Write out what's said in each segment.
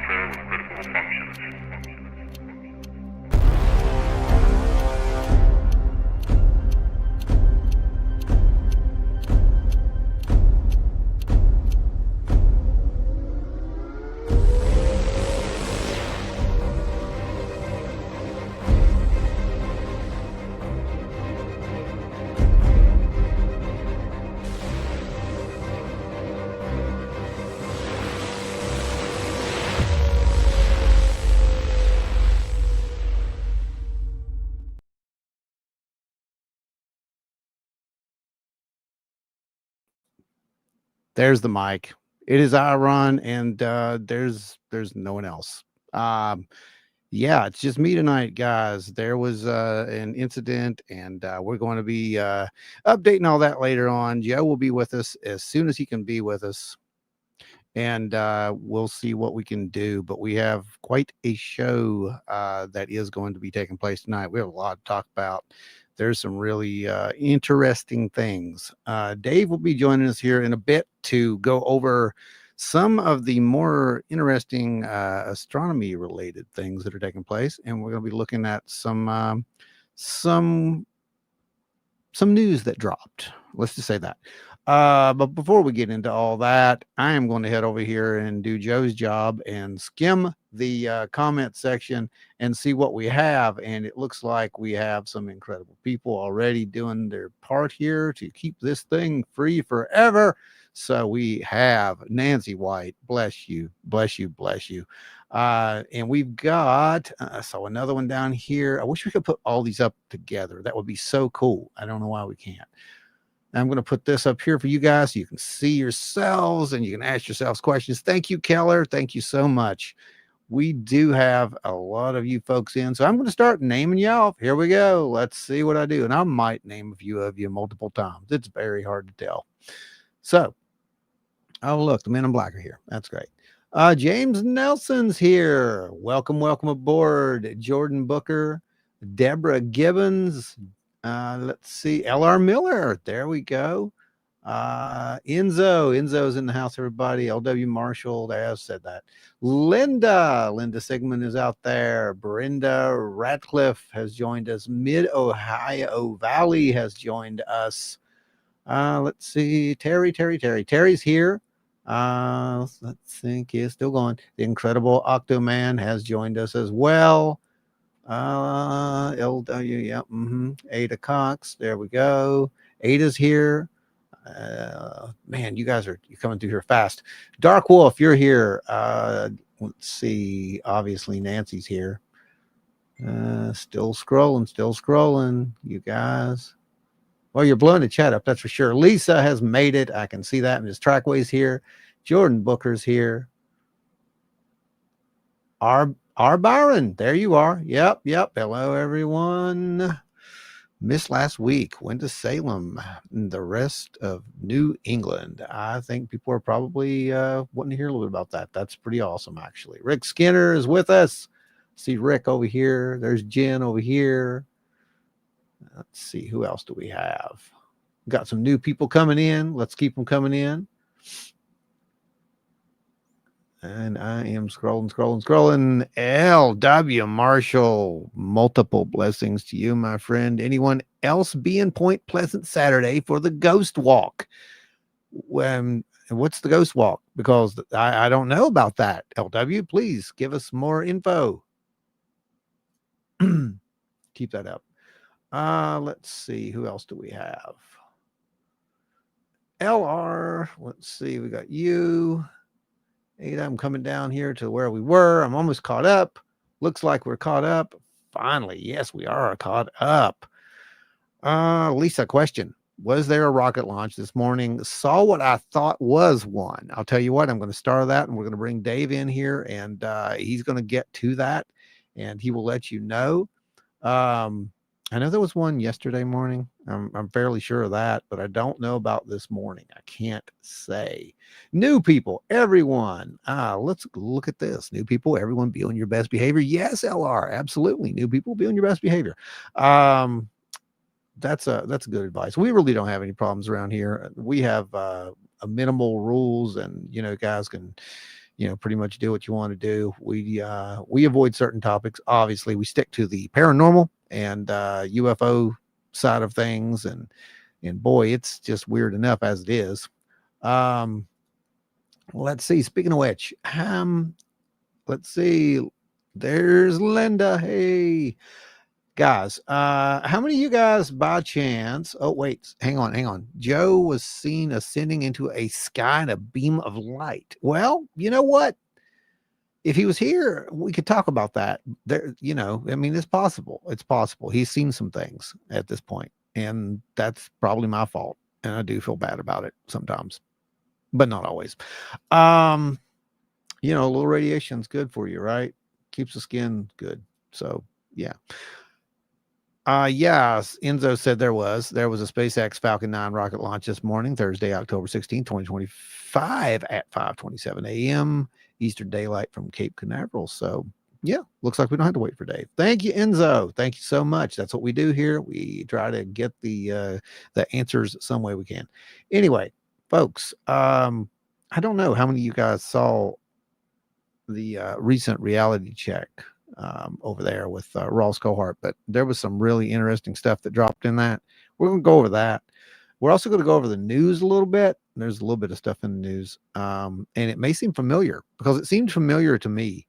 control of critical functions. There's the mic. It is I run, and there's no one else. Um, yeah, it's just me tonight, guys. There was an incident, and we're going to be updating all that later on. Joe will be with us as soon as he can be with us, and we'll see what we can do. But we have quite a show that is going to be taking place tonight. We have a lot to talk about. There's some really interesting things. Dave will be joining us here in a bit to go over some of the more interesting astronomy related things that are taking place, and we're going to be looking at some news that dropped. Let's just say that. But before we get into all that, I am going to head over here and do Joe's job and skim the comment section and see what we have. And it looks like we have some incredible people already doing their part here to keep this thing free forever. So we have Nancy White, bless you, bless you, bless you. And we've got so another one down here. I wish we could put all these up together. That would be so cool. I don't know why we can't. I'm going to put this up here for you guys so you can see yourselves and you can ask yourselves questions. Thank you, Keller. Thank you so much. We do have a lot of you folks in, so I'm going to start naming you off. Here we go. Let's see what I do. And I might name a few of you multiple times. It's very hard to tell. So, oh, look, the men in black are here. That's great. James Nelson's here. Welcome, welcome aboard. Jordan Booker, Deborah Gibbons. Let's see, LR Miller. There we go. Enzo's in the house, everybody. LW Marshall, I have said that. Linda Sigmund is out there. Brenda Ratcliffe has joined us. Mid Ohio Valley has joined us. Let's see, Terry's here. Let's think, he's still going. The Incredible Octoman has joined us as well. LW, yeah, Ada Cox, there we go. Ada's here. Man, you're coming through here fast. Dark Wolf, you're here. Let's see, obviously Nancy's here. Still scrolling, you guys. Well, you're blowing the chat up, that's for sure. Lisa has made it. I can see that. Ms. Trackway's here. Jordan Booker's here. R. Byron, there you are. Yep. Hello, everyone. Missed last week. Went to Salem and the rest of New England. I think people are probably wanting to hear a little bit about that. That's pretty awesome, actually. Rick Skinner is with us. See Rick over here. There's Jen over here. Let's see, who else do we have? Got some new people coming in. Let's keep them coming in. And I am scrolling. LW Marshall, multiple blessings to you, my friend. Anyone else be in Point Pleasant Saturday for the Ghost Walk? What's the Ghost Walk? Because I don't know about that. LW, please give us more info. Keep that up. Let's see. Who else do we have? LR. Let's see. We got you. Ada, I'm coming down here to where we were. I'm almost caught up. Looks like we're caught up. Finally, yes, we are caught up. Lisa, question. Was there a rocket launch this morning? Saw what I thought was one. I'll tell you what, I'm going to start that, and we're going to bring Dave in here, and he's going to get to that, and he will let you know. I know there was one yesterday morning. I'm fairly sure of that, but I don't know about this morning. I can't say. New people, everyone. Let's look at this. New people, everyone be on your best behavior. Yes, LR, absolutely. New people, be on your best behavior. That's good advice. We really don't have any problems around here. We have a minimal rules, and guys can pretty much do what you want to do. We avoid certain topics. Obviously, we stick to the paranormal and UFO side of things, and boy, it's just weird enough as it is. Um, let's see. Speaking of which, let's see. There's Linda. Hey, guys, how many of you guys by chance? Oh, wait, hang on. Joe was seen ascending into a sky in a beam of light. Well, you know what? If he was here, we could talk about that. There, I mean, it's possible. It's possible. He's seen some things at this point, and that's probably my fault. And I do feel bad about it sometimes, but not always. A little radiation's good for you, right? Keeps the skin good. So yeah. Yes, Enzo said there was a SpaceX Falcon 9 rocket launch this morning, Thursday, October 16th, 2025 at 5:27 a.m. Eastern Daylight from Cape Canaveral. So yeah, looks like we don't have to wait for Dave. Thank you, Enzo. Thank you so much. That's what we do here. We try to get the answers some way we can. Anyway, folks, I don't know how many of you guys saw the recent reality check over there with Ross Cohart, but there was some really interesting stuff that dropped in that. We're going to go over that. We're also going to go over the news a little bit. There's a little bit of stuff in the news, and it may seem familiar because it seemed familiar to me,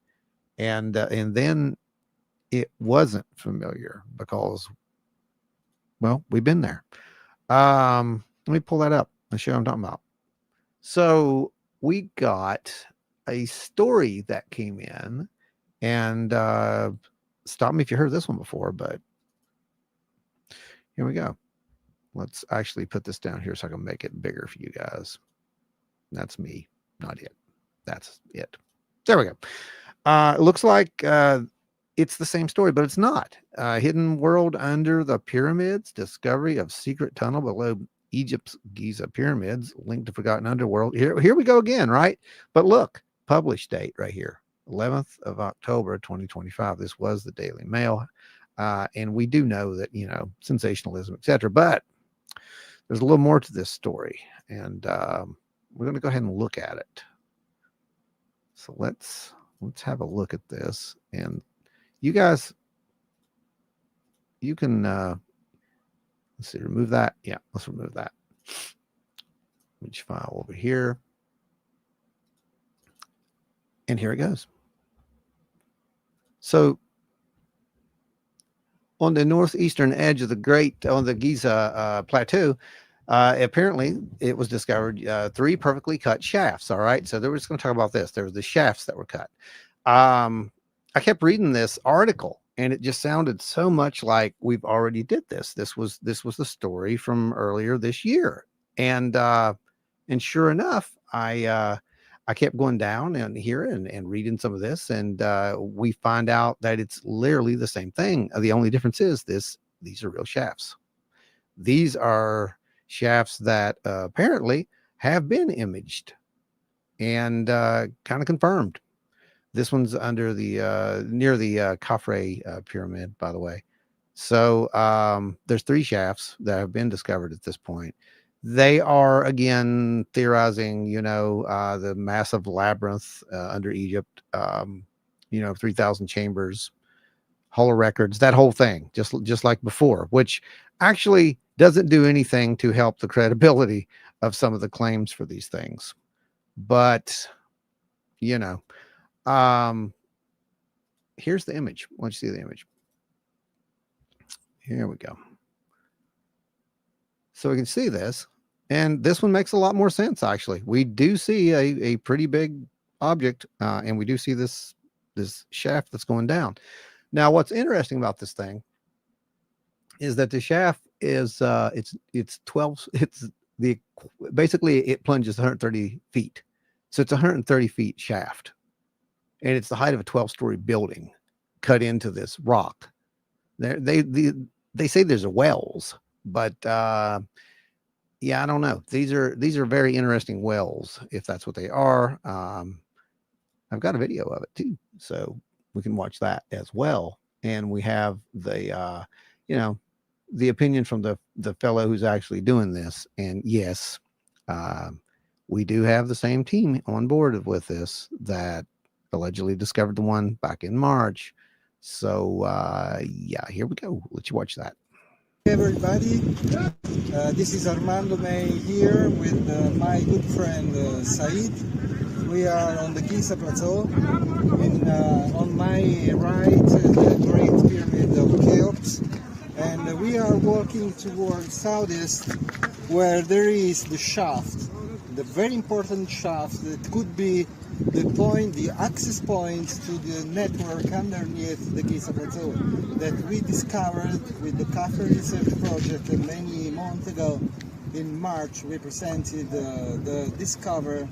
and then it wasn't familiar because, well, we've been there. Let me pull that up and show you what I'm talking about. So we got a story that came in, and stop me if you heard this one before, but here we go. Let's actually put this down here so I can make it bigger for you guys. That's me, not it. That's it. There we go. It looks like it's the same story, but it's not. Hidden world under the pyramids, discovery of secret tunnel below Egypt's Giza pyramids, linked to forgotten underworld. Here we go again, right? But look, published date right here, 11th of October, 2025. This was the Daily Mail. And we do know that, sensationalism, etc. But there's a little more to this story. And we're going to go ahead and look at it. So let's have a look at this. And you guys, you can, let's see, remove that. Yeah, let's remove that. Which file over here. And here it goes. So on the northeastern edge of the Giza plateau, apparently it was discovered 3 perfectly cut shafts. All right. So we're just going to talk about this. There were the shafts that were cut. I kept reading this article and it just sounded so much like we've already did this. This was the story from earlier this year. And sure enough, I kept going down and here and reading some of this, and we find out that it's literally the same thing. The only difference is these are real shafts. These are shafts that apparently have been imaged and kind of confirmed. This one's under the near the Khafre pyramid, by the way. So there's 3 shafts that have been discovered at this point. They are again theorizing, the massive labyrinth under Egypt, 3,000 chambers, hollow records, that whole thing, just like before, which actually doesn't do anything to help the credibility of some of the claims for these things. But, here's the image. Why don't you see the image? Here we go. So we can see this, and this one makes a lot more sense. Actually, we do see a pretty big object, and we do see this shaft that's going down. Now, what's interesting about this thing is that the shaft is it's 12. Basically it plunges 130 feet, so it's 130 feet shaft, and it's the height of a 12-story building cut into this rock. They say there's a wells, but yeah, I don't know. These are very interesting wells, if that's what they are. I've got a video of it too, so we can watch that as well. And we have the the opinion from the fellow who's actually doing this. And yes, we do have the same team on board with this that allegedly discovered the one back in March. So, yeah, here we go. Let you watch that. Everybody, this is Armando May here with my good friend Said. We are on the Giza Plateau. On my right, the Great Pyramid of Cheops, and we are walking towards southeast, where there is the shaft, the very important shaft that could be the point, the access point to the network underneath the Giza Plateau that we discovered with the Cafe Research Project many months ago. In March, we presented the discovery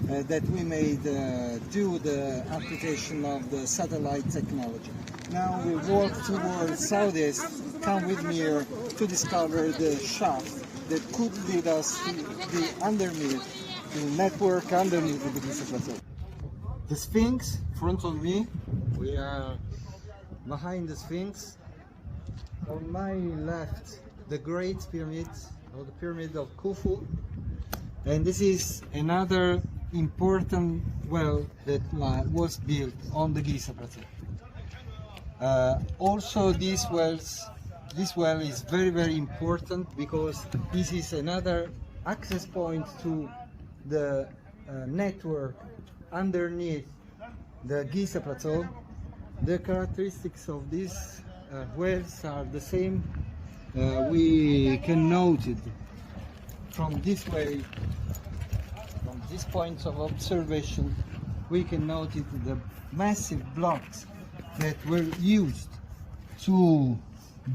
that we made due the application of the satellite technology. Now we walk towards southeast. Come with me here to discover the shaft that could lead us to the underneath, the network underneath the Giza Plateau. The Sphinx, front of me. We are behind the Sphinx. On my left, the Great Pyramid, or the Pyramid of Khufu. And this is another important well that was built on the Giza Plateau. Also, this well is very, very important because this is another access point to the network underneath the Giza Plateau. The characteristics of these wells are the same. We can note it from this way, from this point of observation, we can notice the massive blocks that were used to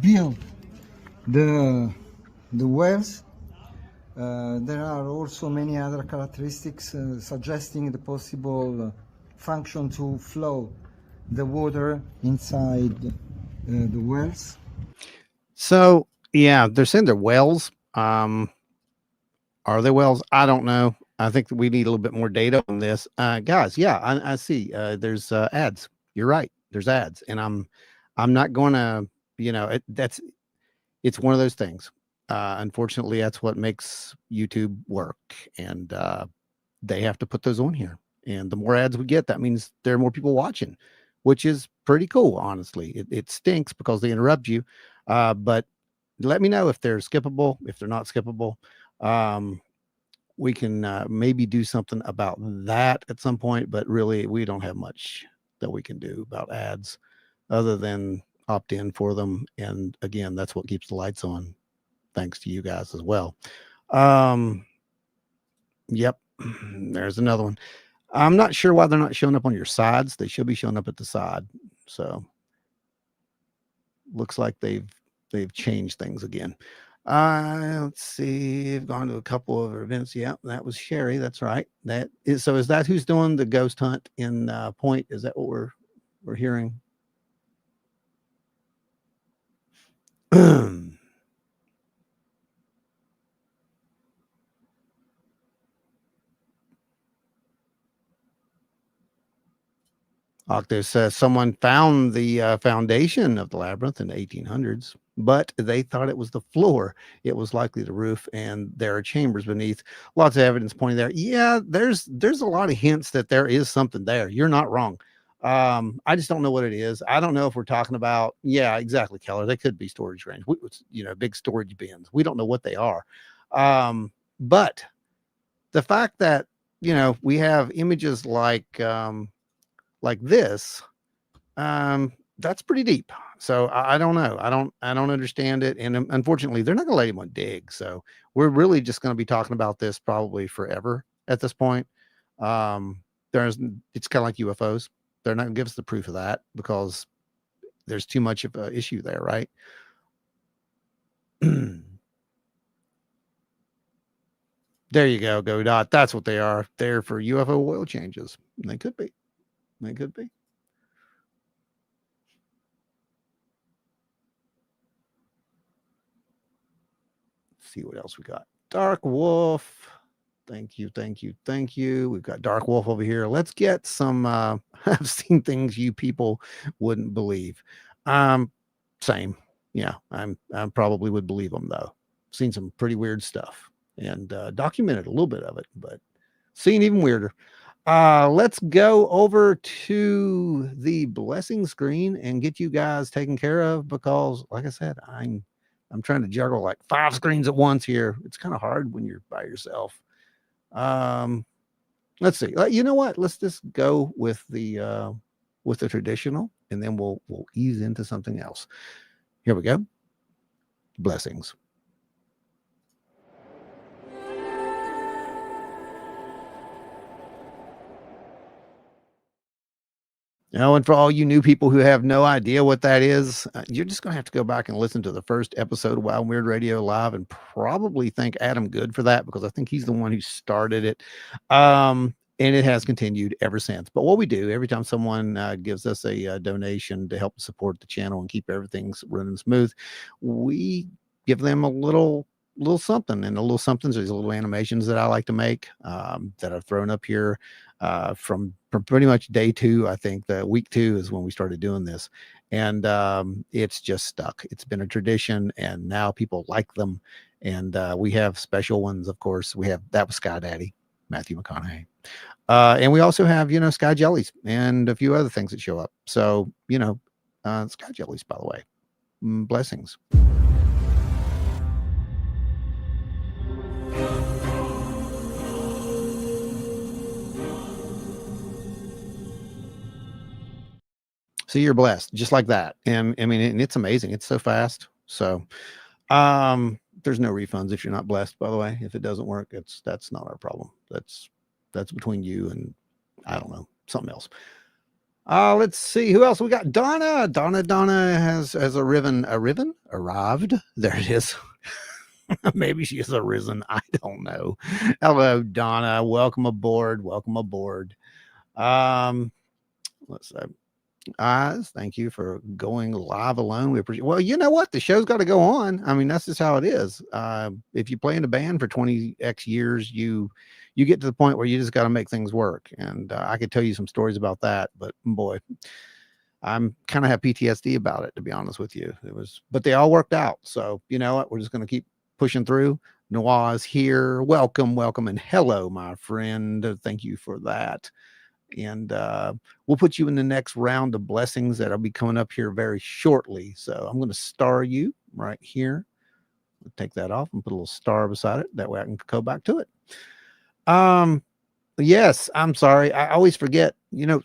build the wells. There are also many other characteristics suggesting the possible function to flow the water inside the wells. So, yeah, they're saying they're wells. Are they wells? I don't know. I think that we need a little bit more data on this. Guys, yeah, I see. There's ads. You're right. There's ads, and I'm not going to, it's one of those things. Unfortunately, that's what makes YouTube work, and they have to put those on here. And the more ads we get, that means there are more people watching, which is pretty cool. Honestly, it stinks because they interrupt you, but let me know if they're skippable. If they're not skippable, we can maybe do something about that at some point. But really, we don't have much that we can do about ads other than opt in for them. And again, that's what keeps the lights on. Thanks to you guys as well. Yep. There's another one. I'm not sure why they're not showing up on your sides. They should be showing up at the side. So looks like they've changed things again. Let's see. I've gone to a couple of events. Yeah, that was Sherry. That's right. That is. So is that who's doing the ghost hunt in Point? Is that what we're hearing? Octo says someone found the foundation of the labyrinth in the 1800s, but they thought it was the floor. It was likely the roof, and there are chambers beneath. Lots of evidence pointing there. Yeah, there's a lot of hints that there is something there. You're not wrong. I just don't know what it is. I don't know if we're talking about. Yeah, exactly, Keller. They could be storage rooms. Big storage bins. We don't know what they are. But the fact that we have images like this, that's pretty deep. So I don't know. I don't understand it. And unfortunately, they're not going to let anyone dig. So we're really just going to be talking about this probably forever at this point. It's kind of like UFOs. They're not going to give us the proof of that because there's too much of an issue there, right? There you go, Go Dot. That's what they are. They're for UFO oil changes. They could be. They could be. Let's see what else we got. Dark Wolf. Thank you, thank you, thank you. We've got Dark Wolf over here. Let's get some I've seen things you people wouldn't believe. Same. Yeah, I probably would believe them though. Seen some pretty weird stuff and documented a little bit of it, but Seen even weirder. Let's go over to the blessing screen and get you guys taken care of, because like I said, I'm trying to juggle like 5 screens at once here. It's kind of hard when you're by yourself. Let's see. You know what? Let's just go with the traditional, and then we'll ease into something else. Here we go. Blessings. And for all you new people who have no idea what that is, you're just going to have to go back and listen to the first episode of Wild and Weird Radio Live and probably thank Adam Good for that, because I think he's the one who started it. And it has continued ever since. But what we do every time someone gives us a donation to help support the channel and keep everything running smooth, we give them a little something. And the little somethings are these little animations that I like to make, that I've thrown up here from pretty much day 2. I think the week 2 is when we started doing this, and it's just stuck. It's been a tradition, and now people like them. And we have special ones, of course. We have that was Sky Daddy, Matthew McConaughey. And we also have, Sky Jellies and a few other things that show up. So, Sky Jellies, by the way, blessings. So you're blessed just like that. And I mean, and it's amazing. It's so fast. So, there's no refunds if you're not blessed, by the way. If it doesn't work, that's not our problem. That's between you and, I don't know, something else. Let's see who else we got. Donna has arrived. There it is. Maybe she has arisen. I don't know. Hello, Donna. Welcome aboard. Let's see. Thank you for going live alone. We appreciate. Well, you know what? The show's got to go on. I mean, that's just how it is. If you play in a band for 20x years, you get to the point where you just got to make things work. And I could tell you some stories about that, but boy, I'm kind of have PTSD about it, to be honest with you. But they all worked out. So you know what? We're just going to keep pushing through. Noah's here. Welcome, and hello, my friend. Thank you for that. And we'll put you in the next round of blessings that'll be coming up here very shortly. So I'm going to star you right here. We'll take that off and put a little star beside it. That way I can go back to it. Yes, I'm sorry. I always forget,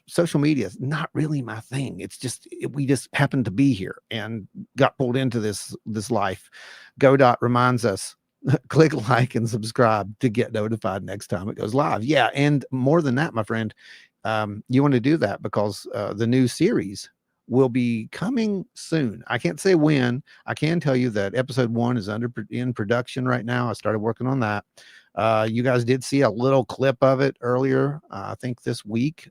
social media is not really my thing. It's just, we just happened to be here and got pulled into this life. Godot reminds us, click like and subscribe to get notified next time it goes live. Yeah. And more than that, my friend, you want to do that because the new series will be coming soon. I can't say when. I can tell you that episode 1 is in production right now. I started working on that. You guys did see a little clip of it earlier. I think this week.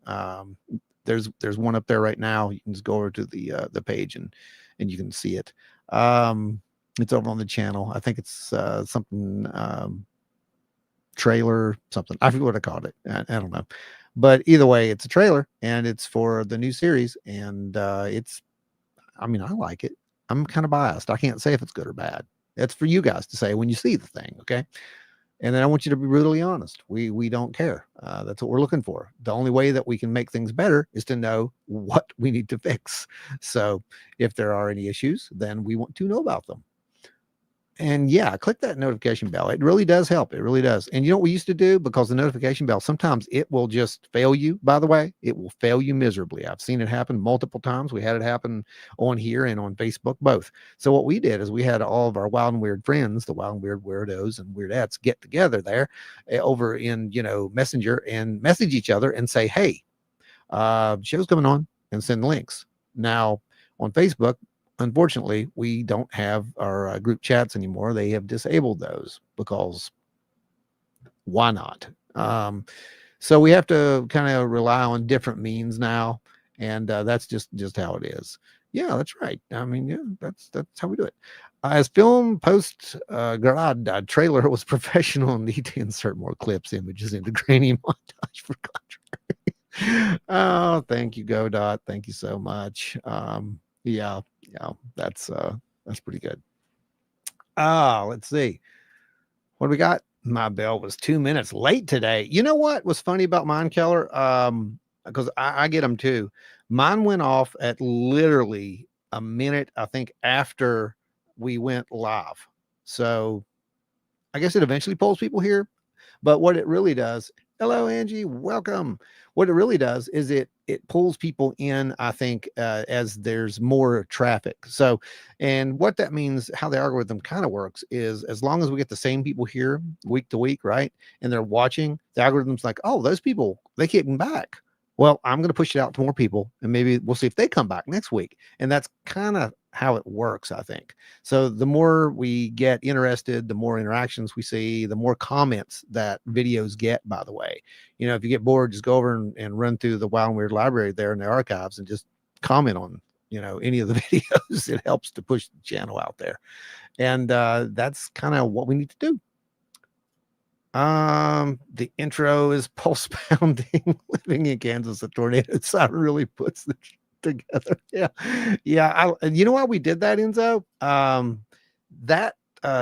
There's one up there right now. You can just go over to the page and you can see it. It's over on the channel. I think it's something trailer something. I forget what I called it. I don't know. But either way, it's a trailer and it's for the new series. And I like it. I'm kind of biased. I can't say if it's good or bad. It's for you guys to say when you see the thing. Okay. And then I want you to be brutally honest. We don't care. That's what we're looking for. The only way that we can make things better is to know what we need to fix. So if there are any issues, then we want to know about them. And yeah, click that notification bell. It really does help. It really does. And you know what we used to do? Because the notification bell, sometimes it will just fail you, by the way. It will fail you miserably. I've seen it happen multiple times. We had it happen on here and on Facebook, both. So what we did is we had all of our wild and weird friends, the wild and weird weirdos and weirdettes, get together there over in, Messenger and message each other and say, hey, show's coming on, and send links. Now on Facebook, unfortunately, we don't have our group chats anymore. They have disabled those because why not? So we have to kind of rely on different means now. And that's just how it is. Yeah, that's right. I mean, yeah, that's how we do it. As film post grad trailer was professional, need to insert more clips, images into grainy montage for contrary. Oh, thank you, Godot. Thank you so much. Yeah, that's pretty good. Let's see. What do we got? My bell was 2 minutes late today. You know what was funny about mine, Keller? Because I get them too. Mine went off at literally a minute, I think, after we went live. So I guess it eventually pulls people here. But what it really does, hello, Angie, welcome. What it really does is it pulls people in, I think, as there's more traffic. So, and what that means, how the algorithm kind of works is as long as we get the same people here week to week, right? And they're watching, the algorithm's like, oh, those people, they came back. Well, I'm going to push it out to more people and maybe we'll see if they come back next week. And that's kind of how it works, I think. So the more we get interested, the more interactions we see, the more comments that videos get, by the way. You know, if you get bored, just go over and run through the Wild and Weird library there in the archives and just comment on, you know, any of the videos. It helps to push the channel out there. And that's kind of what we need to do. The intro is pulse pounding. Living in Kansas, a tornado siren really puts the together. Yeah. You know why we did that, Enzo? That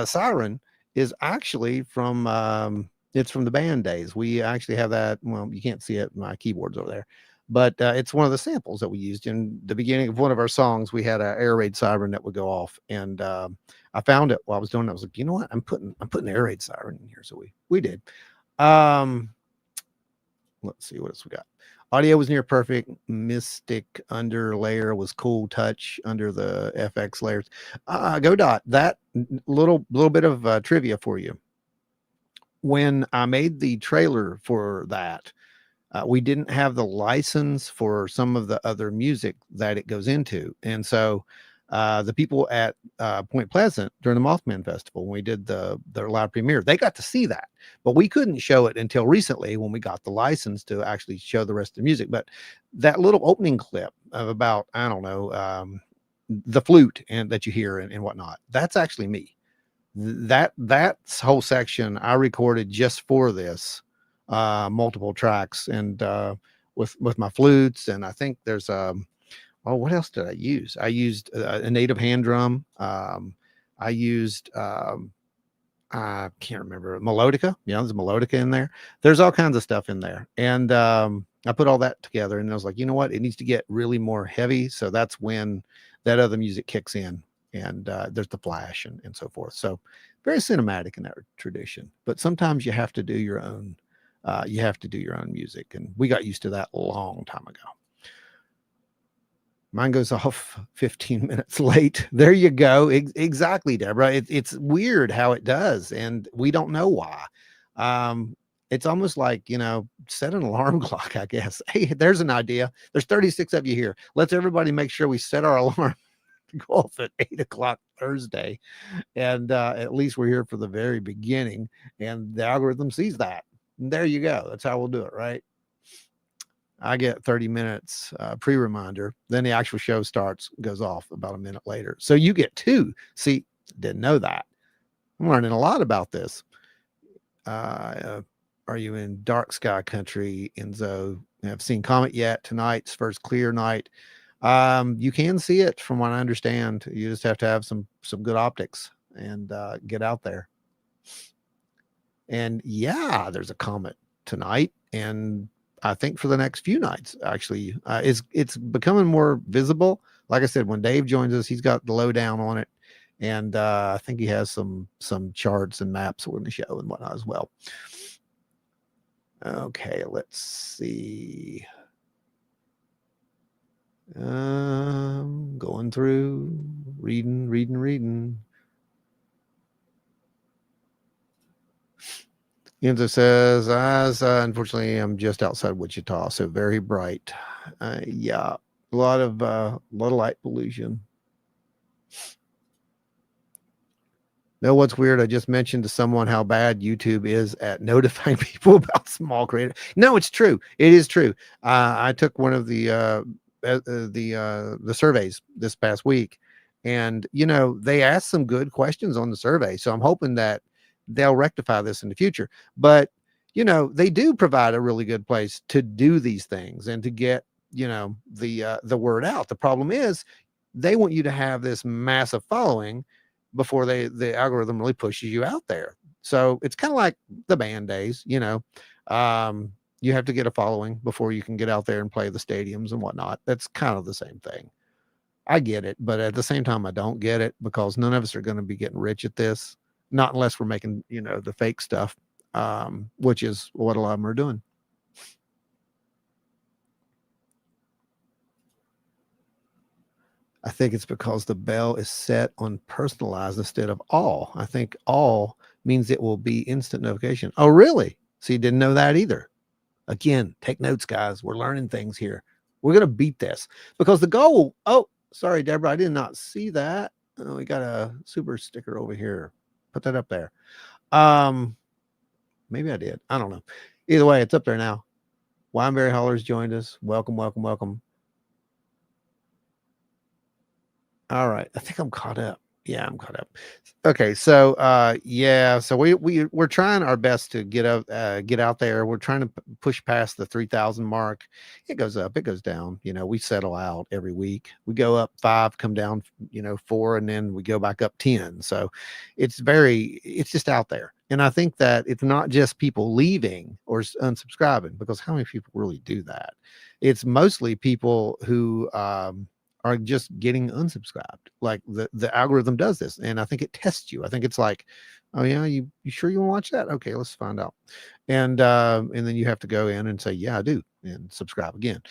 siren is actually from it's from the band days. We actually have that. Well, you can't see it. My keyboard's over there, but it's one of the samples that we used in the beginning of one of our songs. We had an air raid siren that would go off, and I found it while I was doing it. I was like, you know what? I'm putting air raid siren in here. So we did. Let's see what else we got. Audio was near perfect. Mystic under layer was cool touch under the FX layers. Go dot. That little bit of trivia for you. When I made the trailer for that, we didn't have the license for some of the other music that it goes into, and so the people at Point Pleasant during the Mothman Festival, when we did their live premiere, they got to see that, but we couldn't show it until recently when we got the license to actually show the rest of the music. But that little opening clip of about, I don't know, the flute and that you hear and whatnot, that's actually me. That whole section I recorded just for this, multiple tracks, and with my flutes, and I think there's oh, what else did I use? I used a native hand drum. I used I can't remember, melodica. Yeah, there's a melodica in there. There's all kinds of stuff in there, and I put all that together, and I was like, you know what? It needs to get really more heavy. So that's when that other music kicks in, and there's the flash and so forth. So very cinematic in that tradition. But sometimes you have to do your own. You have to do your own music, and we got used to that a long time ago. Mine goes off 15 minutes late. There you go. Exactly, Deborah. It's weird how it does, and we don't know why. It's almost like, you know, set an alarm clock, I guess. Hey, there's an idea. There's 36 of you here. Let's everybody make sure we set our alarm to go off at 8 o'clock Thursday, and at least we're here for the very beginning, and the algorithm sees that. And there you go. That's how we'll do it, right? I get 30 minutes pre-reminder. Then the actual show goes off about a minute later. So you get 2. See, didn't know that. I'm learning a lot about this. Are you in dark sky country, Enzo? Have seen comet yet? Tonight's first clear night. You can see it from what I understand. You just have to have some good optics and get out there. And yeah, there's a comet tonight, and I think for the next few nights, actually, it's becoming more visible. Like I said, when Dave joins us, he's got the lowdown on it, and I think he has some charts and maps we're going to show and whatnot as well. Okay, let's see. Going through, reading. Enzo says, unfortunately, I'm just outside Wichita, so very bright. Yeah, a lot of light pollution. Know what's weird? I just mentioned to someone how bad YouTube is at notifying people about small creators. No, it's true. It is true. I took one of the surveys this past week, and you know, they asked some good questions on the survey, so I'm hoping that they'll rectify this in the future. But you know, they do provide a really good place to do these things and to get, you know, the word out. The problem is they want you to have this massive following before the algorithm really pushes you out there. So it's kind of like the band days, you know. You have to get a following before you can get out there and play the stadiums and whatnot. That's kind of the same thing. I get it, but at the same time, I don't get it because none of us are going to be getting rich at this, not unless we're making, you know, the fake stuff, which is what a lot of them are doing. I think it's because the bell is set on personalized instead of all. I think all means it will be instant notification. Oh, really? So you didn't know that either. Again, take notes, guys. We're learning things here. We're going to beat this because the goal. Oh, sorry, Deborah. I did not see that. Oh, we got a super sticker over here. Put that up there. Maybe I did. I don't know. Either way, it's up there now. Wineberry Hollers joined us. Welcome, welcome, welcome. All right. I think I'm caught up. Yeah, I'm caught up. Okay, so yeah, so we're trying our best to get out there. We're trying to push past the 3,000 mark. It goes up, it goes down. You know, we settle out every week. We go up 5, come down, you know, 4, and then we go back up 10. So it's just out there. And I think that it's not just people leaving or unsubscribing, because how many people really do that? It's mostly people who are just getting unsubscribed. Like the algorithm does this, and I think it tests you. I think it's like, oh yeah, you sure you want to watch that? Okay, let's find out. And then you have to go in and say, yeah, I do, and subscribe again.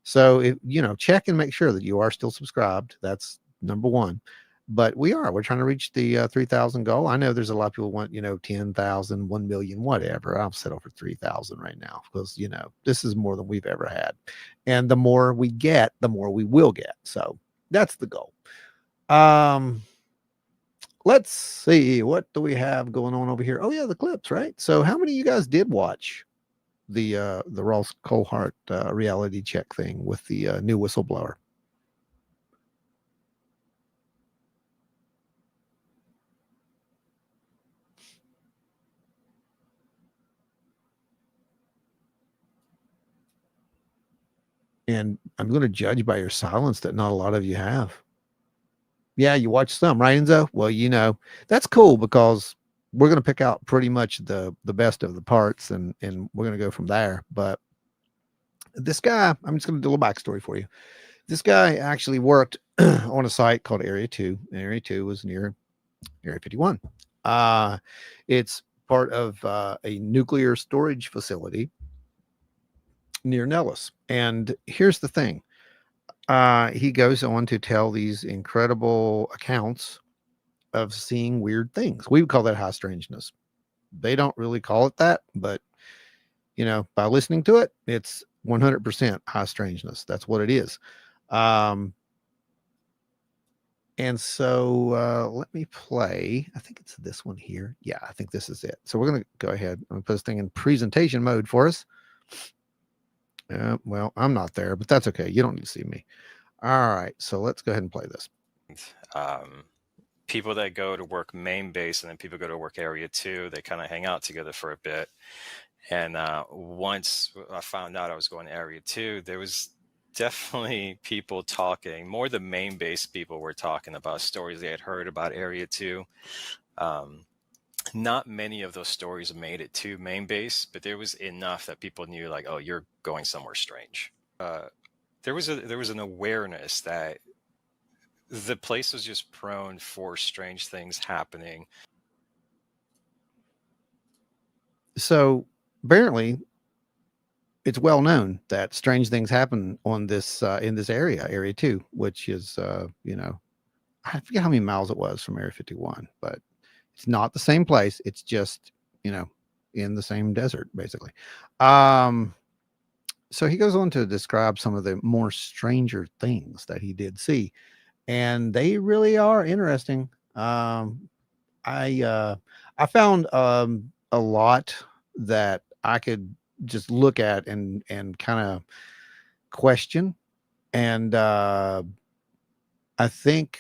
So if you know, check and make sure that you are still subscribed. That's number one. But we're trying to reach the 3,000 goal. I know there's a lot of people want, you know, 10,000, 1 million, whatever. I'll settle for 3,000 right now because, you know, this is more than we've ever had. And the more we get, the more we will get. So that's the goal. Let's see. What do we have going on over here? Oh yeah, the clips, right? So how many of you guys did watch the Ross Cohart reality check thing with the new whistleblower? And I'm going to judge by your silence that not a lot of you have. Yeah, you watch some, right, Enzo? Well, you know, that's cool because we're going to pick out pretty much the best of the parts, and we're going to go from there. But this guy, I'm just going to do a little backstory for you. This guy actually worked on a site called Area 2. And Area 2 was near Area 51. It's part of a nuclear storage facility near Nellis. And here's the thing. He goes on to tell these incredible accounts of seeing weird things. We would call that high strangeness. They don't really call it that, but you know, by listening to it, it's 100% high strangeness. That's what it is. And so let me play. I think it's this one here. Yeah, I think this is it. So we're going to go ahead and put this thing in presentation mode for us. Well, I'm not there, but that's okay. You don't need to see me. All right, so let's go ahead and play this. People that go to work main base and then people go to work Area 2, they kind of hang out together for a bit. And once I found out I was going to Area 2, there was definitely people talking. More the main base people were talking about stories they had heard about Area 2. Not many of those stories made it to main base, but there was enough that people knew, like, oh, you're going somewhere strange. There was an awareness that the place was just prone for strange things happening. So apparently, it's well known that strange things happen on this in this Area 2, which is you know, I forget how many miles it was from Area 51, but it's not the same place. It's just, you know, in the same desert, basically. So he goes on to describe some of the more stranger things that he did see, and they really are interesting. I found a lot that I could just look at and kind of question, and I think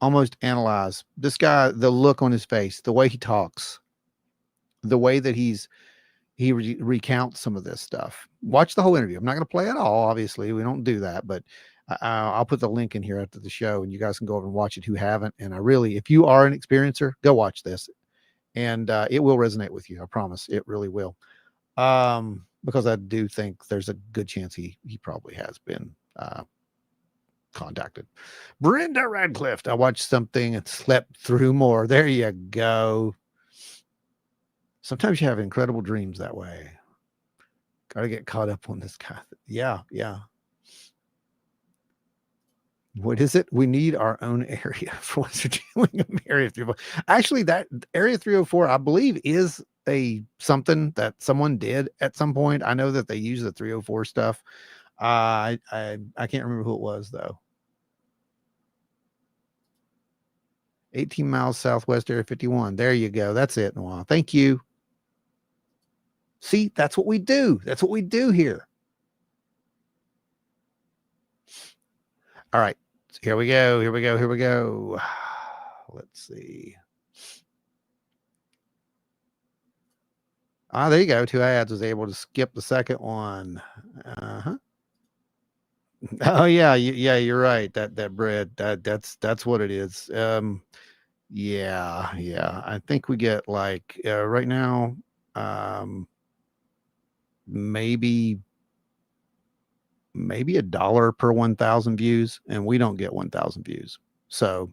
almost analyze this guy, the look on his face, the way he talks, the way that he recounts some of this stuff. Watch the whole interview. I'm not going to play it all, obviously we don't do that, but I'll put the link in here after the show and you guys can go over and watch it who haven't. And I really, if you are an experiencer, go watch this and it will resonate with you. I promise, it really will. Because I do think there's a good chance he probably has been contacted. Brenda Radcliffe, I watched something and slept through more. There you go. Sometimes you have incredible dreams that way. Got to get caught up on this guy. Yeah. What is it? We need our own area for what you're doing. Area 304. Actually, that Area 304, I believe, is something that someone did at some point. I know that they use the 304 stuff. I can't remember who it was though. 18 miles southwest, Area 51. There you go. That's it. Noah. Thank you. See, that's what we do. That's what we do here. All right. So here we go. Let's see. There you go. 2 ads. Was able to skip the second one. Oh yeah, you're right. That bread, that's what it is. Yeah. I think we get like right now, maybe $1 per 1,000 views, and we don't get 1,000 views. So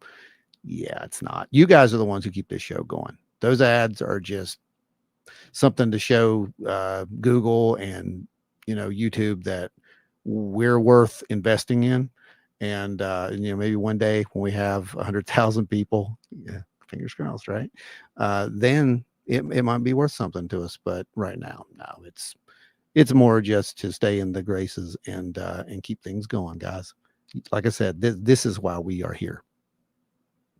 yeah, it's not. You guys are the ones who keep this show going. Those ads are just something to show Google and YouTube that we're worth investing in. And maybe one day when we have 100,000 people, fingers crossed, right? Then it might be worth something to us. But right now, no, it's more just to stay in the graces and keep things going, guys. Like I said, this is why we are here.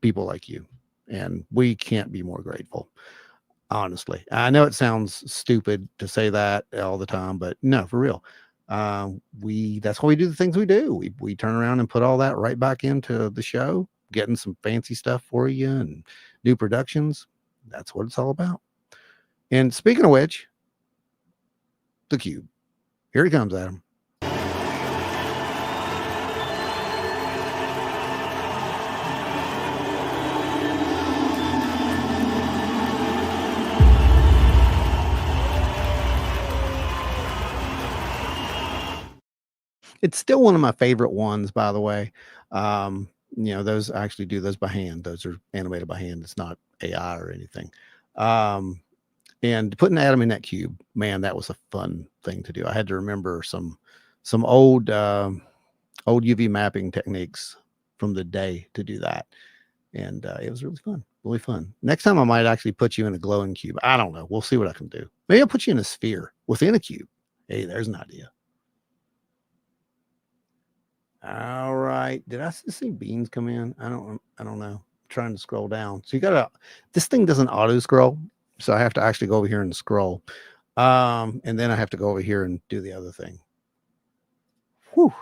People like you, and we can't be more grateful. Honestly, I know it sounds stupid to say that all the time, but no, for real. That's why we do the things we do. We turn around and put all that right back into the show, getting some fancy stuff for you and new productions. That's what it's all about. And speaking of which, the cube. Here he comes, Adam. It's still one of my favorite ones, by the way. Those I actually do those by hand. Those are animated by hand. It's not AI or anything. And putting Adam in that cube, man, that was a fun thing to do. I had to remember some old UV mapping techniques from the day to do that. And it was really fun. Next time I might actually put you in a glowing cube. I don't know. We'll see what I can do. Maybe I'll put you in a sphere within a cube. Hey, there's an idea. All right. Did I see beans come in? I don't know. I'm trying to scroll down. So this thing doesn't auto scroll. So I have to actually go over here and scroll. And then I have to go over here and do the other thing. Whew.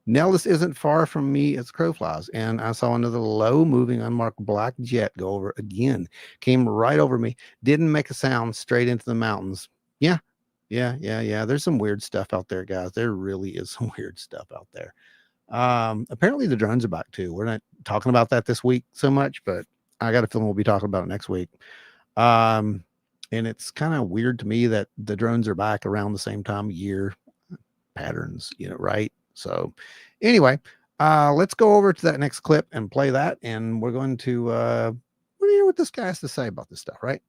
Nellis isn't far from me as crow flies. And I saw another low moving unmarked black jet go over again. Came right over me. Didn't make a sound, straight into the mountains. Yeah. There's some weird stuff out there, guys. There really is some weird stuff out there. Apparently the drones are back too. We're not talking about that this week so much, but I got a feeling we'll be talking about it next week. And it's kind of weird to me that the drones are back around the same time of year patterns, right? So anyway, let's go over to that next clip and play that. And we're going to, hear what this guy has to say about this stuff, right?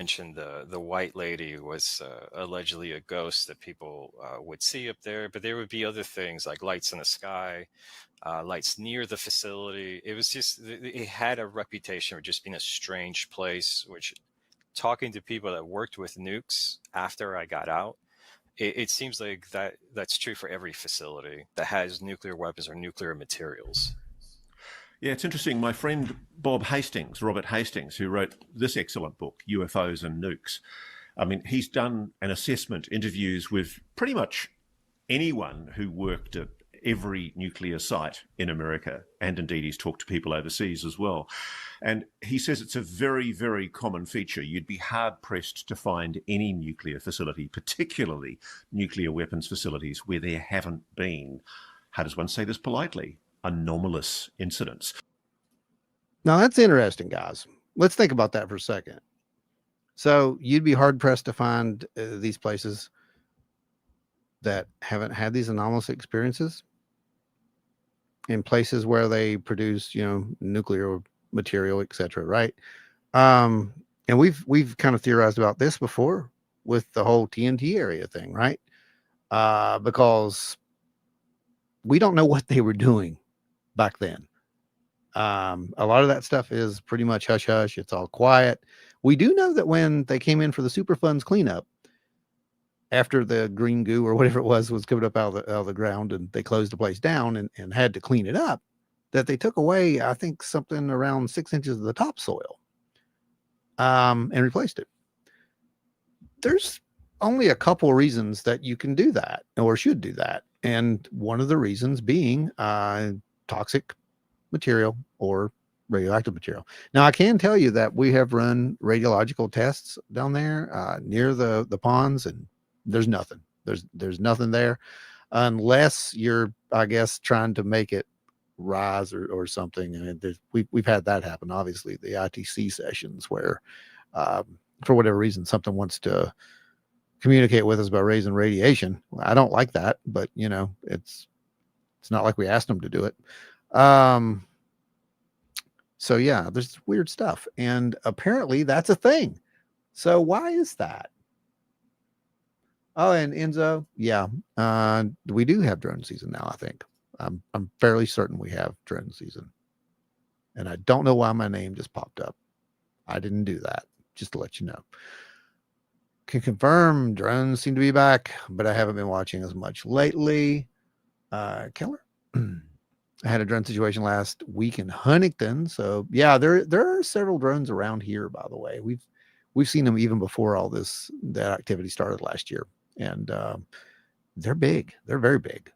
Mentioned the white lady was allegedly a ghost that people would see up there, but there would be other things like lights in the sky, lights near the facility. It was just, it had a reputation for just being a strange place, which talking to people that worked with nukes after I got out, it seems like that's true for every facility that has nuclear weapons or nuclear materials. Yeah, it's interesting. My friend Robert Hastings, who wrote this excellent book, UFOs and Nukes, I mean, he's done an assessment, interviews with pretty much anyone who worked at every nuclear site in America. And indeed, he's talked to people overseas as well. And he says it's a very, very common feature. You'd be hard-pressed to find any nuclear facility, particularly nuclear weapons facilities, where there haven't been, how does one say this politely, anomalous incidents. Now that's interesting, guys. let's think about that for a second. So you'd be hard pressed to find these places that haven't had these anomalous experiences in places where they produce, nuclear material, etc. Right? And we've kind of theorized about this before with the whole TNT area thing, right? Because we don't know what they were doing back then. A lot of that stuff is pretty much hush hush. It's all quiet. We do know that when they came in for the Superfunds cleanup, after the green goo or whatever it was coming up out of the ground, and they closed the place down and had to clean it up, that they took away, I think, something around 6 inches of the topsoil, and replaced it. There's only a couple of reasons that you can do that or should do that. And one of the reasons being toxic material or radioactive material. Now, I can tell you that we have run radiological tests down there near the ponds, and there's nothing. There's nothing there unless you're, I guess, trying to make it rise or something. And we've had that happen, obviously, the ITC sessions where for whatever reason something wants to communicate with us about raising radiation. I don't like that, but it's not like we asked them to do it. So yeah, there's weird stuff, and apparently that's a thing. So why is that? Oh, and Enzo, yeah, we do have drone season now. I think I'm fairly certain we have drone season, and I don't know why my name just popped up. I didn't do that. Just to let you know. Can confirm drones seem to be back, but I haven't been watching as much lately. Keller. I had a drone situation last week in Huntington. So yeah, there are several drones around here, by the way. We've seen them even before that activity started last year. And they're big. They're very big.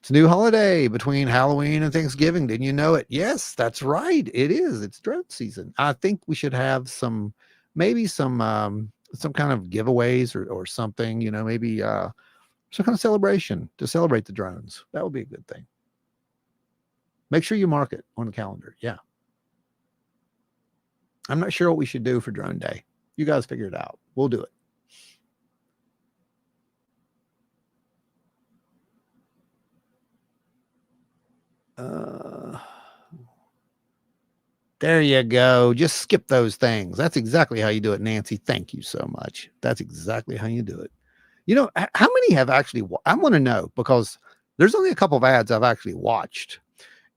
It's a new holiday between Halloween and Thanksgiving. Didn't you know it? Yes, that's right. It is. It's drone season. I think we should have maybe some kind of giveaways or something, maybe some kind of celebration to celebrate the drones. That would be a good thing. Make sure you mark it on the calendar. Yeah. I'm not sure what we should do for Drone Day. You guys figure it out. We'll do it. There you go. Just skip those things. That's exactly how you do it, Nancy. Thank you so much. That's exactly how you do it. How many have actually, I want to know, because there's only a couple of ads I've actually watched.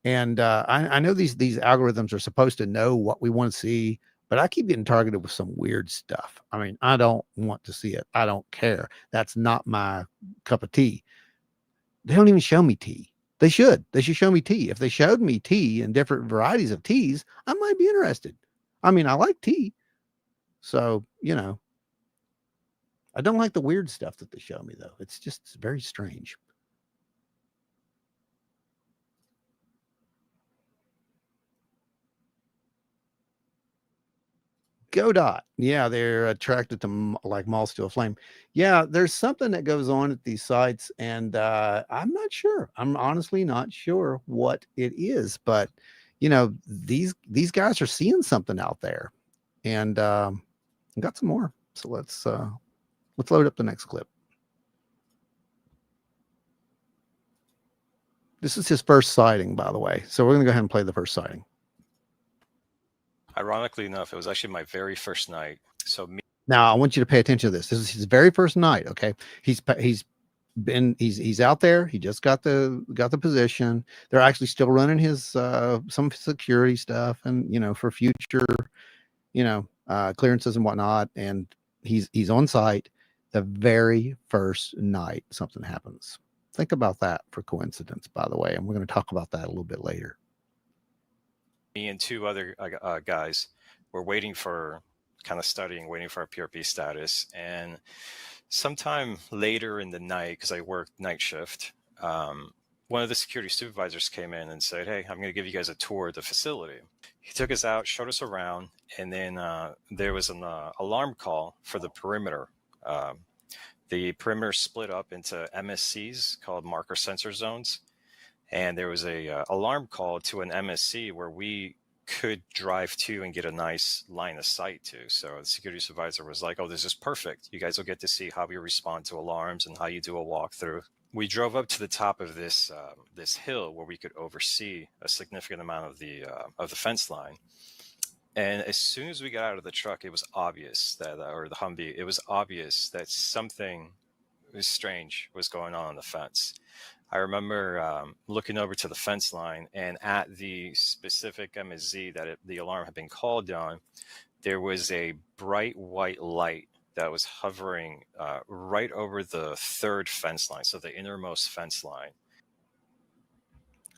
And I know these algorithms are supposed to know what we want to see, but I keep getting targeted with some weird stuff. I mean, I don't want to see it. I don't care. That's not my cup of tea. They don't even show me tea. They should show me tea. If they showed me tea and different varieties of teas, I might be interested. I mean, I like tea. So, I don't like the weird stuff that they show me, though. It's very strange. GoDot. Yeah, they're attracted to like moths to a flame. Yeah, there's something that goes on at these sites, and I'm not sure. I'm honestly not sure what it is, but these guys are seeing something out there, and got some more. So let's load up the next clip. This is his first sighting, by the way. So we're gonna go ahead and play the first sighting. Ironically enough, it was actually my very first night. So now I want you to pay attention to this. This is his very first night. Okay, he's out there. He just got the position. They're actually still running his some security stuff, and for future clearances and whatnot. And he's on site. The very first night something happens. Think about that for coincidence, by the way, and we're going to talk about that a little bit later. Me and two other guys were waiting for our PRP status. And sometime later in the night, because I worked night shift, one of the security supervisors came in and said, "Hey, I'm going to give you guys a tour of the facility." He took us out, showed us around, and then there was an alarm call for the perimeter. The perimeter split up into MSCs called marker sensor zones. And there was a alarm call to an MSC where we could drive to and get a nice line of sight to. So the security supervisor was like, "Oh, this is perfect. You guys will get to see how we respond to alarms and how you do a walkthrough." We drove up to the top of this hill where we could oversee a significant amount of the fence line. And as soon as we got out of the truck, it was obvious that, or the Humvee, it was obvious that something strange was going on the fence. I remember looking over to the fence line, and at the specific MSZ that the alarm had been called on, there was a bright white light that was hovering right over the third fence line, so the innermost fence line.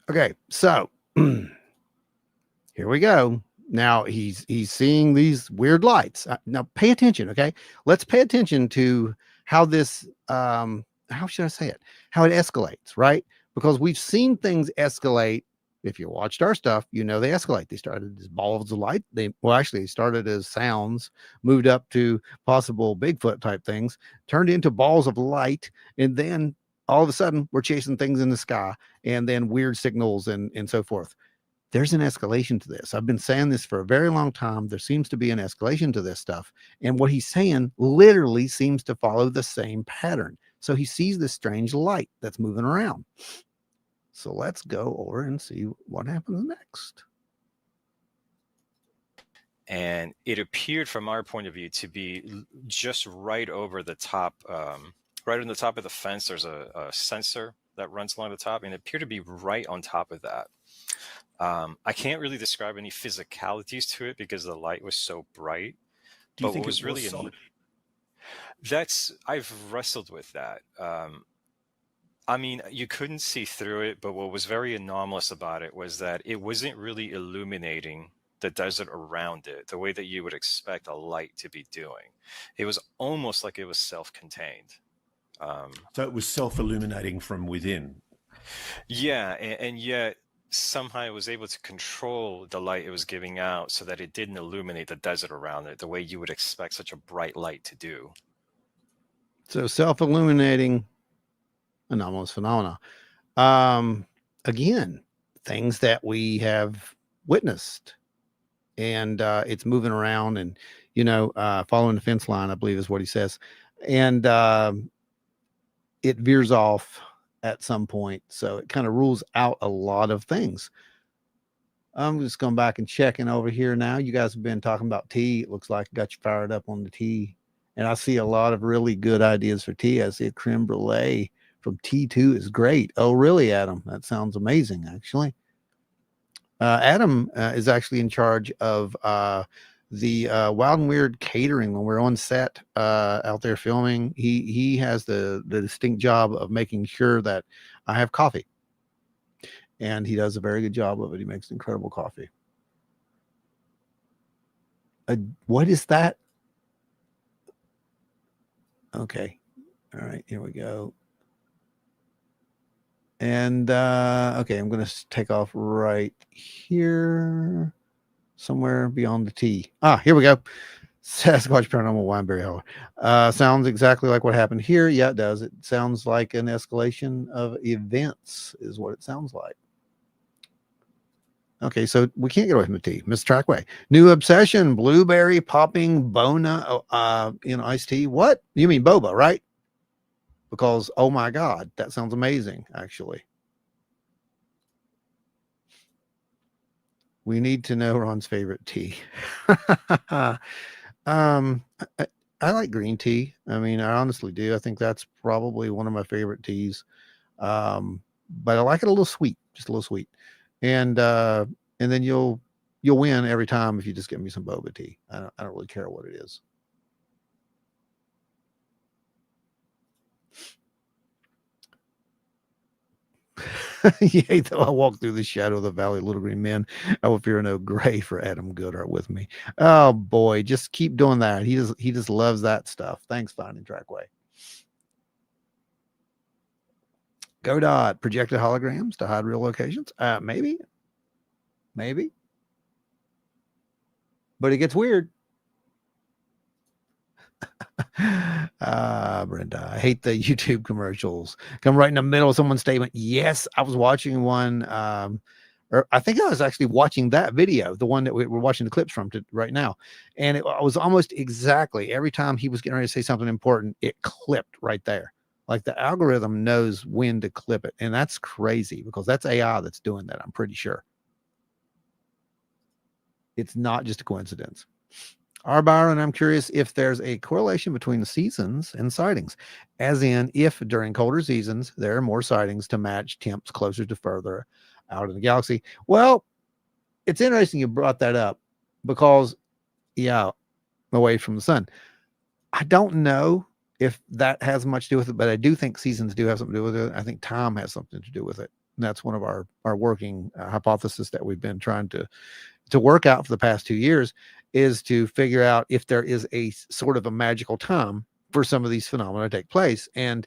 Okay, so here we go. Now he's seeing these weird lights. Now pay attention, okay? Let's pay attention to how this how should I say it? How it escalates, right? Because we've seen things escalate. If you watched our stuff, you know they escalate. They started as balls of light. They started as sounds, moved up to possible Bigfoot type things, turned into balls of light, and then all of a sudden we're chasing things in the sky, and then weird signals and so forth. There's an escalation to this. I've been saying this for a very long time. There seems to be an escalation to this stuff. And what he's saying literally seems to follow the same pattern. So he sees this strange light that's moving around. So let's go over and see what happens next. And it appeared from our point of view to be just right over the top, right on the top of the fence. There's a sensor that runs along the top, and it appeared to be right on top of that. I can't really describe any physicalities to it because the light was so bright. Do you but think what was it really was solid? I've wrestled with that. I mean, you couldn't see through it, but what was very anomalous about it was that it wasn't really illuminating the desert around it the way that you would expect a light to be doing. It was almost like it was self-contained. So it was self-illuminating from within. Yeah, and yet somehow it was able to control the light it was giving out so that it didn't illuminate the desert around it the way you would expect such a bright light to do. So self-illuminating anomalous phenomena. Again, things that we have witnessed, and it's moving around and, following the fence line, I believe is what he says. And it veers off at some point. So it kind of rules out a lot of things. I'm just going back and checking over here now. You guys have been talking about tea. It looks like it got you fired up on the tea. And I see a lot of really good ideas for tea. I see a creme brulee from T2 is great. Oh, really, Adam? That sounds amazing, actually. Adam is actually in charge of the Wild and Weird catering when we're on set out there filming. He has the distinct job of making sure that I have coffee, and he does a very good job of it. He makes incredible coffee. What is that? Okay, all right, here we go. And okay, I'm going to take off right here, somewhere beyond the T. Here we go. Sasquatch Paranormal Wineberry Hour. Sounds exactly like what happened here. Yeah, it does. It sounds like an escalation of events is what it sounds like. Okay, so we can't get away from the T. Miss Trackway. New obsession, blueberry popping Bona in iced tea. What? You mean boba, right? Because, oh my God, that sounds amazing, actually. We need to know Ron's favorite tea. I like green tea. I mean, I honestly do. I think that's probably one of my favorite teas. But I like it a little sweet, just a little sweet. And then you'll win every time if you just get me some boba tea. I don't really care what it is. Yea, though I walk through the shadow of the valley, little green men, I will fear no gray, for Adam Goodart with me. Oh boy, just keep doing that. He just loves that stuff. Thanks, Finding Trackway. Godot, projected holograms to hide real locations. Maybe. But it gets weird. Brenda, I hate the YouTube commercials. Come right in the middle of someone's statement. Yes, I was watching one or I think I was actually watching that video, the one that we're watching the clips from right now. And it was almost exactly every time he was getting ready to say something important, it clipped right there. Like the algorithm knows when to clip it. And that's crazy because that's AI that's doing that. I'm pretty sure. It's not just a coincidence. R. Byron, I'm curious if there's a correlation between the seasons and sightings, as in if during colder seasons there are more sightings to match temps closer to further out in the galaxy. Well, it's interesting you brought that up because, yeah, away from the sun. I don't know if that has much to do with it, but I do think seasons do have something to do with it. I think time has something to do with it. And that's one of our working hypotheses that we've been trying to work out for the past 2 years, is to figure out if there is a sort of a magical time for some of these phenomena to take place. And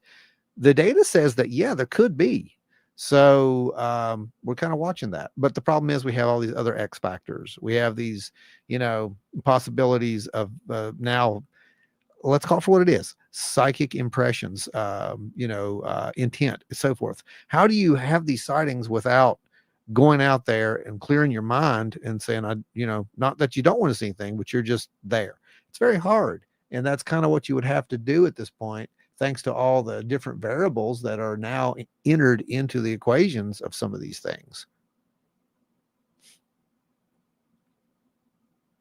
the data says that, yeah, there could be. So we're kind of watching that. But the problem is we have all these other X factors. We have these, possibilities of now, let's call it for what it is, psychic impressions, intent, and so forth. How do you have these sightings without going out there and clearing your mind and saying, not that you don't want to see anything, but you're just there? It's very hard. And that's kind of what you would have to do at this point, thanks to all the different variables that are now entered into the equations of some of these things.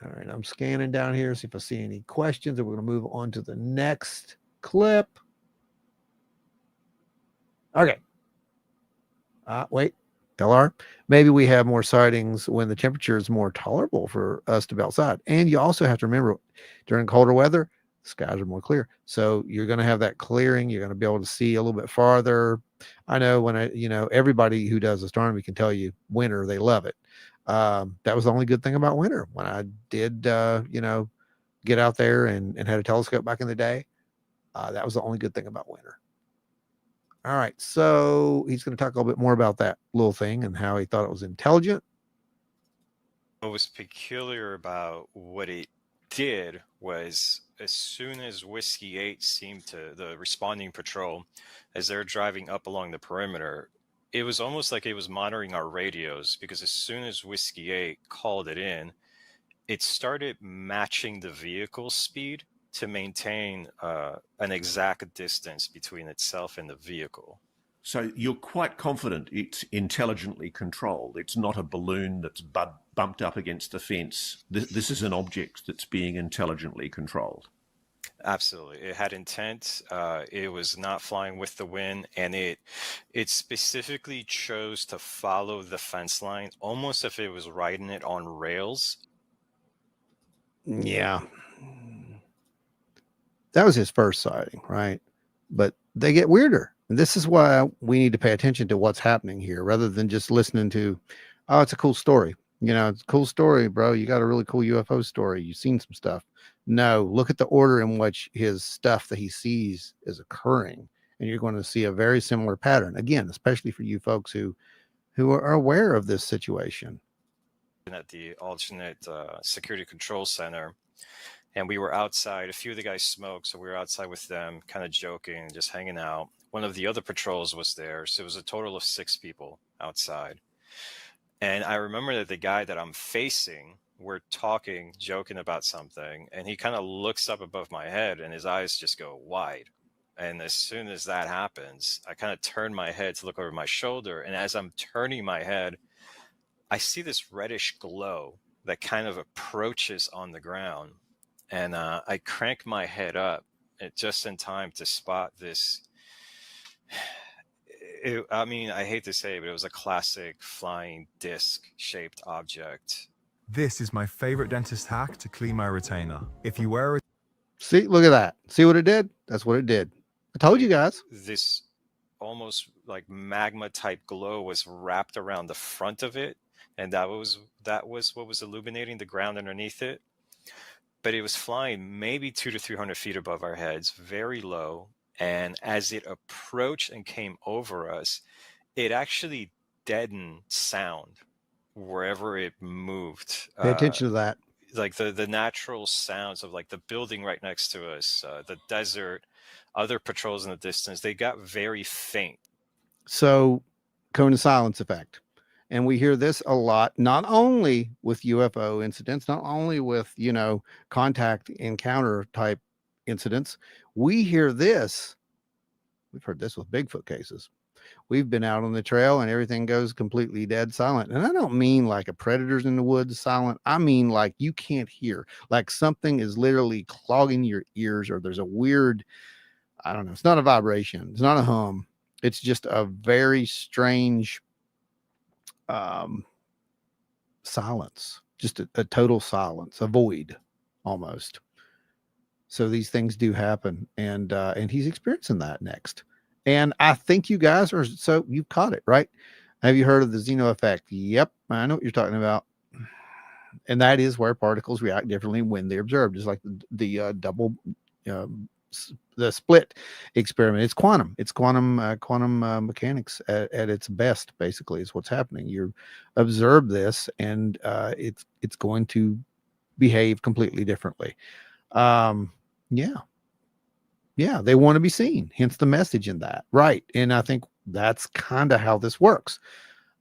All right, I'm scanning down here, see if I see any questions, and we're going to move on to the next clip. Okay. Wait. LR, maybe we have more sightings when the temperature is more tolerable for us to be outside. And you also have to remember, during colder weather, the skies are more clear. So you're going to have that clearing. You're going to be able to see a little bit farther. I know when everybody who does astronomy can tell you winter, they love it. That was the only good thing about winter. When I did, get out there and had a telescope back in the day, that was the only good thing about winter. All right, so he's going to talk a little bit more about that little thing and how he thought it was intelligent. What was peculiar about what it did was, as soon as Whiskey 8 seemed to, the responding patrol, as they're driving up along the perimeter, it was almost like it was monitoring our radios, because as soon as Whiskey 8 called it in, it started matching the vehicle speed to maintain an exact distance between itself and the vehicle. So you're quite confident it's intelligently controlled. It's not a balloon that's bumped up against the fence. This is an object that's being intelligently controlled. Absolutely. It had intent. It was not flying with the wind, and it specifically chose to follow the fence line, almost if it was riding it on rails. Yeah. That was his first sighting, right? But they get weirder. And this is why we need to pay attention to what's happening here rather than just listening to, oh, it's a cool story. It's a cool story, bro. You got a really cool UFO story. You've seen some stuff. No, look at the order in which his stuff that he sees is occurring. And you're going to see a very similar pattern. Again, especially for you folks who are aware of this situation. At the alternate security control center, and we were outside. A few of the guys smoked, so we were outside with them, kind of joking and just hanging out. One of the other patrols was there, so it was a total of 6 people outside. And I remember that the guy that I'm facing, we're talking, joking about something, and he kind of looks up above my head and his eyes just go wide. And as soon as that happens, I kind of turn my head to look over my shoulder, and as I'm turning my head, I see this reddish glow that kind of approaches on the ground. And I crank my head up just in time to spot this. I hate to say it, but it was a classic flying disc-shaped object. This is my favorite dentist hack to clean my retainer. If you wear it... See, look at that. See what it did? That's what it did. I told you guys. This almost like magma type glow was wrapped around the front of it. And that was what was illuminating the ground underneath it. But it was flying maybe 200 to 300 feet above our heads, very low. And as it approached and came over us, it actually deadened sound wherever it moved. Pay attention to that. Like the natural sounds of like the building right next to us, the desert, other patrols in the distance, they got very faint. So, cone of silence effect. And we hear this a lot, not only with UFO incidents, not only with, contact encounter type incidents. We hear this. We've heard this with Bigfoot cases. We've been out on the trail and everything goes completely dead silent. And I don't mean like a predator's in the woods silent. I mean like you can't hear, like something is literally clogging your ears, or there's a weird, I don't know, it's not a vibration, it's not a hum. It's just a very strange silence, just a total silence, a void almost. So these things do happen, and he's experiencing that next. And I think you guys are, so you've caught it, right? Have you heard of the Zeno effect? Yep, I know what you're talking about. And that is where particles react differently when they're observed, just like the double, the split experiment. It's quantum. It's quantum mechanics at its best. Basically, is what's happening. You observe this, and it's going to behave completely differently. Yeah, they want to be seen, hence the message in that, right? And I think that's kind of how this works.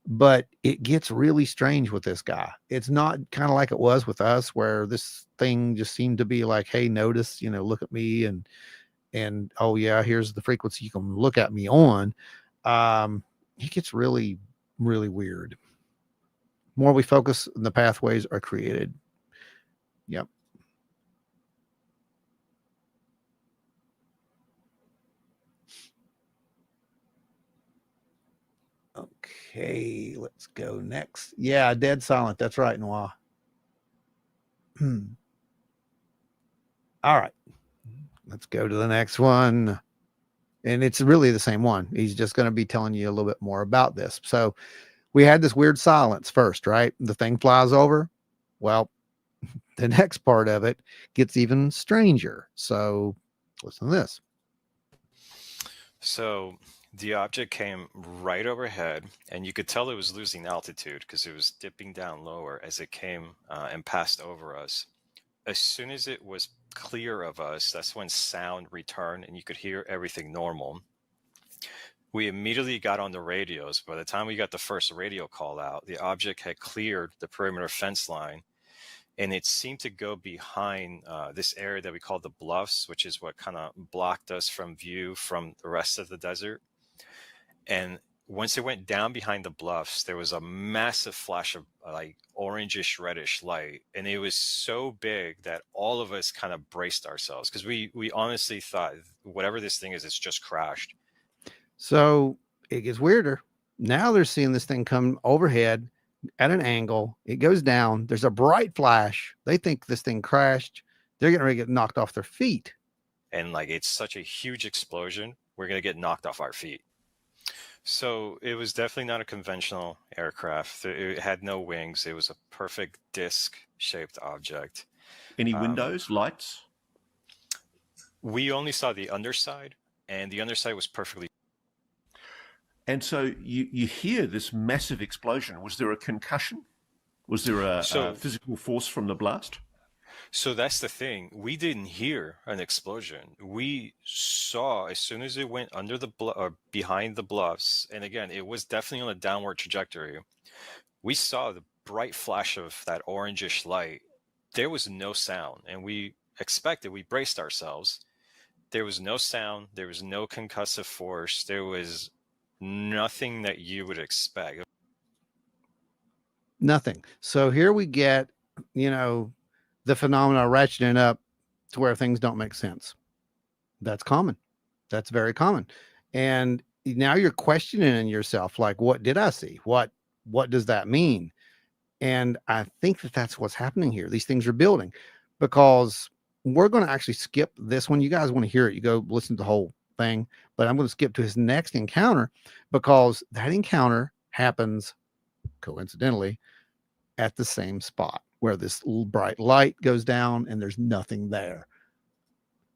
But it gets really strange with this guy. It's not kind of like it was with us, where this thing just seemed to be like, hey, notice, look at me, and oh yeah, here's the frequency you can look at me on. It gets really, really weird. More we focus, the pathways are created. Yep. Okay, let's go next. Yeah, dead silent. That's right, Noah. All right, let's go to the next one. And it's really the same one. He's just going to be telling you a little bit more about this. So we had this weird silence first, right? The thing flies over. Well, the next part of it gets even stranger. So listen to this. So the object came right overhead, and you could tell it was losing altitude because it was dipping down lower as it came and passed over us. As soon as it was clear of us, that's when sound returned and you could hear everything normal. We immediately got on the radios. By the time we got the first radio call out, the object had cleared the perimeter fence line, and it seemed to go behind this area that we call the bluffs, which is what kind of blocked us from view from the rest of the desert. And once it went down behind the bluffs, there was a massive flash of like orangish reddish light, and it was so big that all of us kind of braced ourselves, because we honestly thought whatever this thing is, it's just crashed. So it gets weirder. Now they're seeing this thing come overhead at an angle. It goes down. There's a bright flash. They think this thing crashed. They're getting ready to get knocked off their feet. And like, it's such a huge explosion, we're going to get knocked off our feet. So it was definitely not a conventional aircraft. It had no wings. It was a perfect disc-shaped object. Any windows, lights? We only saw the underside, and the underside was perfectly. And so you hear this massive explosion. Was there a concussion? Was there a physical force from the blast? So that's the thing. We didn't hear an explosion. We saw, as soon as it went under the or behind the bluffs, and again, it was definitely on a downward trajectory. We saw the bright flash of that orangish light. There was no sound, and we braced ourselves. There was no sound. There was no concussive force. There was nothing that you would expect. Nothing. So here we get, the phenomena ratcheting up to where things don't make sense. That's common. That's very common. And now you're questioning yourself, like, what did I see? What does that mean? And I think that's what's happening here. These things are building, because we're going to actually skip this one. You guys want to hear it, you go listen to the whole thing, but I'm going to skip to his next encounter, because that encounter happens coincidentally at the same spot where this little bright light goes down and there's nothing there,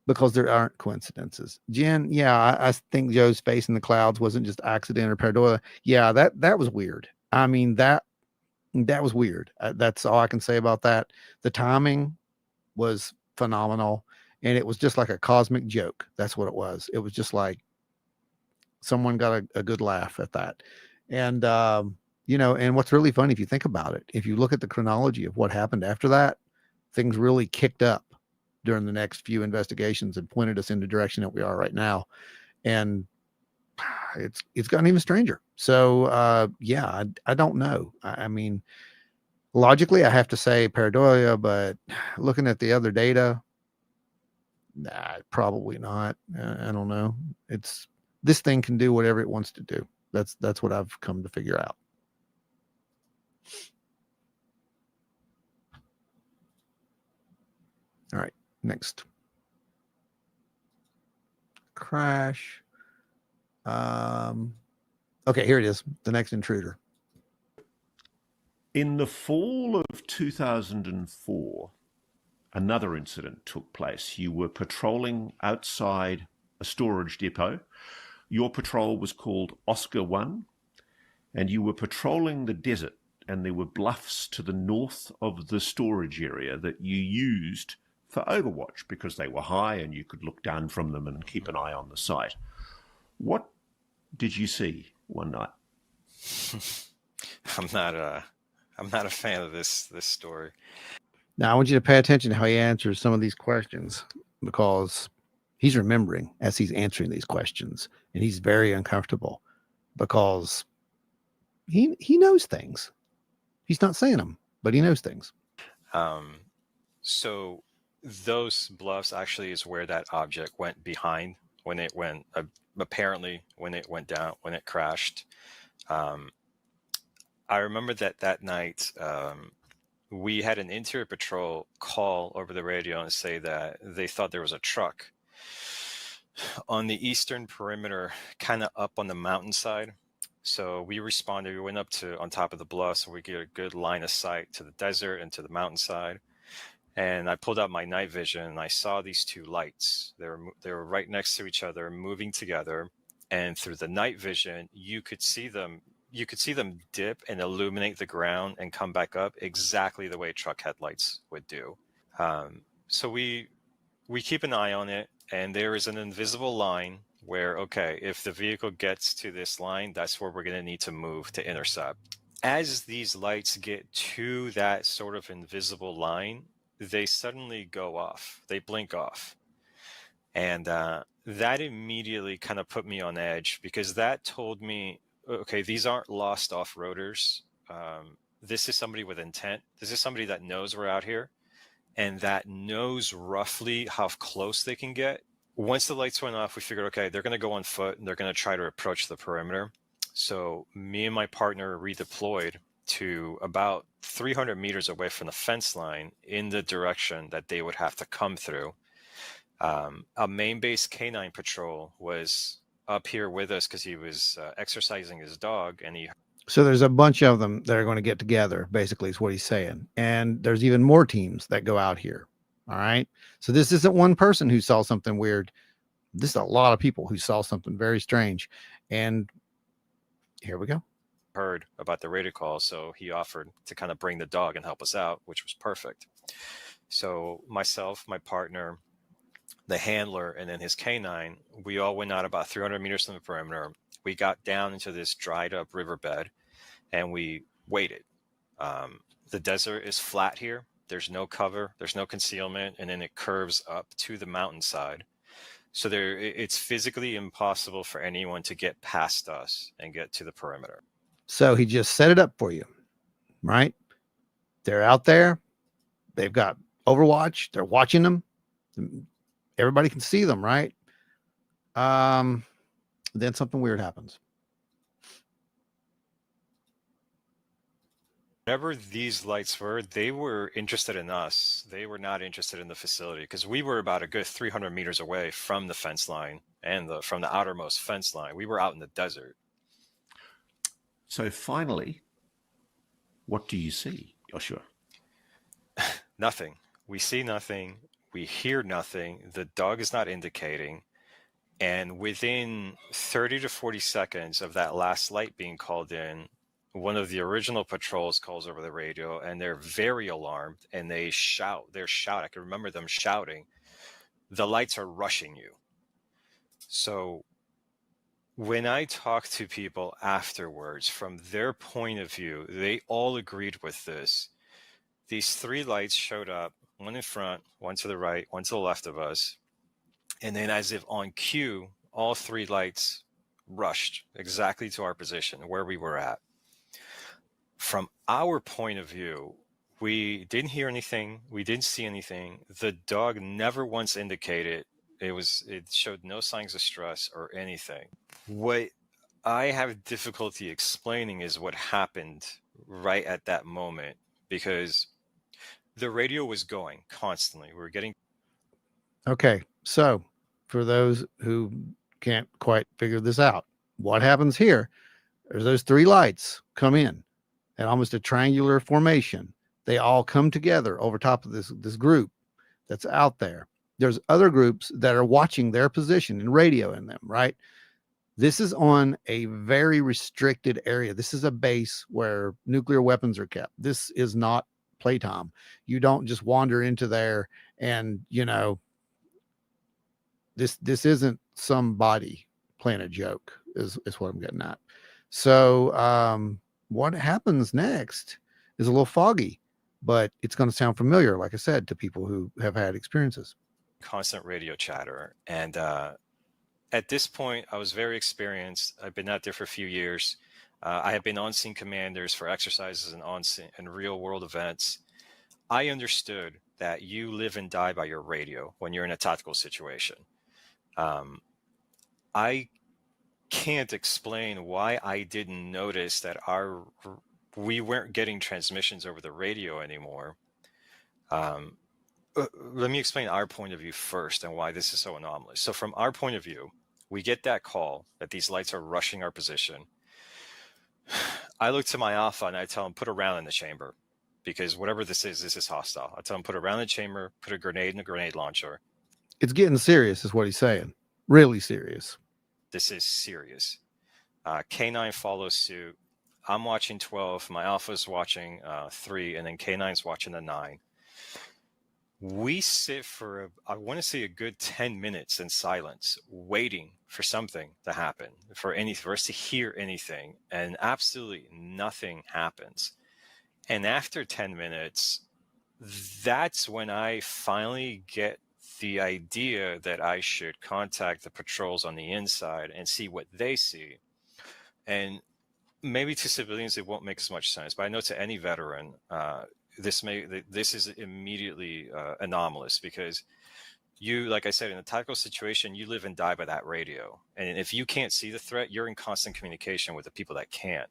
because there aren't coincidences. Jen, yeah, I think Joe's face in the clouds wasn't just accident or pareidolia. Yeah, that was weird. I mean, that was weird. That's all I can say about that. The timing was phenomenal, and it was just like a cosmic joke. That's what it was. It was just like someone got a good laugh at that. And You know, and what's really funny, if you think about it, if you look at the chronology of what happened after that, things really kicked up during the next few investigations and pointed us in the direction that we are right now. And it's gotten even stranger. So yeah, I don't know. I mean, logically, I have to say pareidolia, but looking at the other data, nah, probably not. I don't know. This thing can do whatever it wants to do. That's what I've come to figure out. All right, next. Crash. Okay, here it is. The next intruder. In the fall of 2004, another incident took place. You were patrolling outside a storage depot. Your patrol was called Oscar 1, and you were patrolling the desert, and there were bluffs to the north of the storage area that you used for overwatch because they were high and you could look down from them and keep an eye on the site. What did you see one night? I'm not a fan of this story. Now I want you to pay attention to how he answers some of these questions, because he's remembering as he's answering these questions, and he's very uncomfortable because he knows things. He's not saying them, but he knows things. So those bluffs actually is where that object went behind when it went, apparently when it went down, when it crashed. I remember that night, we had an interior patrol call over the radio and say that they thought there was a truck on the eastern perimeter, kind of up on the mountainside. So we responded. We went up to on top of the bluff, so we get a good line of sight to the desert and to the mountainside. And I pulled out my night vision, and I saw these two lights. They were right next to each other, moving together. And through the night vision, you could see them. You could see them dip and illuminate the ground and come back up exactly the way truck headlights would do. So we keep an eye on it, and there is an invisible line where, okay, if the vehicle gets to this line, that's where we're going to need to move to intercept. As these lights get to that sort of invisible line, they suddenly go off. They blink off. And that immediately kind of put me on edge, because that told me, okay, these aren't lost off-roaders. This is somebody with intent. This is somebody that knows we're out here and that knows roughly how close they can get. Once the lights went off, we figured, okay, they're going to go on foot and they're going to try to approach the perimeter. So me and my partner redeployed to about 300 meters away from the fence line in the direction that they would have to come through. A main base canine patrol was up here with us because he was exercising his dog, and so there's a bunch of them that are going to get together, basically is what he's saying. And there's even more teams that go out here. All right. So this isn't one person who saw something weird. This is a lot of people who saw something very strange. And here we go. Heard about the radio call, so he offered to kind of bring the dog and help us out, which was perfect. So myself, my partner, the handler, and then his canine, we all went out about 300 meters from the perimeter. We got down into this dried up riverbed and we waited. The desert is flat here. There's no cover, there's no concealment, and then it curves up to the mountainside. So it's physically impossible for anyone to get past us and get to the perimeter. So he just set it up for you, right? They're out there. They've got Overwatch. They're watching them. Everybody can see them, right? Then something weird happens. Whatever these lights were, they were interested in us. They were not interested in the facility, because we were about a good 300 meters away from the fence line and from the outermost fence line. We were out in the desert. So finally, what do you see, Joshua? Nothing. We see nothing. We hear nothing. The dog is not indicating. And within 30 to 40 seconds of that last light being called in, one of the original patrols calls over the radio, and they're very alarmed, and they shout. They're shouting. I can remember them shouting, "The lights are rushing you." So When I talked to people afterwards, from their point of view, they all agreed with this. These three lights showed up, one in front, one to the right, one to the left of us. And then, as if on cue, all three lights rushed exactly to our position where we were at. From our point of view, we didn't hear anything. We didn't see anything. The dog never once indicated it showed no signs of stress or anything. What I have difficulty explaining is what happened right at that moment, because the radio was going constantly. We were getting. Okay. So for those who can't quite figure this out, what happens here? There's those three lights come in at almost a triangular formation. They all come together over top of this group that's out there. There's other groups that are watching their position and radio in them, right? This is on a very restricted area. This is a base where nuclear weapons are kept. This is not playtime. You don't just wander into there and, you know, this isn't somebody playing a joke is what I'm getting at. So what happens next is a little foggy, but it's going to sound familiar, like I said, to people who have had experiences. Constant radio chatter. And at this point, I was very experienced. I've been out there for a few years. I have been on-scene commanders for exercises and on-scene and real-world events. I understood that you live and die by your radio when you're in a tactical situation. I can't explain why I didn't notice that we weren't getting transmissions over the radio anymore. Let me explain our point of view first and why this is so anomalous. So from our point of view, we get that call that these lights are rushing our position. I look to my alpha and I tell him, put a round in the chamber, because whatever this is hostile. I tell him, put a round in the chamber, put a grenade in a grenade launcher. It's getting serious is what he's saying. Really serious. This is serious. K9 follows suit. I'm watching 12. My alpha's watching 3, and then K9's watching the 9. We sit for, I want to say, a good 10 minutes in silence, waiting for something to happen, for us to hear anything, and absolutely nothing happens. And after 10 minutes, that's when I finally get the idea that I should contact the patrols on the inside and see what they see. And maybe to civilians, it won't make as much sense, but I know to any veteran, this is immediately anomalous, because you, like I said, in a tactical situation, you live and die by that radio. And if you can't see the threat, you're in constant communication with the people that can't.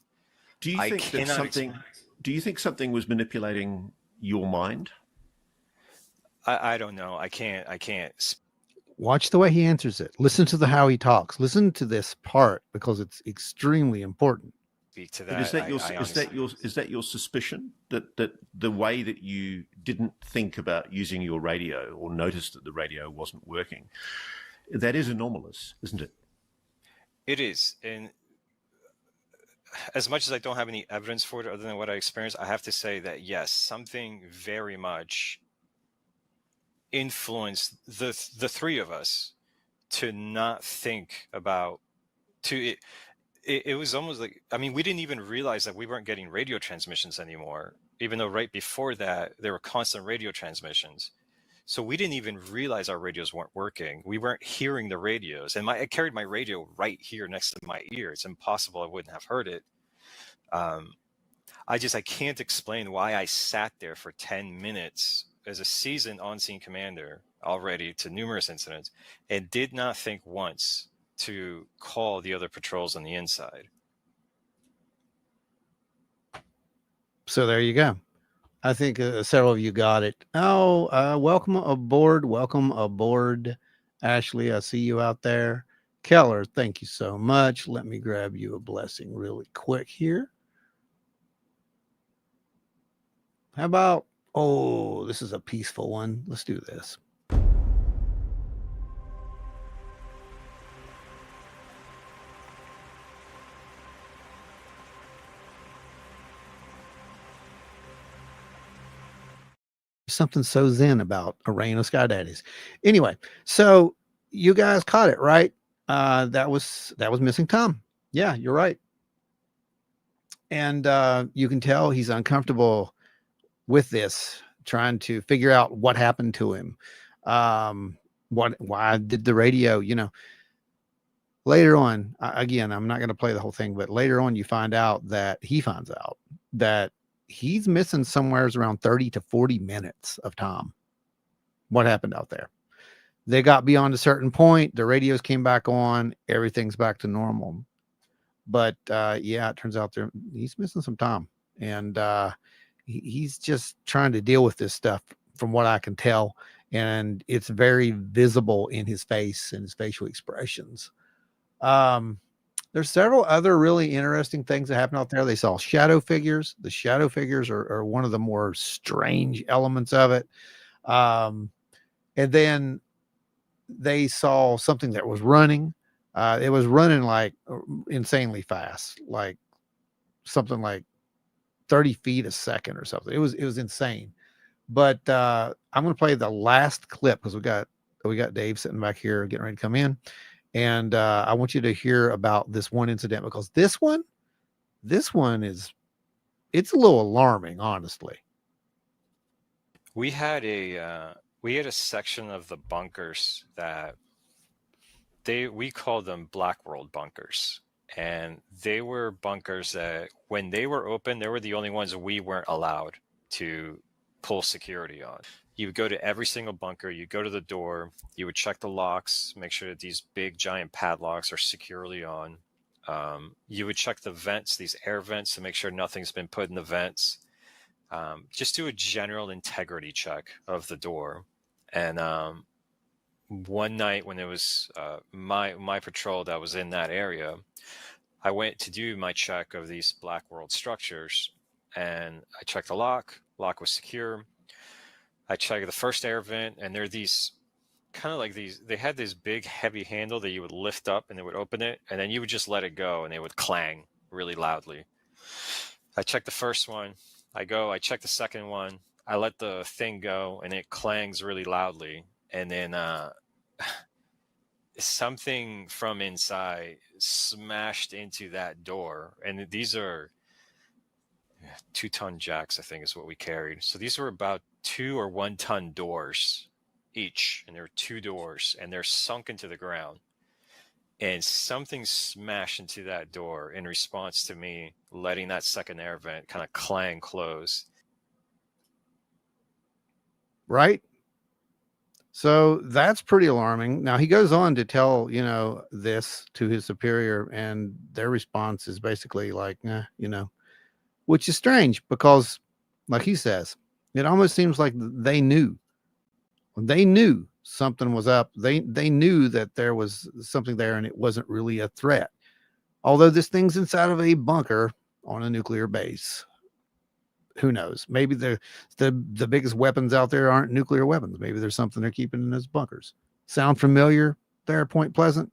Do you think something was manipulating your mind? I don't know. I can't. Watch the way he answers it. Listen to how he talks. Listen to this part, because it's extremely important. Speak to that. Is that your suspicion that the way that you didn't think about using your radio or noticed that the radio wasn't working, that is anomalous, isn't it? It is. And as much as I don't have any evidence for it other than what I experienced, I have to say that yes, something very much influenced the three of us to not think about it was almost like, I mean, we didn't even realize that we weren't getting radio transmissions anymore, even though right before that there were constant radio transmissions. So we didn't even realize our radios weren't working. We weren't hearing the radios, and I carried my radio right here next to my ear. It's impossible I wouldn't have heard it. I can't explain why I sat there for 10 minutes as a seasoned on-scene commander already to numerous incidents and did not think once to call the other patrols on the inside. So there you go. I think several of you got it. Oh, welcome aboard, Ashley. I see you out there. Keller, thank you so much. Let me grab you a blessing really quick here. How about, this is a peaceful one. Let's do this. Something so zen about a rain of sky daddies. Anyway, so you guys caught it, right? that was missing Tom. Yeah, you're right. And you can tell he's uncomfortable with this, trying to figure out what happened to him. Why did the radio, later on, again, I'm not going to play the whole thing, but later on, he finds out that he's missing somewhere around 30 to 40 minutes of Tom. What happened out there? They got beyond a certain point. The radios came back on. Everything's back to normal. But yeah, it turns out he's missing some Tom. And he's just trying to deal with this stuff from what I can tell. And it's very visible in his face and his facial expressions. There's several other really interesting things that happen out there. They saw shadow figures. The shadow figures are one of the more strange elements of it. And then they saw something that was running. It was running like insanely fast, like something like 30 feet a second or something. It was insane. But I'm going to play the last clip because we got Dave sitting back here getting ready to come in. And I want you to hear about this one incident, because this one it's a little alarming, honestly. We had a section of the bunkers that we called them Black World bunkers, and they were bunkers that when they were open, they were the only ones we weren't allowed to pull security on. You would go to every single bunker, you go to the door, you would check the locks, make sure that these big giant padlocks are securely on. You would check the vents, these air vents, to make sure nothing's been put in the vents. Just do a general integrity check of the door. And one night when it was my patrol that was in that area, I went to do my check of these Black World structures, and I checked the lock was secure. I checked the first air vent, and they're these kind of like they had this big heavy handle that you would lift up and it would open it, and then you would just let it go and it would clang really loudly. I checked the first one, I check the second one, I let the thing go and it clangs really loudly, and then something from inside smashed into that door. And these are 2-ton jacks, I think is what we carried. So these were about 2 or 1 ton doors each, and there were 2 doors, and they're sunk into the ground. And something smashed into that door in response to me letting that second air vent kind of clang close. Right? So that's pretty alarming. Now he goes on to tell, this to his superior, and their response is basically like, which is strange because, like he says, it almost seems like they knew something was up. They knew that there was something there and it wasn't really a threat. Although this thing's inside of a bunker on a nuclear base. Who knows? Maybe the biggest weapons out there aren't nuclear weapons. Maybe there's something they're keeping in those bunkers. Sound familiar there, Point Pleasant?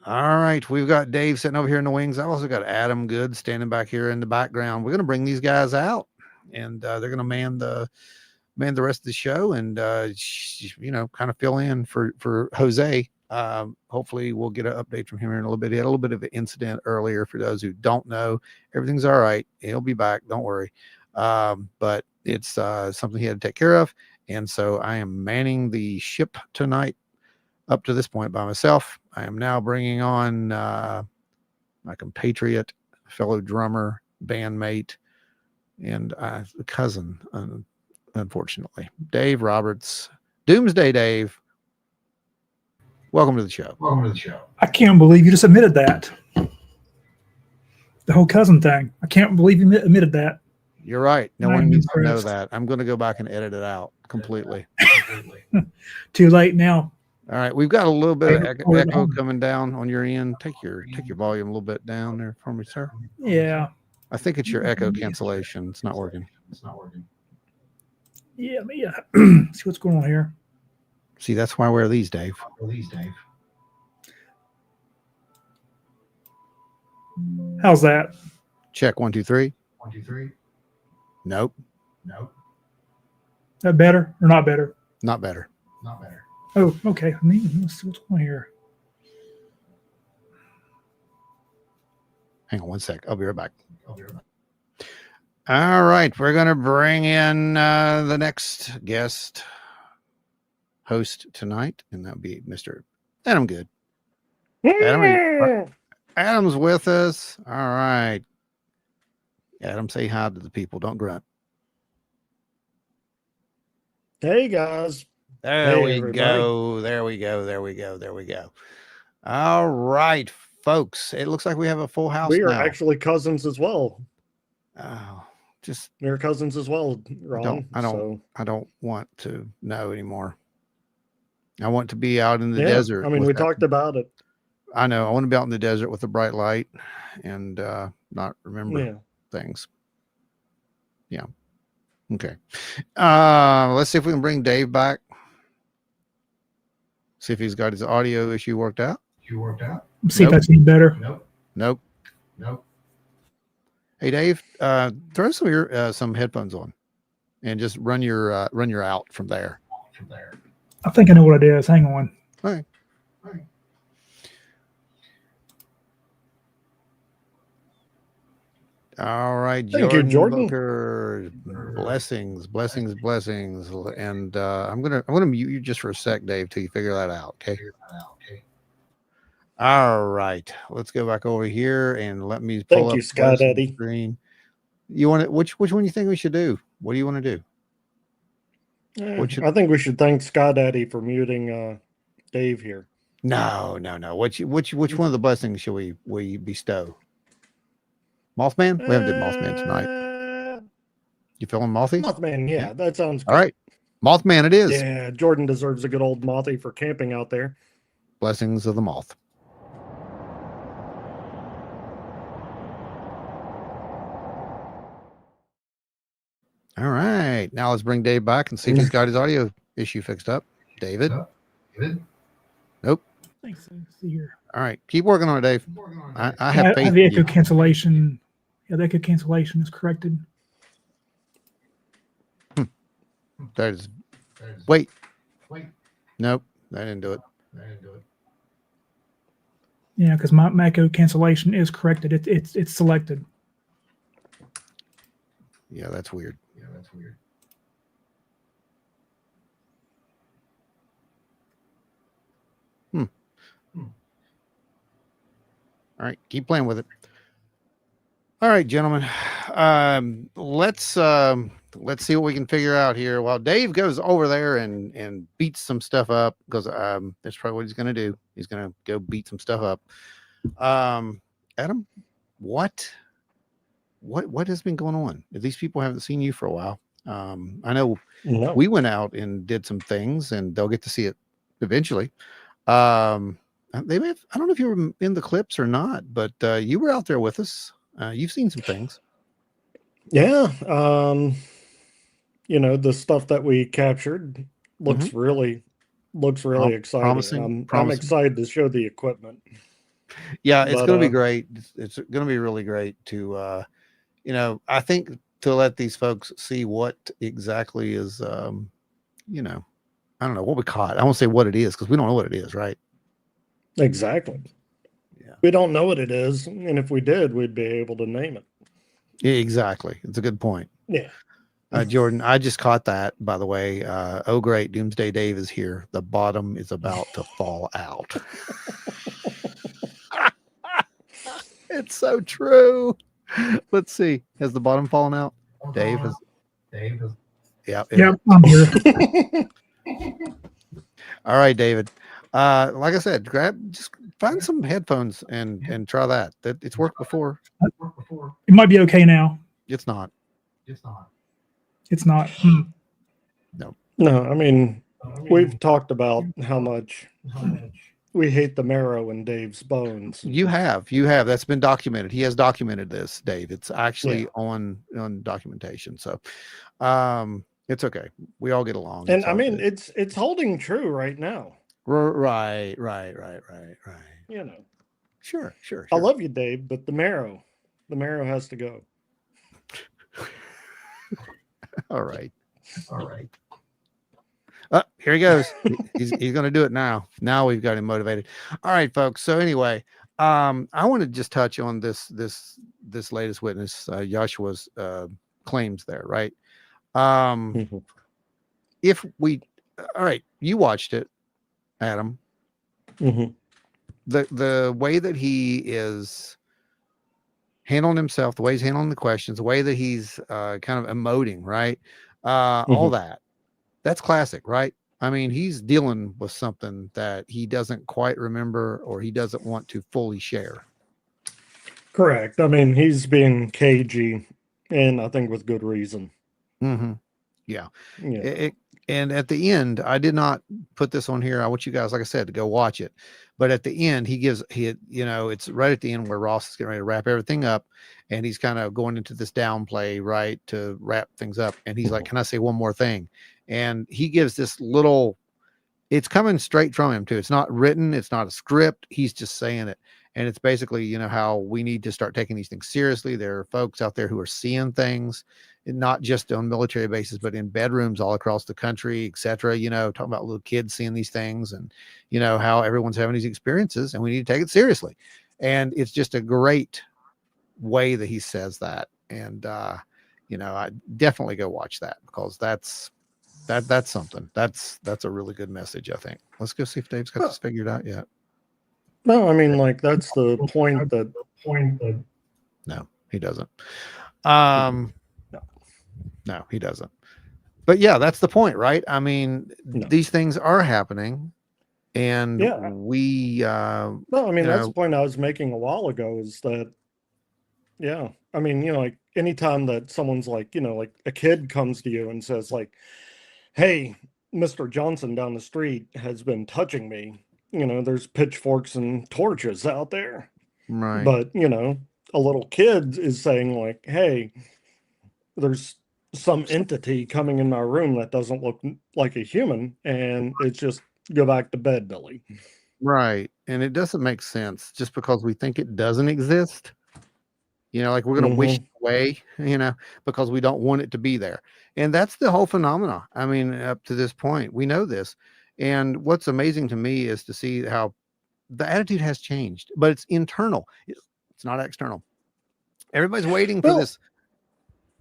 All right, we've got Dave sitting over here in the wings. I've also got Adam Good standing back here in the background. We're going to bring these guys out, and they're going to man the rest of the show, and kind of fill in for Jose. Hopefully we'll get an update from him here in a little bit. He had a little bit of an incident earlier. For those who don't know, everything's all right. He'll be back. Don't worry. But it's something he had to take care of. And so I am manning the ship tonight up to this point by myself. I am now bringing on my compatriot, fellow drummer, bandmate, and cousin, unfortunately, Dave Roberts. Doomsday Dave. Welcome to the show. I can't believe you just admitted that. The whole cousin thing. I can't believe you admitted that. You're right. No one needs to know that. I'm going to go back and edit it out completely. Too late now. All right. We've got a little bit of echo coming down on your end. Take your volume a little bit down there for me, sir. Yeah. I think it's your echo cancellation. It's not working. Yeah. See what's going on here. See, that's why I wear these, Dave. How's that? Check 1, 2, 3. Nope. That better or not better? Not better. Oh, okay. Let's see what's on here. Hang on one sec. I'll be right back. All right. We're going to bring in the next guest host tonight, and that'll be Mr. Adam Good. Adam's with us. All right. Adam, say hi to the people. Don't grunt. Hey guys. There Hey, we everybody. go. There we go. All right, folks. It looks like we have a full house We are now. actually cousins as well. Oh, just We're cousins as well, Ron. I don't want to know anymore. I want to be out in the Yeah, desert. I mean, with we that- talked about it. I know. I want to be out in the desert with a bright light and not remember Yeah. things. Yeah. Okay. Let's see if we can bring Dave back. See if he's got his audio issue worked out. See if that's any better. Nope. Hey Dave, throw some headphones on and just run your out from there. I think I know what it is. Hang on. All right. All right, Thank you, Jordan. Booker. Blessings, and I'm gonna mute you just for a sec, Dave, till you figure that out. Okay. All right, let's go back over here and let me pull Thank up you, Sky Blessing's Daddy. screen. You want it? Which one you think we should do? What do you want to do? I think we should thank Sky Daddy for muting Dave here. No. Which one of the blessings should we bestow? Mothman? We haven't did Mothman tonight. You feeling mothy? Mothman, yeah, that sounds good. All right. Mothman it is. Yeah, Jordan deserves a good old mothy for camping out there. Blessings of the moth. All right. Now let's bring Dave back and see if he's got his audio issue fixed up. David? Nope. Thanks. See here. All right. Keep working on it, Dave. I have faith the in echo you. cancellation. Yeah, the echo cancellation is corrected. That is. Wait. Nope. That didn't do it. Yeah, because my echo cancellation is corrected. It's selected. Yeah, that's weird. All right, keep playing with it. All right, gentlemen. Let's see what we can figure out here. While Dave goes over there and beats some stuff up, because that's probably what he's going to do. He's going to go beat some stuff up. Adam, what has been going on? These people haven't seen you for a while. I know we went out and did some things, and they'll get to see it eventually. They may have, I don't know if you were in the clips or not, but you were out there with us. You've seen some things. Yeah. The stuff that we captured looks really exciting. I'm excited to show the equipment. Yeah, it's going to be great. It's going to be really great to, I think to let these folks see what exactly is, I don't know what we caught. I won't say what it is because we don't know what it is, right? Exactly. Yeah. We don't know what it is, and if we did, we'd be able to name it. Yeah, exactly. It's a good point. Yeah. Jordan, I just caught that, by the way. Oh, great. Doomsday Dave is here. The bottom is about to fall out. It's so true. Let's see. Has the bottom fallen out? Dave has. Yeah. I'm here. All right, David. Like I said, just find some headphones and try that. It's worked before. It might be okay now. It's not. It's not. No, I mean, we've talked about how much we hate the marrow in Dave's bones. You have. That's been documented. He has documented this, Dave. It's actually on documentation. So it's okay. We all get along. And I mean, it's holding true right now. Right. Sure. I love you, Dave, but the marrow has to go. All right. Here he goes. He's going to do it now. Now we've got him motivated. All right, folks. So anyway, I want to just touch on this latest witness, Joshua's claims there, right? If we, all right, you watched it, Adam. The way that he is handling himself, the way he's handling the questions, the way that he's kind of emoting, right? All that's classic, right? I mean, he's dealing with something that he doesn't quite remember or he doesn't want to fully share. Correct. I mean, he's being cagey, and I think with good reason. Yeah. And at the end, I did not put this on here. I want you guys, like I said, to go watch it. But at the end, it's right at the end where Ross is getting ready to wrap everything up, and he's kind of going into this downplay, right, to wrap things up. And he's like, "Can I say one more thing?" And he gives this little. It's coming straight from him too. It's not written. It's not a script. He's just saying it. And it's basically, how we need to start taking these things seriously. There are folks out there who are seeing things, and not just on military bases, but in bedrooms all across the country, etc. Talking about little kids seeing these things and, how everyone's having these experiences, and we need to take it seriously. And it's just a great way that he says that. And, I definitely go watch that, because that's something. That's a really good message, I think. Let's go see if Dave's got this figured out yet. No, I mean, like, that's the point that. No, he doesn't. No, he doesn't. But yeah, that's the point, right? I mean, these things are happening, and we. No, I mean, that's the point I was making a while ago. Is that, I mean, like, anytime that someone's like, like a kid comes to you and says, like, "Hey, Mr. Johnson down the street has been touching me." There's pitchforks and torches out there. Right. But, a little kid is saying, like, "Hey, there's some entity coming in my room that doesn't look like a human, and it's just go back to bed, Billy." Right. And it doesn't make sense just because we think it doesn't exist. Like we're going to wish it away, because we don't want it to be there. And that's the whole phenomena. I mean, up to this point, we know this. And what's amazing to me is to see how the attitude has changed, but it's internal. It's not external. Everybody's waiting for this.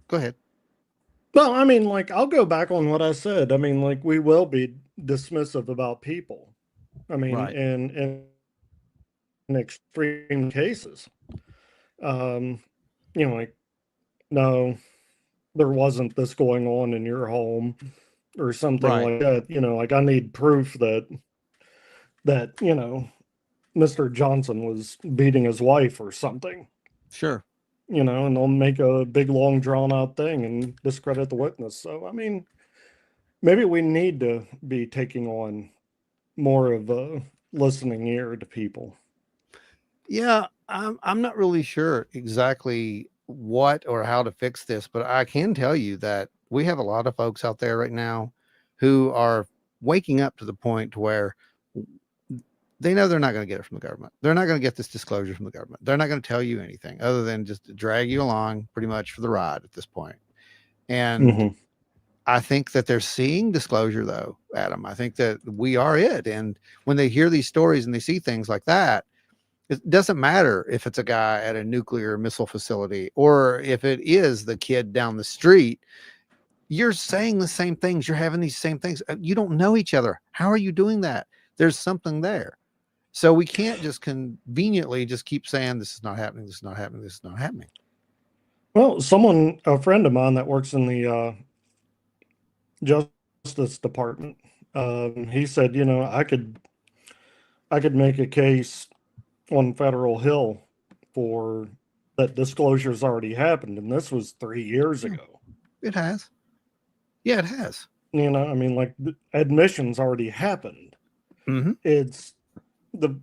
Go ahead. Well, I mean, like, I'll go back on what I said. I mean, like, we will be dismissive about people. I mean, in extreme cases, like, no, there wasn't this going on in your home or something like that. Like, I need proof that Mr. Johnson was beating his wife or something. Sure. And they'll make a big, long, drawn out thing and discredit the witness. So, I mean, maybe we need to be taking on more of a listening ear to people. Yeah, I'm not really sure exactly what or how to fix this, but I can tell you that we have a lot of folks out there right now who are waking up to the point where they know they're not going to get it from the government. They're not going to get this disclosure from the government. They're not going to tell you anything other than just to drag you along pretty much for the ride at this point. And I think that they're seeing disclosure, though, Adam. I think that we are it. And when they hear these stories and they see things like that, it doesn't matter if it's a guy at a nuclear missile facility or if it is the kid down the street. You're saying the same things. You're having these same things. You don't know each other. How are you doing that? There's something there. So we can't just conveniently just keep saying this is not happening. This is not happening. This is not happening. Well, a friend of mine that works in the Justice Department, he said, I could make a case on Federal Hill for that disclosure's already happened, and this was 3 years ago. It has. Yeah, it has. I mean, like, the admissions already happened. It's the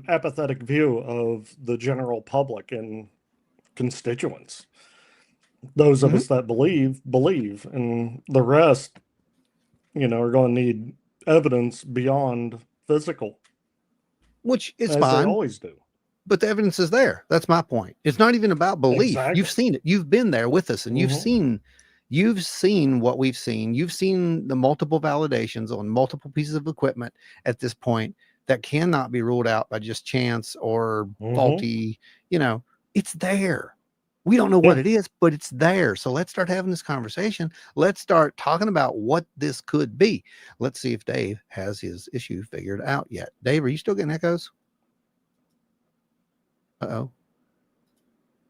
apathetic view of the general public and constituents. Those of us that believe, and the rest, are going to need evidence beyond physical. Which is as fine. They always do. But the evidence is there. That's my point. It's not even about belief. Exactly. You've seen it. You've been there with us, and you've seen, You've seen what we've seen. You've seen the multiple validations on multiple pieces of equipment at this point that cannot be ruled out by just chance or faulty. You know, it's there. We don't know what it is, but it's there. So let's start having this conversation. Let's start talking about what this could be. Let's see if Dave has his issue figured out yet. Dave, are you still getting echoes? Uh-oh.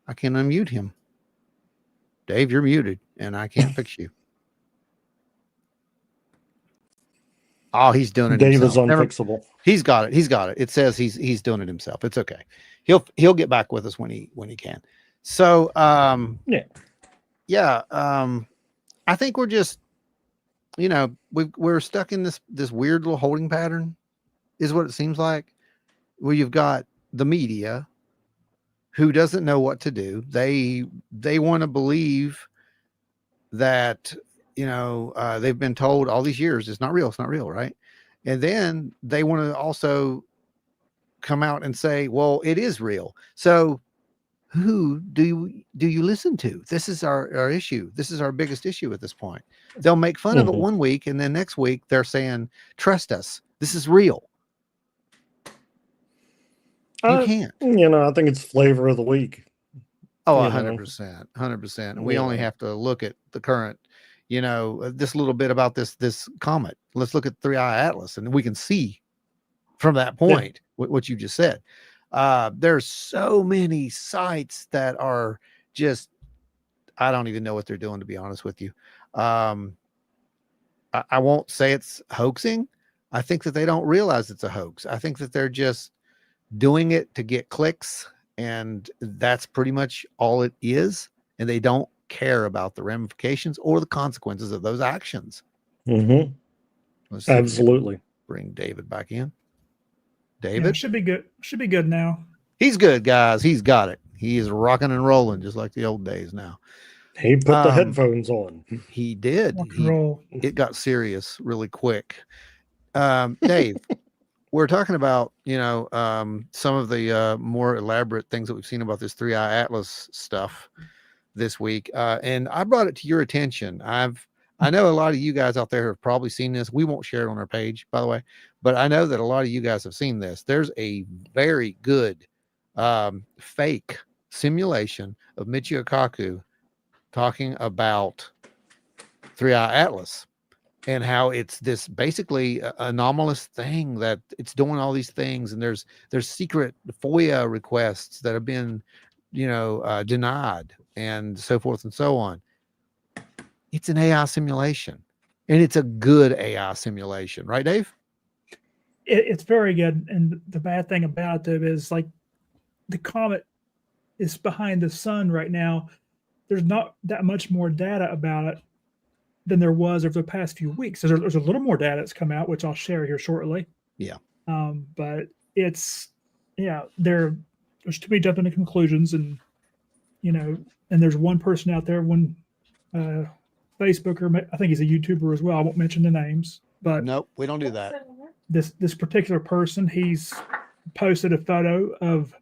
I can unmute him. Dave, you're muted, and I can't fix you. Oh, he's doing it Dave himself. is unfixable. He's got it. He's got it. It says he's doing it himself. It's okay. He'll get back with us when he can. So I think we're just, you know, we're stuck in this weird little holding pattern, is what it seems like, where you've got the media who doesn't know what to do. They want to believe that, you know, they've been told all these years it's not real, right? And then they want to also come out and say, well, it is real. So who do you listen to? This is our issue. This is our biggest issue at this point. They'll make fun of it one week, and then next week they're saying, trust us, this is real. You can't. You know, I think it's flavor of the week. Oh, 100%, 100%. And we only have to look at the current, you know, this little bit about this comet. Let's look at 3i Atlas, and we can see from that point what you just said. There's so many sites that are just, I don't even know what they're doing, to be honest with you. I won't say it's hoaxing. I think that they don't realize it's a hoax. I think that they're just doing it to get clicks, and that's pretty much all it is. And they don't care about the ramifications or the consequences of those actions. Absolutely. Bring David back in. David, should be good. Should be good now. He's good, guys. He's got it. He is rocking and rolling just like the old days now. He put the headphones on. He did. It got serious really quick. Dave, we're talking about, you know, some of the more elaborate things that we've seen about this 3i Atlas stuff this week. And I brought it to your attention. I know a lot of you guys out there have probably seen this. We won't share it on our page, by the way, but I know that a lot of you guys have seen this. There's a very good fake simulation of Michio Kaku talking about 3i Atlas and how it's this basically anomalous thing that it's doing all these things. And there's secret FOIA requests that have been, you know, denied and so forth and so on. It's an AI simulation, and it's a good AI simulation, right, Dave? It's very good. And the bad thing about it is, like, the comet is behind the sun right now. There's not that much more data about it than there was over the past few weeks. There's a little more data that's come out, which I'll share here shortly. Yeah. But it's, there's too many jumping to conclusions, and, you know, and there's one person out there, one Facebooker, I think he's a YouTuber as well. I won't mention the names, but nope, we don't do that. This particular person, he's posted a photo of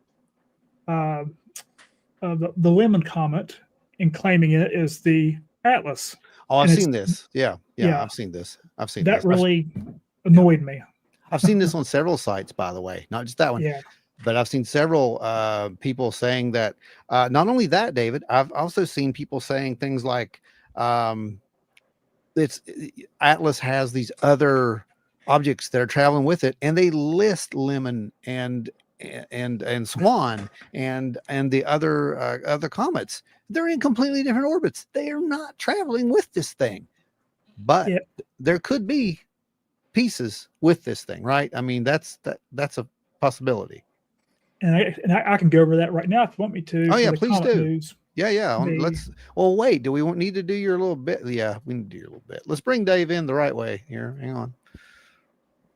the Lemon Comet and claiming it is the Atlas. Oh, I've seen this. Yeah, I've seen this. That really annoyed me. I've seen this on several sites, by the way, not just that one. Yeah. But I've seen several people saying that. Not only that, David, I've also seen people saying things like, it's Atlas has these other objects that are traveling with it, and they list Lemon and Swan and the other comets. They're in completely different orbits. They are not traveling with this thing, but there could be pieces with this thing, right? I mean, that's a possibility. And I can go over that right now if you want me to. Oh yeah, please do. News. Yeah. Well, wait. Do we need to do your little bit? Yeah, we need to do your little bit. Let's bring Dave in the right way here. Hang on.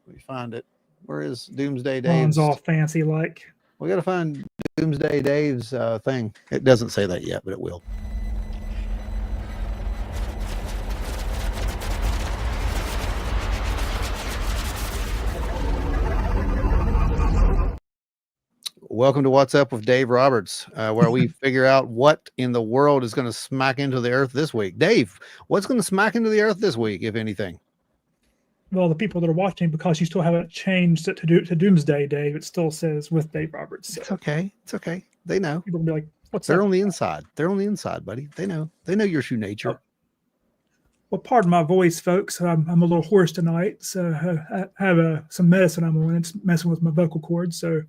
Let me find it. Where is Doomsday Dave's? Ron's all fancy like. We got to find Doomsday Dave's thing. It doesn't say that yet, but it will. welcome to What's Up with Dave Roberts, where we figure out what in the world is going to smack into the earth this week. Dave, what's going to smack into the earth this week, if anything? Well, the people that are watching, because you still haven't changed it to Doomsday, Dave, it still says with Dave Roberts. So It's okay. It's okay. They know. people will be like, "What's They're up?" on the inside. They're on the inside, buddy. They know. They know your true nature. Well, pardon my voice, folks. I'm a little hoarse tonight, so I have some medicine I'm on. It's messing with my vocal cords, so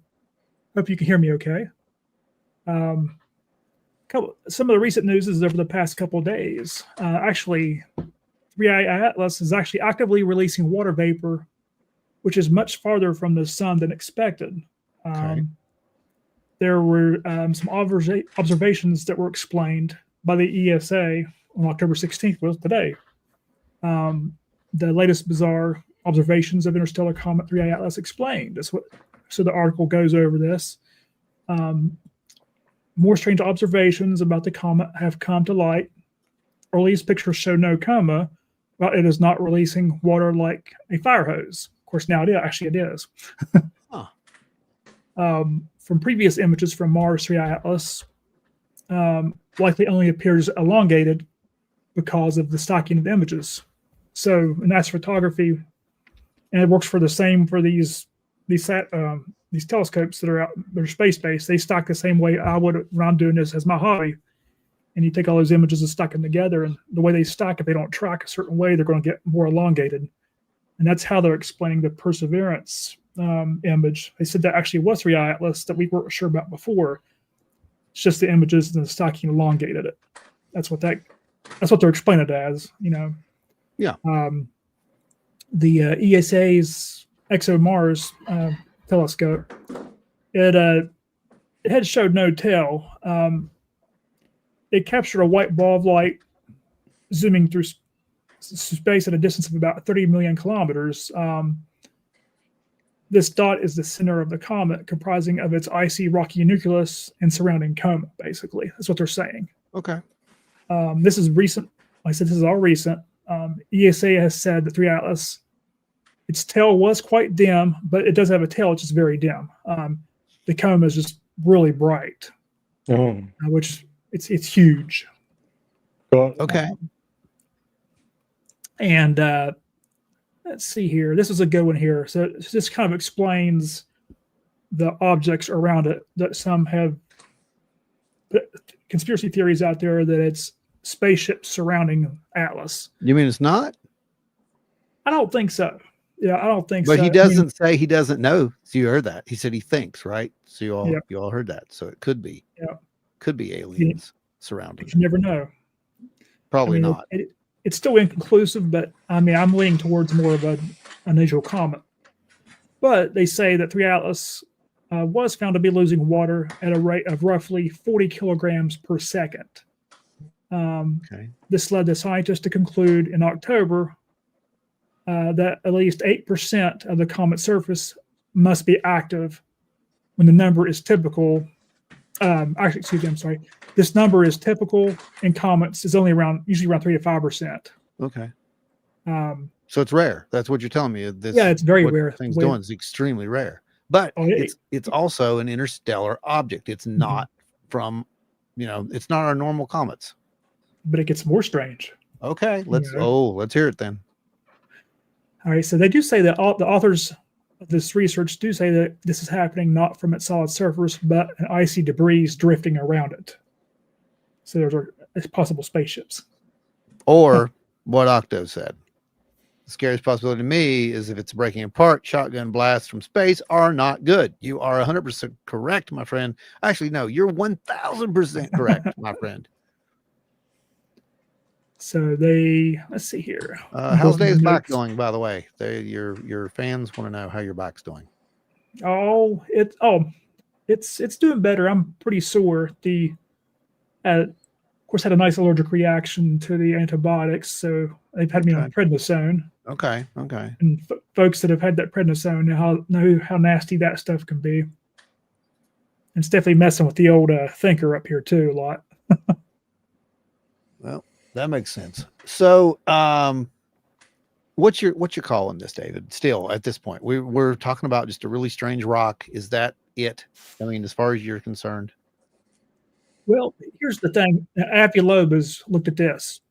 hope you can hear me okay. Some of the recent news is over the past couple of days. Actually, 3i Atlas is actually actively releasing water vapor, which is much farther from the sun than expected. Okay. There were some observations that were explained by the ESA on October 16th, was today. The latest bizarre observations of interstellar comet 3i Atlas explained. So the article goes over this. More strange observations about the comet have come to light. Earliest pictures show no coma, but it is not releasing water like a fire hose. Of course, now it is. Huh. From previous images from Mars 3i Atlas, likely only appears elongated because of the stacking of the images. So in astrophotography, and it works for the same for these telescopes that are space-based. They stack the same way I would when I'm doing this as my hobby. And you take all those images and stack them together, and the way they stack, if they don't track a certain way, they're going to get more elongated. And that's how they're explaining the Perseverance image. They said that actually was 3i Atlas that we weren't sure about before. It's just the images and the stacking elongated it. That's what they're explaining it as, you know. Yeah. The ESA's ExoMars telescope, it had showed no tail. It captured a white ball of light zooming through space at a distance of about 30 million kilometers. This dot is the center of the comet, comprising of its icy rocky nucleus and surrounding coma, basically. That's what they're saying. Okay. This is recent. Like I said, this is all recent. ESA has said that 3i Atlas, its tail was quite dim, but it does have a tail, it's just very dim. The coma is just really bright, which it's huge. Okay. And let's see here. This is a good one here. So this kind of explains the objects around it that some have conspiracy theories out there that it's spaceships surrounding Atlas. You mean it's not? I don't think so. Yeah, I don't think so. But he doesn't say he doesn't know. So you heard that. He said he thinks, right? So you all heard that. So it could be. Yeah. Could be aliens surrounding. You never know. Probably not. It's still inconclusive, but I mean, I'm leaning towards more of an unusual comet. But they say that 3i Atlas was found to be losing water at a rate of roughly 40 kilograms per second. Okay. This led the scientists to conclude in October that at least 8% of the comet's surface must be active when the number is typical. This number is typical in comets is only usually around 3 to 5%. Okay. So it's rare. That's what you're telling me. It's very rare. Things doing is extremely rare. But it's also an interstellar object. It's not from, it's not our normal comets. But it gets more strange. Okay, let's hear it then. All right, so they do say that the authors of this research do say that this is happening not from its solid surface, but an icy debris drifting around it. So there's possible spaceships. Or what Octo said. The scariest possibility to me is if it's breaking apart, shotgun blasts from space are not good. You are 100% correct, my friend. Actually, no, you're 1,000% correct, my friend. So let's see here. How's Dave's back going, by the way? Your fans want to know how your back's doing. It's doing better. I'm pretty sore. Of course, had a nice allergic reaction to the antibiotics, so they've had me on prednisone. Okay. And folks that have had that prednisone know how nasty that stuff can be. And it's definitely messing with the old thinker up here too a lot. Well, that makes sense. So, What's your calling this, David? Still at this point, we're talking about just a really strange rock. Is that it? I mean, as far as you're concerned. Well, here's the thing. Avi Loeb has looked at this.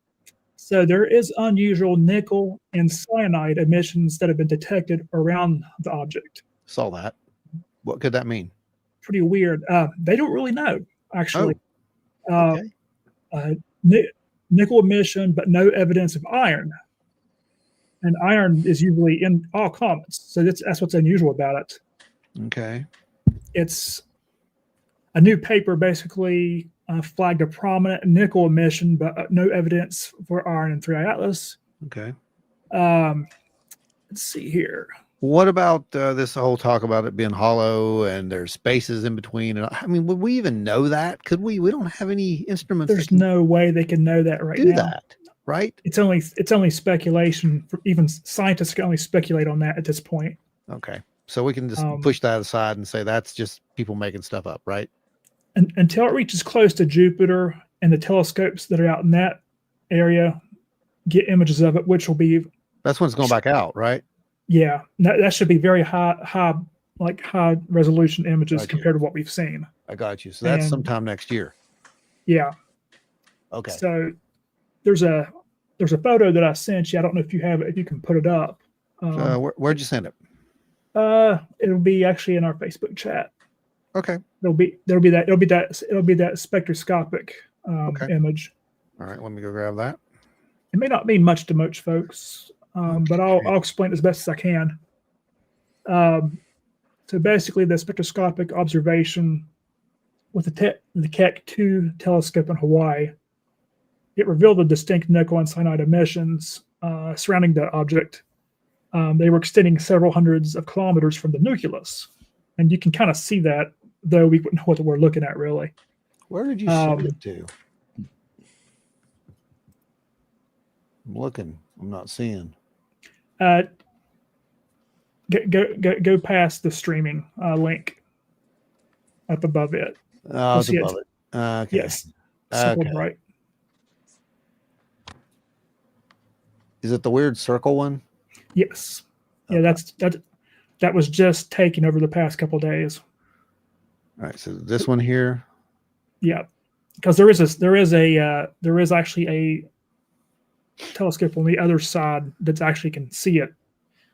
So there is unusual nickel and cyanide emissions that have been detected around the object. Saw that. What could that mean? Pretty weird. They don't really know, actually. Okay. Nickel emission, but no evidence of iron. And iron is usually in all comets. So that's what's unusual about it. Okay. It's a new paper basically flagged a prominent nickel emission, but no evidence for iron in 3I Atlas. Okay. Let's see here. What about this whole talk about it being hollow and there's spaces in between? And I mean, would we even know that? Could we? We don't have any instruments. There's no way they can know that right now. Do that, right? It's only speculation. Even scientists can only speculate on that at this point. Okay, so we can just push that aside and say that's just people making stuff up, right? Until it reaches close to Jupiter and the telescopes that are out in that area get images of it, which will be that's when it's going back out, right? Yeah, that should be very high resolution images compared to what we've seen. I got you. So that's sometime next year. Yeah. Okay. So there's a photo that I sent you. I don't know if you have it, if you can put it up. Where'd you send it? It'll be actually in our Facebook chat. Okay. It'll be that spectroscopic image. All right, let me go grab that. It may not mean much to most folks. But I'll explain as best as I can. So basically, the spectroscopic observation with the Keck 2 telescope in Hawaii, it revealed the distinct nickel and cyanide emissions surrounding the object. They were extending several hundreds of kilometers from the nucleus, and you can kind of see that, though we wouldn't know what we're looking at really. Where did you send it to? I'm looking. I'm not seeing. Go past the streaming link up above it. Oh, it's above it. Okay. Yes. Okay. Right. Is it the weird circle one? Yes. Okay. Yeah, that was just taken over the past couple of days. All right. So this one here. Yeah, because there is actually a telescope on the other side that actually can see it.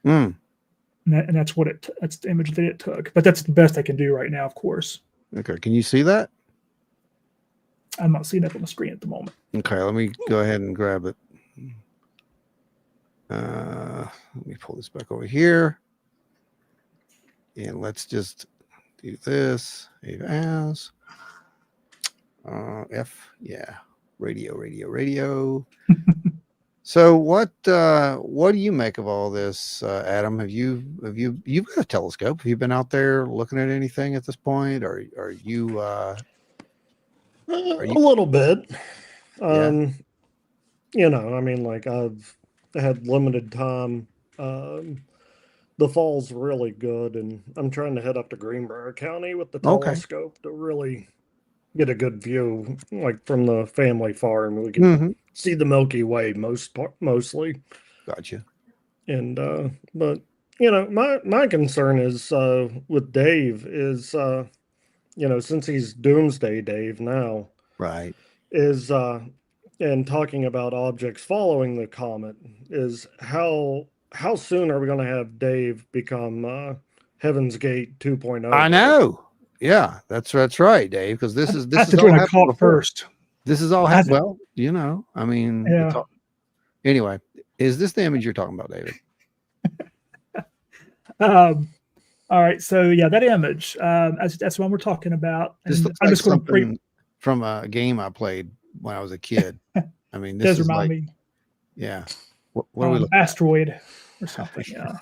And that's that's the image that it took. But that's the best I can do right now, of course. Okay. Can you see that? I'm not seeing it on the screen at the moment. Okay. Let me go ahead and grab it. Let me pull this back over here. And let's just do this. Save as. Yeah. Radio. So what do you make of all this, Adam? You've got a telescope? Have you been out there looking at anything at this point? Or are you a little bit? Yeah. You know, I mean, like I've had limited time. The fall's really good, and I'm trying to head up to Greenbrier County with the telescope to really get a good view, like from the family farm. We can see the Milky Way mostly. Gotcha. And but you know, my concern is with Dave is you know, since he's Doomsday Dave now, right? Is and talking about objects following the comet is how soon are we going to have Dave become Heaven's Gate 2.0? I know. Yeah, that's right, Dave. Because this is all happened first. This is all happened. Well, you know, I mean, yeah. Anyway, is this the image you're talking about, David? All right. So yeah, that image. That's what we're talking about. This looks like something from a game I played when I was a kid. I mean, this does remind me. Yeah. What are we looking asteroid at? Or something? Yeah.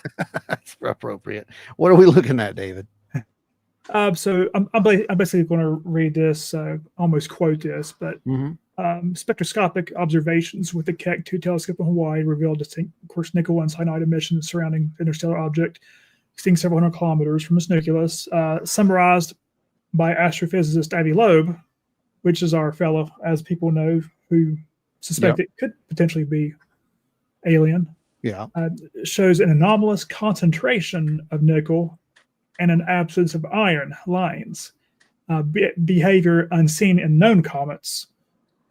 That's appropriate. What are we looking at, David? So I'm basically going to read this, almost quote this, but spectroscopic observations with the Keck 2 telescope in Hawaii revealed distinct, of course, nickel and cyanide emissions surrounding the interstellar object, extending several hundred kilometers from its nucleus, summarized by astrophysicist Avi Loeb, which is our fellow, as people know, who suspect it could potentially be alien. Yeah. Shows an anomalous concentration of nickel and an absence of iron lines. Behavior unseen in known comets.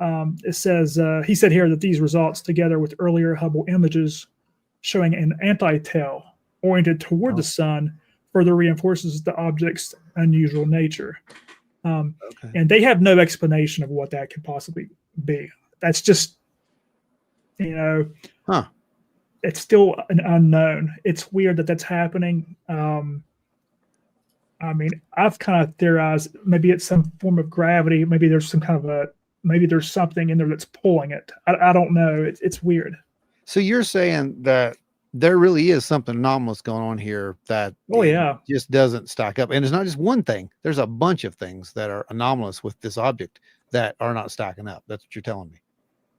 It says, he said here that these results, together with earlier Hubble images showing an anti-tail oriented toward the sun, further reinforces the object's unusual nature. And they have no explanation of what that could possibly be. That's just, it's still an unknown. It's weird that that's happening. I mean, I've kind of theorized maybe it's some form of gravity. Maybe there's some kind of maybe there's something in there that's pulling it. I don't know. It's weird. So you're saying that there really is something anomalous going on here that just doesn't stack up. And it's not just one thing. There's a bunch of things that are anomalous with this object that are not stacking up. That's what you're telling me.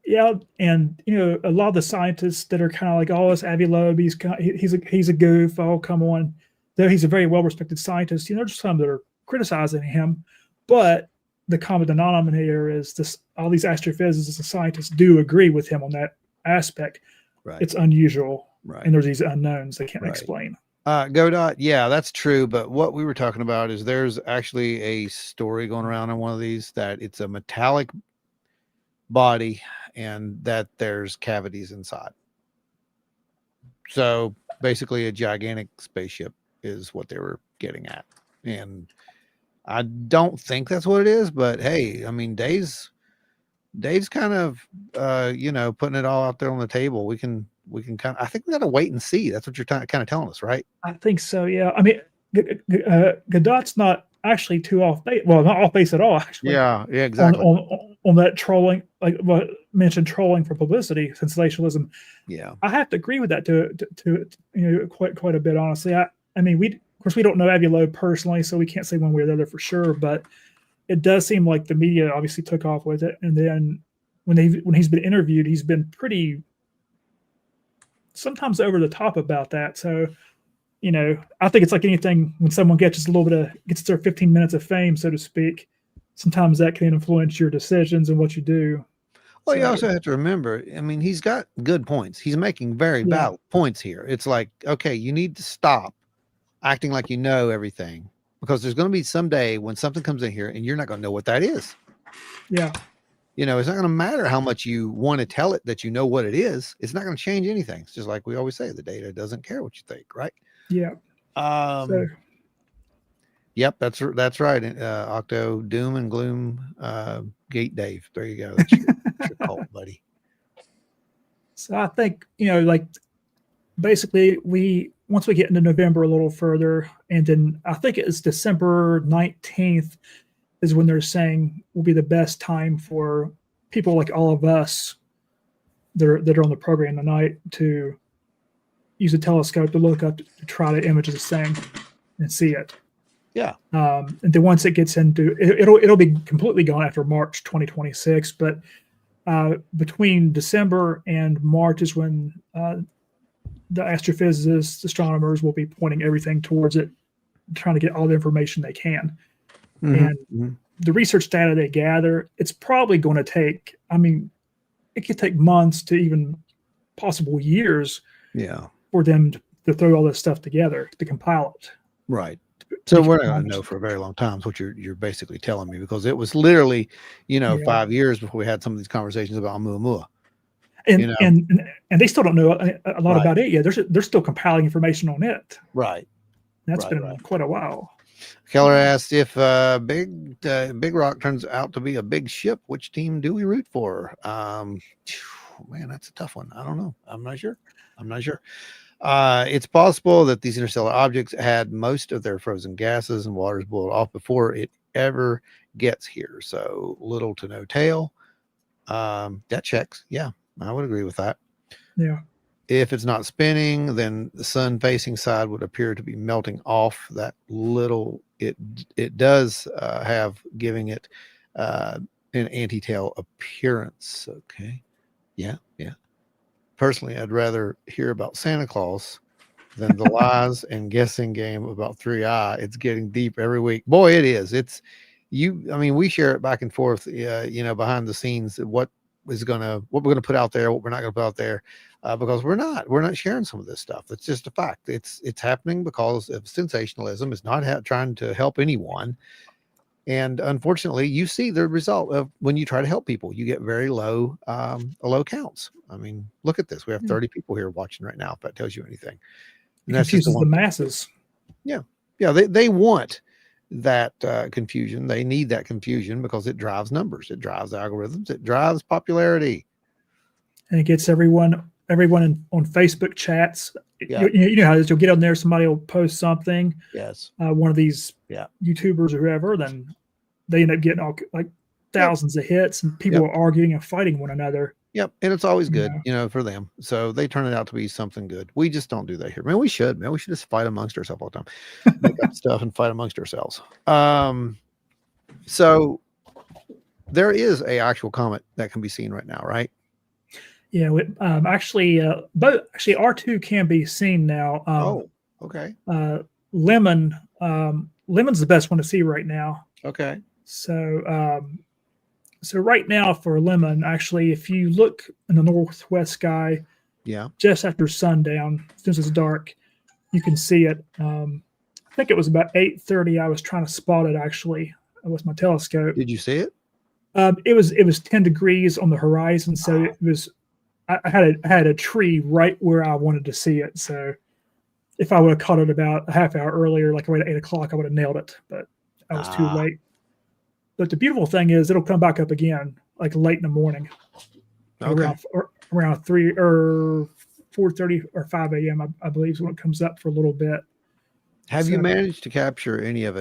Yeah, and a lot of the scientists that are kind of like, oh, it's Avi Loeb, he's a goof. Oh, come on. Though he's a very well-respected scientist, there's some that are criticizing him, but the common denominator is this: all these astrophysicists and scientists do agree with him on that aspect. Right. It's unusual, right? And there's these unknowns they can't explain. Godot, yeah, that's true. But what we were talking about is there's actually a story going around on one of these that it's a metallic body and that there's cavities inside. So basically, a gigantic spaceship is what they were getting at. And I don't think that's what it is, but hey, I mean, Dave's kind of, putting it all out there on the table. We can kind of, I think we got to wait and see. That's what you're kind of telling us, right? I think so. Yeah. I mean, Godot's not actually too off base. Well, not off base at all, actually. Yeah, exactly. On that trolling, like what mentioned, trolling for publicity, sensationalism. Yeah. I have to agree with that to quite a bit, honestly. I mean, of course, we don't know Avi Loeb personally, so we can't say one way or the other for sure. But it does seem like the media obviously took off with it, and then when he's been interviewed, he's been pretty sometimes over the top about that. So, I think it's like anything when someone gets their 15 minutes of fame, so to speak. Sometimes that can influence your decisions and what you do. Well, you also have to remember, I mean, he's got good points. He's making very valid points here. It's like, okay, you need to stop acting like you know everything, because there's going to be some day when something comes in here and you're not going to know what that is. Yeah. It's not going to matter how much you want to tell it that you know what it is. It's not going to change anything. It's just like we always say, the data doesn't care what you think, right? Yeah. Yep, that's right. Octo, doom and gloom, Gate Dave. There you go. That's your cult, buddy. So I think, like basically once we get into November a little further, and then I think it's December 19th is when they're saying will be the best time for people like all of us that are on the program tonight to use a telescope to look up to try to image this thing and see it. Yeah. And then once it gets into it'll be completely gone after March 2026, but between December and March is when the astrophysicists, astronomers will be pointing everything towards it, trying to get all the information they can. And the research data they gather, it's probably going to take, it could take months to even possible years for them to throw all this stuff together, to compile it. Right. So we're not going to know for a very long time is what you're basically telling me, because it was literally, 5 years before we had some of these conversations about Oumuamua. And they still don't know a lot about it yet. They're still compiling information on it. Right. That's been quite a while. Keller asked if Big Rock turns out to be a big ship, which team do we root for? Man, that's a tough one. I don't know. I'm not sure. It's possible that these interstellar objects had most of their frozen gases and waters boiled off before it ever gets here. So little to no tail. That checks. Yeah, I would agree with that. Yeah. If it's not spinning, then the sun facing side would appear to be melting off that little. It does have, giving it an anti-tail appearance. Okay. Yeah. Personally, I'd rather hear about Santa Claus than the lies and guessing game about 3i. It's getting deep every week. Boy, it is. We share it back and forth, behind the scenes, what we're going to put out there, what we're not going to put out there. because we're not sharing some of this stuff. It's just a fact. It's happening because of sensationalism. It's not trying to help anyone. And unfortunately, you see the result of when you try to help people, you get very low counts. I mean, look at this. We have 30 people here watching right now, if that tells you anything. And that's just the masses. Yeah. They want that confusion. They need that confusion because it drives numbers. It drives algorithms. It drives popularity. And it gets everyone on Facebook chats. Yeah. You know how it is. You'll get on there, somebody will post something. Yes. One of these YouTubers or whoever, then they end up getting all like thousands of hits, and people are arguing and fighting one another. Yep. And it's always good, for them. So they turn it out to be something good. We just don't do that here. Man, we should just fight amongst ourselves all the time. Make up stuff and fight amongst ourselves. So there is a actual comet that can be seen right now, right? Yeah, actually R2 can be seen now. Okay. Lemon's the best one to see right now. Okay. So right now for Lemon, actually, if you look in the northwest sky, just after sundown, since it's dark, you can see it. I think it was about 8:30. I was trying to spot it actually with my telescope. Did you see it? It was 10 degrees on the horizon, so it was. I had a tree right where I wanted to see it. So if I would have caught it about a half hour earlier, like right at 8 o'clock, I would have nailed it. But I was too late. But the beautiful thing is it'll come back up again, like late in the morning, around 3 or 4:30 or 5 a.m. I believe is when it comes up for a little bit. Have you managed to capture any of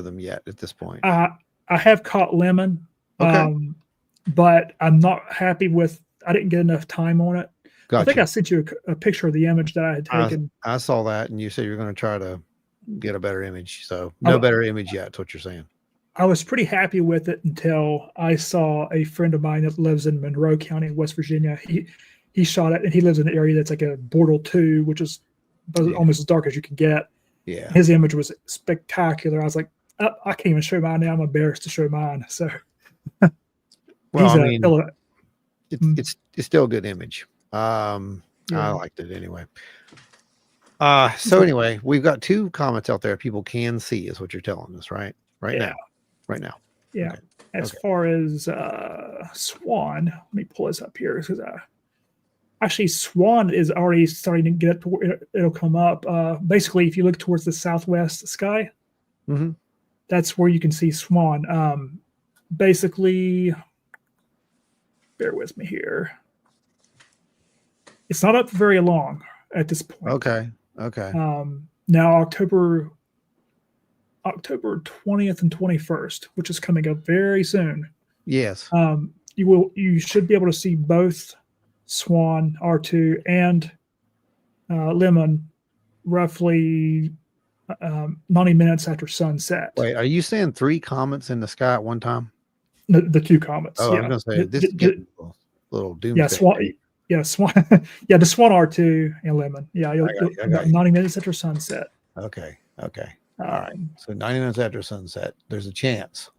them yet at this point? I have caught Lemon, but I'm not happy with. I didn't get enough time on it. Gotcha. I think I sent you a picture of the image that I had taken. I saw that, and you said you're going to try to get a better image. So no better image yet. That's what you're saying. I was pretty happy with it until I saw a friend of mine that lives in Monroe County, West Virginia. He shot it, and he lives in an area that's like a Bortle 2, which is almost as dark as you can get. Yeah. His image was spectacular. I was like, I can't even show mine now. I'm embarrassed to show mine. So, well, it's still a good image. I liked it anyway. So anyway, we've got 2 comets out there people can see, is what you're telling us, right? Right now. Yeah. Okay. As far as Swan, let me pull this up here because actually Swan is already starting to get to where it'll come up. Basically, if you look towards the southwest sky, that's where you can see Swan. Basically, bear with me here. It's not up for very long at this point. Okay. Now October 20th and 21st, which is coming up very soon. Yes. You should be able to see both Swan R2 and Lemon roughly 90 minutes after sunset. Wait, are you saying 3 comets in the sky at one time? The 2 comets. Oh, I'm going to say this is getting a little doomsday. Yeah, Swan. The Swan R2 and Lemon. Yeah, about 90 minutes after sunset. Okay. All right. So 90 minutes after sunset, there's a chance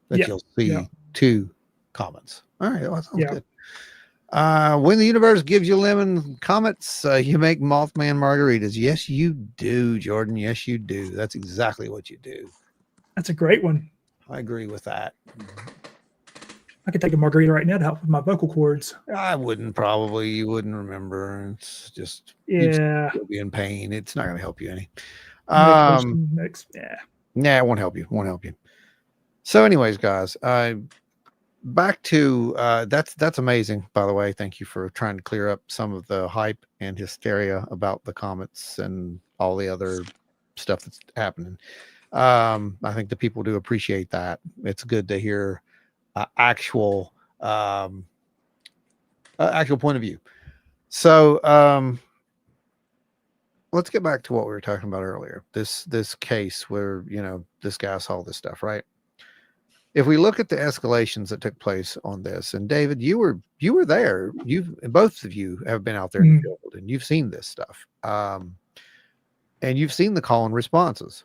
that you'll see 2 comets. All right. Well, that sounds good. When the universe gives you lemon comets, you make Mothman margaritas. Yes, you do, Jordan. Yes, you do. That's exactly what you do. That's a great one. I agree with that. I could take a margarita right now to help with my vocal cords. I wouldn't probably. You wouldn't remember. It's just you'd be in pain. It's not going to help you any. Yeah, it won't help you. So, anyways, guys, back to that's amazing. By the way, thank you for trying to clear up some of the hype and hysteria about the comets and all the other stuff that's happening. I think the people do appreciate that. It's good to hear actual point of view. So let's get back to what we were talking about earlier. This case where this guy saw this stuff, right? If we look at the escalations that took place on this, and David, you were there. Both of you have been out there in the field, and you've seen this stuff, and you've seen the call and responses.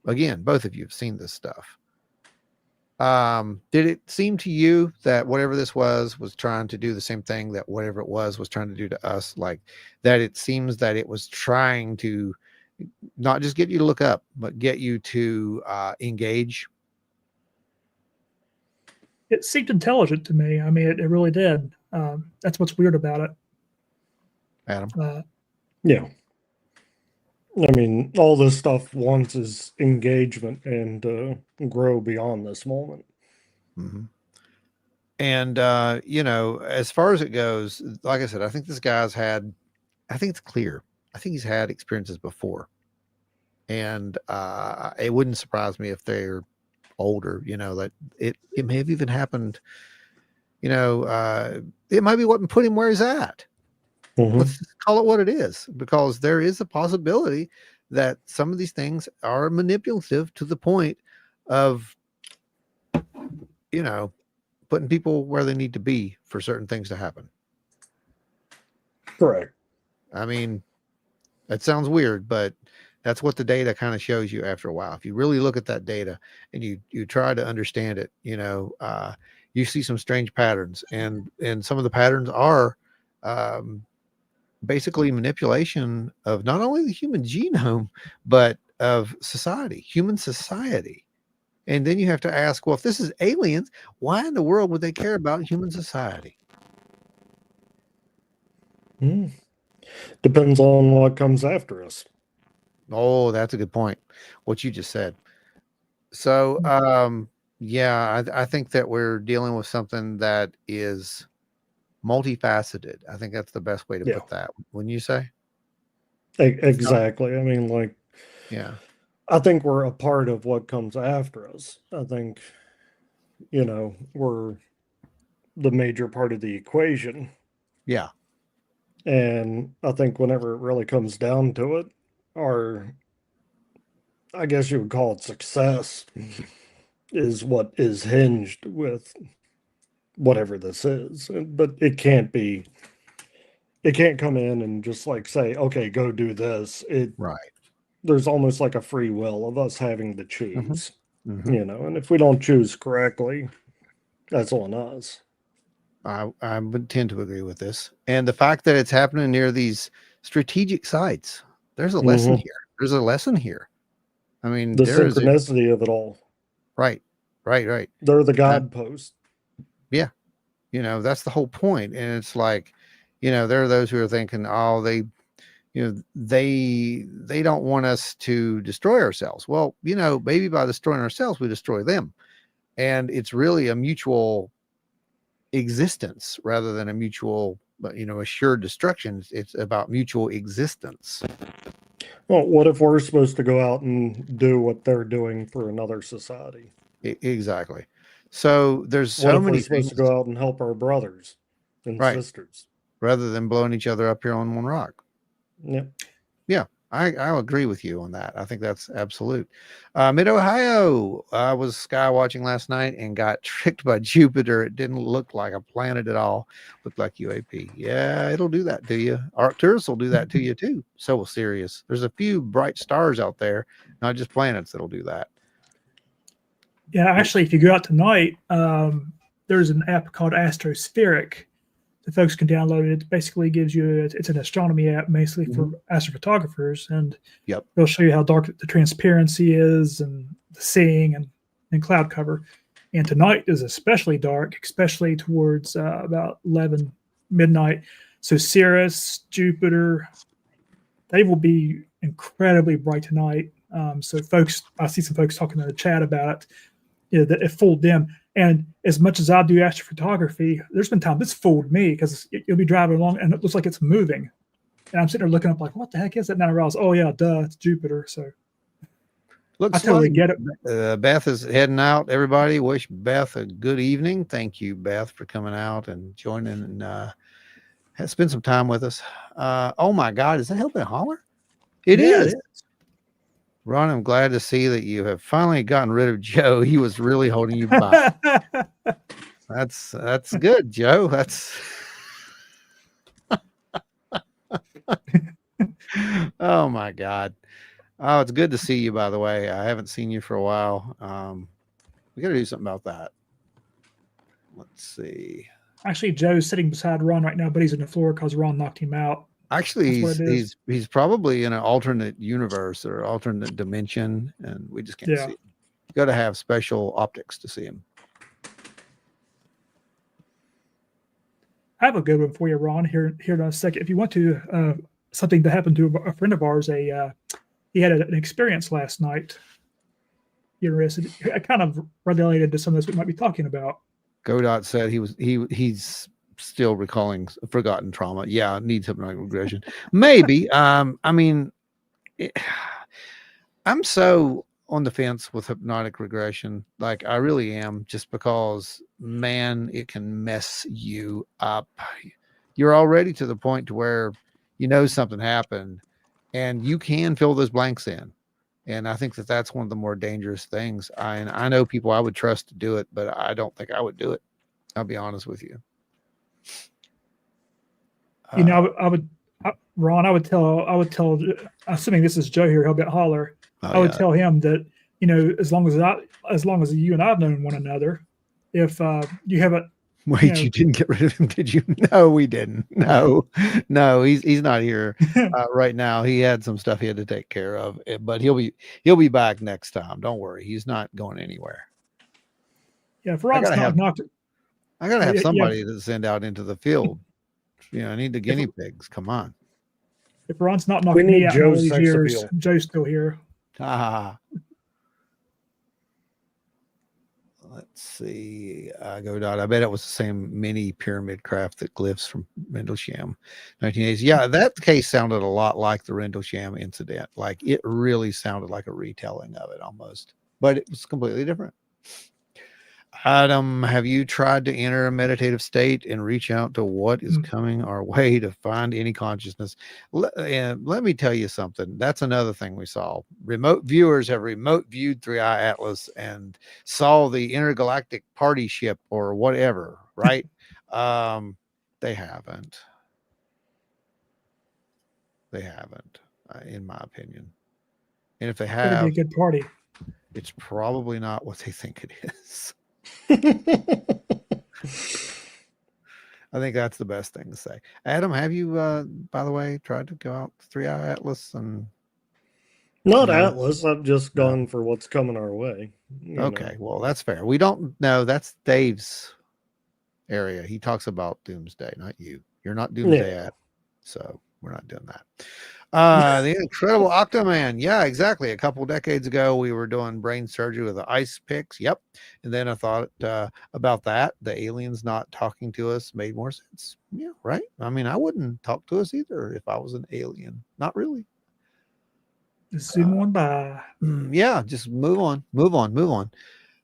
Again, both of you have seen this stuff. Did it seem to you that whatever this was trying to do the same thing that whatever it was trying to do to us? Like that it seems that it was trying to not just get you to look up, but get you to engage? It seemed intelligent to me. I mean, it really did. That's what's weird about it. Adam? Yeah. I mean, all this stuff wants is engagement and grow beyond this moment. Mm-hmm. And, you know, as far as it goes, like I said, I think this guy's had, I think it's clear. I think he's had experiences before. And it wouldn't surprise me if they're older, you know, that it may have even happened, you know, it might be what put him where he's at. Mhm. Let's just call it what it is, because there is a possibility that some of these things are manipulative to the point of, you know, putting people where they need to be for certain things to happen. Correct. I mean, that sounds weird, but that's what the data kind of shows you after a while. If you really look at that data and you try to understand it, you know, you see some strange patterns, and some of the patterns are basically manipulation of not only the human genome, but of society, human society. And then you have to ask, well, if this is aliens, why in the world would they care about human society? Depends on what comes after us. Oh, that's a good point. What you just said. So, yeah, I think that we're dealing with something that is multifaceted. I think that's the best way to Yeah. put that. Wouldn't you say? Exactly. I mean, like, Yeah. I think we're a part of what comes after us. I think, you know, we're the major part of the equation. Yeah. And I think whenever it really comes down to it, our, I guess you would call it success, is what is hinged with whatever this is. But it can't come in and just like say, okay, go do this. Right. There's almost like a free will of us having to choose, Mm-hmm. you know, and if we don't choose correctly, that's on us. I would tend to agree with this. And the fact that it's happening near these strategic sites, there's a lesson here. There's a lesson here. I mean, The there is synchronicity of it all. Right. They're the guidepost. Yeah. You know, that's the whole point. And it's like, you know, there are those who are thinking, oh, they don't want us to destroy ourselves. Well, you know, maybe by destroying ourselves, we destroy them. And it's really a mutual existence rather than a mutual, you know, assured destruction. It's about mutual existence. Well, what if we're supposed to go out and do what they're doing for another society? Exactly. So there's What so if many we're supposed things, to go out and help our brothers and right, sisters? rather than blowing each other up here on one rock. Yep. Yeah, I'll agree with you on that. I think that's absolute. Mid Ohio, I was sky watching last night and got tricked by Jupiter. It didn't look like a planet at all. Looked like UAP. Yeah, it'll do that to you. Arcturus will do that to you too. So will Sirius. There's a few bright stars out there, not just planets, that'll do that. Yeah, actually, if you go out tonight, there's an app called Astrospheric. The folks can download it. It basically gives you, it's an astronomy app, basically for astrophotographers, and it'll show you how dark the transparency is and the seeing and cloud cover. And tonight is especially dark, especially towards about 11 midnight. So Sirius, Jupiter, they will be incredibly bright tonight. So folks, I see some folks talking in the chat about it. You know, that it fooled them. And as much as I do astrophotography, there's been times it's fooled me because you'll be driving along and it looks like it's moving. And I'm sitting there looking up like, what the heck is that? And I realize, oh yeah, duh, it's Jupiter. So looks I totally like get it. Beth is heading out. Everybody wish Beth a good evening. Thank you, Beth, for coming out and joining and spend some time with us. Oh my God, is that Helping Holler? It is. Ron, I'm glad to see that you have finally gotten rid of Joe. He was really holding you back. That's good, Joe. That's oh my God. Oh, it's good to see you, by the way. I haven't seen you for a while. We got to do something about that. Let's see. Actually, Joe's sitting beside Ron right now, but he's on the floor because Ron knocked him out. Actually, That's what it is. he's probably in an alternate universe or alternate dimension, and we just can't Yeah. see him. You got to have special optics to see him. I have a good one for you, Ron. Here in a second. If you want to, something that happened to a friend of ours. He had an experience last night. You interested? I kind of related to some of this we might be talking about. Godot said he's still recalling forgotten trauma. Yeah, needs hypnotic regression. Maybe. I mean, I'm so on the fence with hypnotic regression. Like I really am, just because, man, it can mess you up. You're already to the point to where you know something happened and you can fill those blanks in. And I think that that's one of the more dangerous things. I know people I would trust to do it, but I don't think I would do it. I'll be honest with you. You know, Ron, I would tell, assuming this is Joe here, he'll get holler. I would tell him that, you know, as long as you and I've known one another, if you haven't. Wait, you didn't get rid of him, did you? No, we didn't. No, he's not here right now. He had some stuff he had to take care of, but he'll be back next time. Don't worry, he's not going anywhere. Yeah, if Ron's knocked. I gotta have somebody to send out into the field. You know, I need the guinea pigs. Come on. If Ron's not knocking me out in all these years, Joe's still here. Let's see. Godot. I bet it was the same mini pyramid craft that glyphs from Rendlesham 1980s. Yeah, that case sounded a lot like the Rendlesham incident. Like it really sounded like a retelling of it almost, but it was completely different. Adam, have you tried to enter a meditative state and reach out to what is coming our way to find any consciousness? Let me tell you something. That's another thing we saw. Remote viewers have remote viewed 3i Atlas and saw the intergalactic party ship or whatever, right? They haven't. They haven't, in my opinion. And if they have, it'd be a good party. It's probably not what they think it is. I think that's the best thing to say. Adam, have you, by the way, tried to go out to 3i Atlas and? Not Atlas. I've just gone for what's coming our way. Okay, well, that's fair. We don't know. That's Dave's area. He talks about Doomsday, not you. You're not Doomsday, so we're not doing that. The Incredible Octoman. Yeah, exactly. A couple decades ago, we were doing brain surgery with the ice picks. Yep. And then I thought about that. The aliens not talking to us made more sense. Yeah, right. I mean, I wouldn't talk to us either if I was an alien. Not really. Just zoom on by. Yeah, just move on.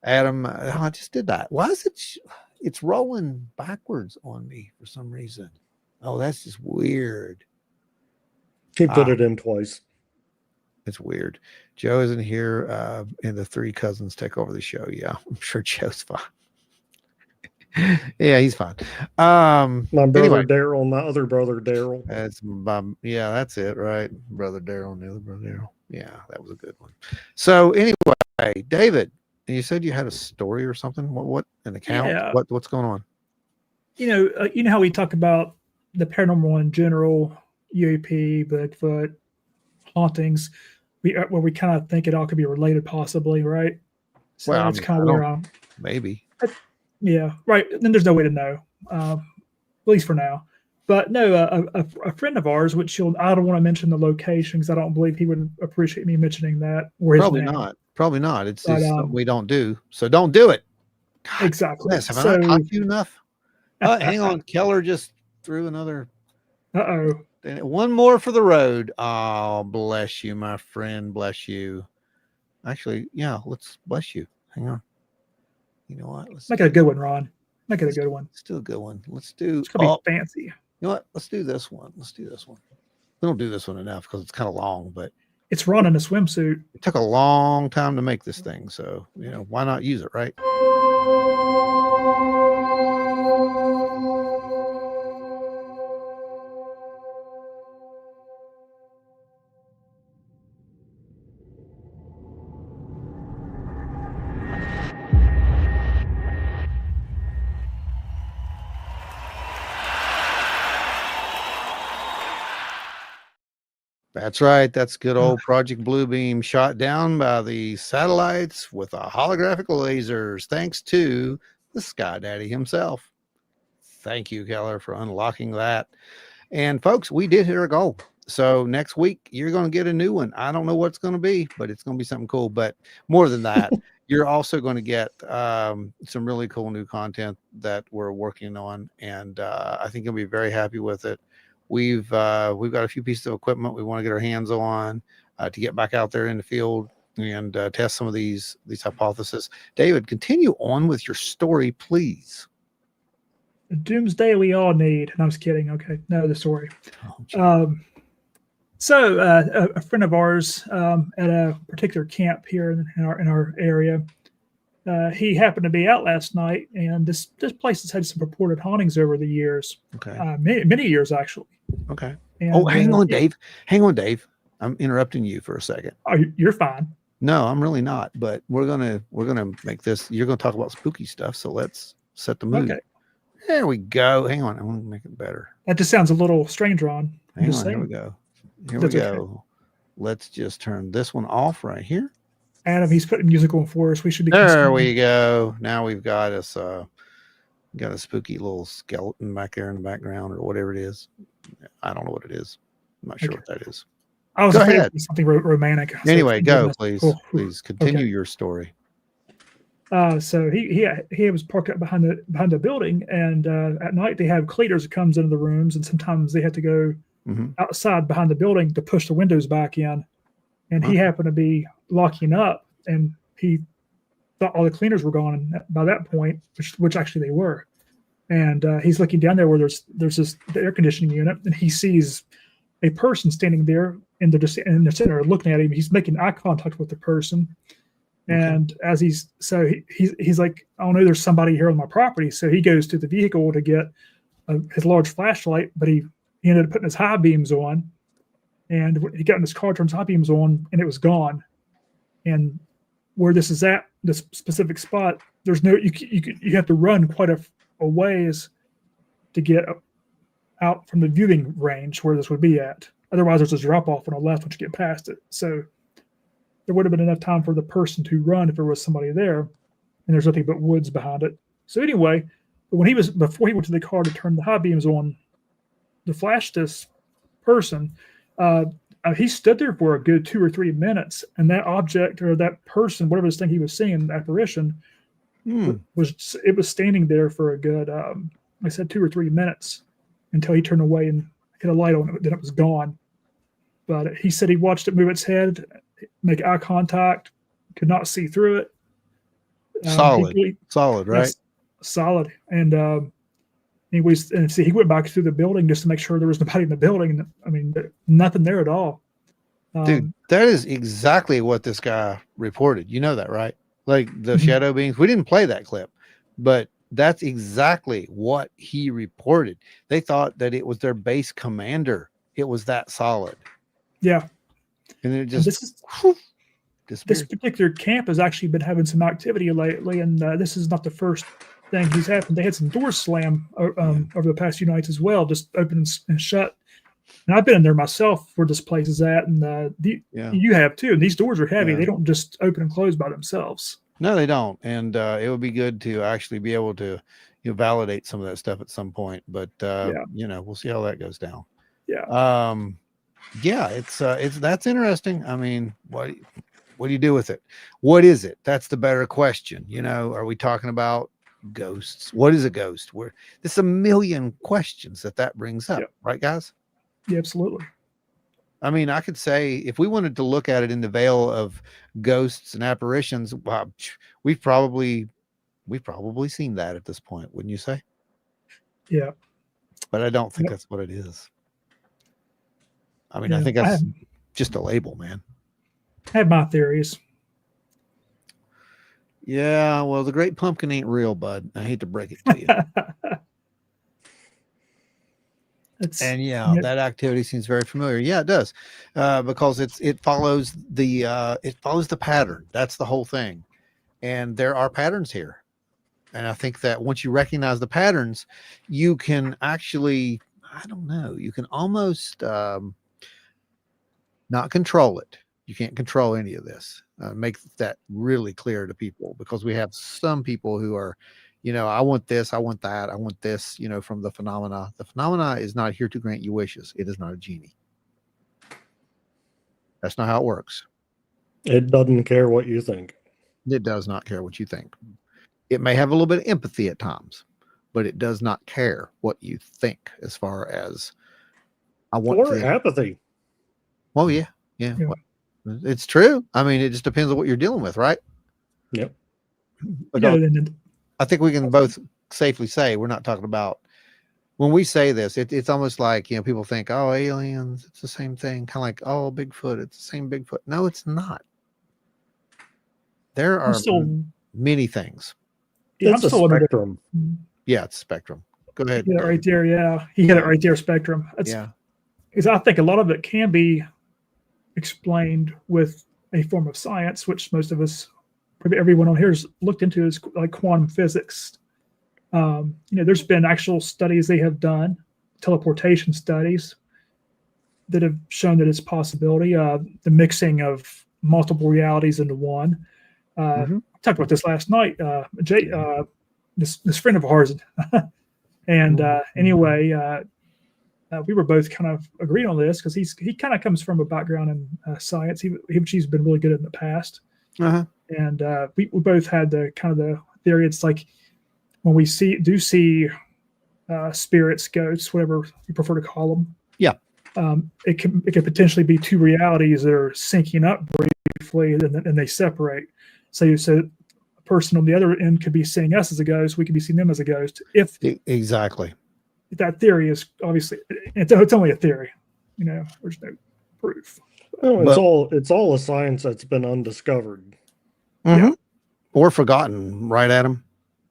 Adam, I just did that. Why is it? It's rolling backwards on me for some reason. Oh, that's just weird. He put it in twice. It's weird. Joe isn't here, and the three cousins take over the show. Yeah, I'm sure Joe's fine. Yeah, he's fine. My brother Daryl, my other brother Daryl. That's it, right? Brother Daryl and the other brother Daryl. Yeah, that was a good one. So anyway, David, you said you had a story or something. What an account? Yeah. What's going on? You know how we talk about the paranormal in general. UAP, Bigfoot, hauntings, where we kind of think it all could be related, possibly, right? So that's kind of where I'm. Maybe. Yeah, right. Then there's no way to know, at least for now. But no, a friend of ours, which I don't want to mention the location because I don't believe he would appreciate me mentioning that. Or his name. Probably not. It's something we don't do. So don't do it. God, exactly. Have I not taught you enough? Hang on. Keller just threw another. Uh-oh. One more for the road. Oh, bless you, my friend. Bless you. Actually, yeah, let's bless you. Hang on. You know what? Make it a good one, Ron. Make it a good one. Still a good one. Let's do. It's gonna be fancy. You know what? Let's do this one. We don't do this one enough because it's kind of long, but it's Ron in a swimsuit. It took a long time to make this thing, so why not use it, right? That's right. That's good old Project Bluebeam, shot down by the satellites with a holographic lasers, thanks to the Sky Daddy himself. Thank you, Keller, for unlocking that. And folks, we did hit our goal. So next week, you're going to get a new one. I don't know what it's going to be, but it's going to be something cool. But more than that, you're also going to get some really cool new content that we're working on. And I think you'll be very happy with it. We've got a few pieces of equipment we want to get our hands on to get back out there in the field and test some of these hypotheses. David, continue on with your story, please. The doomsday we all need. And I'm just kidding. Okay, no, the story. So a friend of ours at a particular camp here in our area, he happened to be out last night, and this place has had some reported hauntings over the years. Okay. Many years actually. Okay. And, hang on, Dave. Hang on, Dave. I'm interrupting you for a second. Oh, you're fine. No, I'm really not. But we're gonna make this. You're gonna talk about spooky stuff, so let's set the mood. Okay. There we go. Hang on. I want to make it better. That just sounds a little strange, Ron. Hang on. Here we go. Here we go. Okay. Let's just turn this one off right here. Adam, he's putting music on for us. We should be. There we go. Now we've got us. Got a spooky little skeleton back there in the background, or whatever it is. I don't know what it is. I'm not sure what that is. I was afraid it was something romantic. Anyway, go, please. Please continue your story. So he was parked up behind the building, and at night they have cleaners that comes into the rooms, and sometimes they have to go outside behind the building to push the windows back in. And he happened to be locking up, and he thought all the cleaners were gone by that point, which actually they were. And he's looking down there where there's the air conditioning unit, and he sees a person standing there in the center looking at him. He's making eye contact with the person. And as he's like, oh no, there's somebody here on my property. So he goes to the vehicle to get his large flashlight, but he ended up putting his high beams on, and he got in his car, turned his high beams on, and it was gone. And where this is at, this specific spot, there's no, you have to run quite a ways to get out from the viewing range where this would be at. Otherwise, there's a drop off on the left once you get past it. So there would have been enough time for the person to run if there was somebody there, and there's nothing but woods behind it. So anyway, before he went to the car to turn the high beams on to flash this person, he stood there for a good 2 or 3 minutes, and that object or that person, whatever this thing he was seeing, the apparition, was standing there for a good, I said 2 or 3 minutes until he turned away and hit a light on it. Then it was gone. But he said he watched it move its head, make eye contact, could not see through it. Solid, right? Solid. And anyways, and see, he went back through the building just to make sure there was nobody in the building. I mean, nothing there at all. Dude, that is exactly what this guy reported. You know that, right? Like the shadow beings. We didn't play that clip, but that's exactly what he reported. They thought that it was their base commander. It was that solid. Yeah. And it just this particular camp has actually been having some activity lately, and this is not the first thing he's happened. They had some doors slam over the past few nights as well, just open and shut. And I've been in there myself where this place is at, and you have too. And these doors are heavy; they don't just open and close by themselves. No, they don't. And it would be good to actually be able to validate some of that stuff at some point. But we'll see how that goes down. Yeah. It's that's interesting. I mean, what do you do with it? What is it? That's the better question. Are we talking about ghosts? What is a ghost? There's a million questions that brings up, right, guys? Yeah, absolutely. I mean, I could say if we wanted to look at it in the veil of ghosts and apparitions, we've probably seen that at this point, wouldn't you say? Yeah. But I don't think that's what it is. I mean, I think that's just a label, man. I have my theories. Yeah, well, the Great Pumpkin ain't real, bud. I hate to break it to you. That activity seems very familiar. Yeah, it does, because it follows the pattern. That's the whole thing, and there are patterns here, and I think that once you recognize the patterns, you can actually, I don't know, you can almost not control it. You can't control any of this. Make that really clear to people, because we have some people who are, I want this, I want that, I want this, from the phenomena. The phenomena is not here to grant you wishes. It is not a genie. That's not how it works. It doesn't care what you think. It does not care what you think. It may have a little bit of empathy at times, but it does not care what you think as far as I want Or to. apathy. Oh, yeah. Yeah. Well, it's true. I mean, it just depends on what you're dealing with, right? Yep. I think we can both safely say we're not talking about, when we say this, it's almost like, people think, oh, aliens, it's the same thing. Kind of like, oh, Bigfoot, it's the same Bigfoot. No, it's not. There are many things. Yeah, it's a spectrum. Yeah, it's spectrum. Go ahead. Yeah, right there. Yeah, he had it right there. Spectrum. Because I think a lot of it can be explained with a form of science, which most of us, probably everyone on here has looked into, is like quantum physics. There's been actual studies they have done, teleportation studies, that have shown that it's a possibility. The mixing of multiple realities into one. I talked about this last night. Jay, this friend of ours, and anyway, we were both kind of agreed on this, because he kind of comes from a background in science. He's been really good in the past, and we both had the theory. It's like when we do see spirits, ghosts, whatever you prefer to call them. Yeah, it can potentially be two realities that are syncing up briefly, and they separate. So a person on the other end could be seeing us as a ghost. We could be seeing them as a ghost. Exactly. That theory is obviously it's only a theory. There's no proof. It's all a science that's been undiscovered. Or forgotten, right, Adam?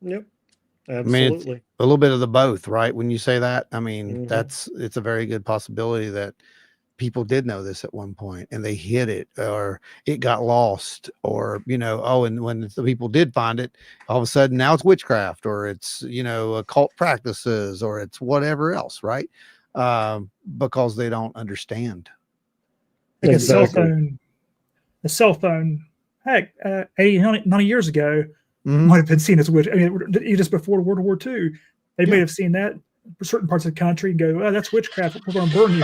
Yep. Absolutely. I mean, a little bit of the both, right? When you say that, I mean, it's a very good possibility that people did know this at one point and they hid it, or it got lost, or, and when the people did find it, all of a sudden now it's witchcraft, or it's, occult practices, or it's whatever else, right? Because they don't understand. The cell phone, heck, 80, 90 years ago, might have been seen as witch. I mean, just before World War II, they may have seen that for certain parts of the country and go, "Oh, that's witchcraft. We're going to burn you."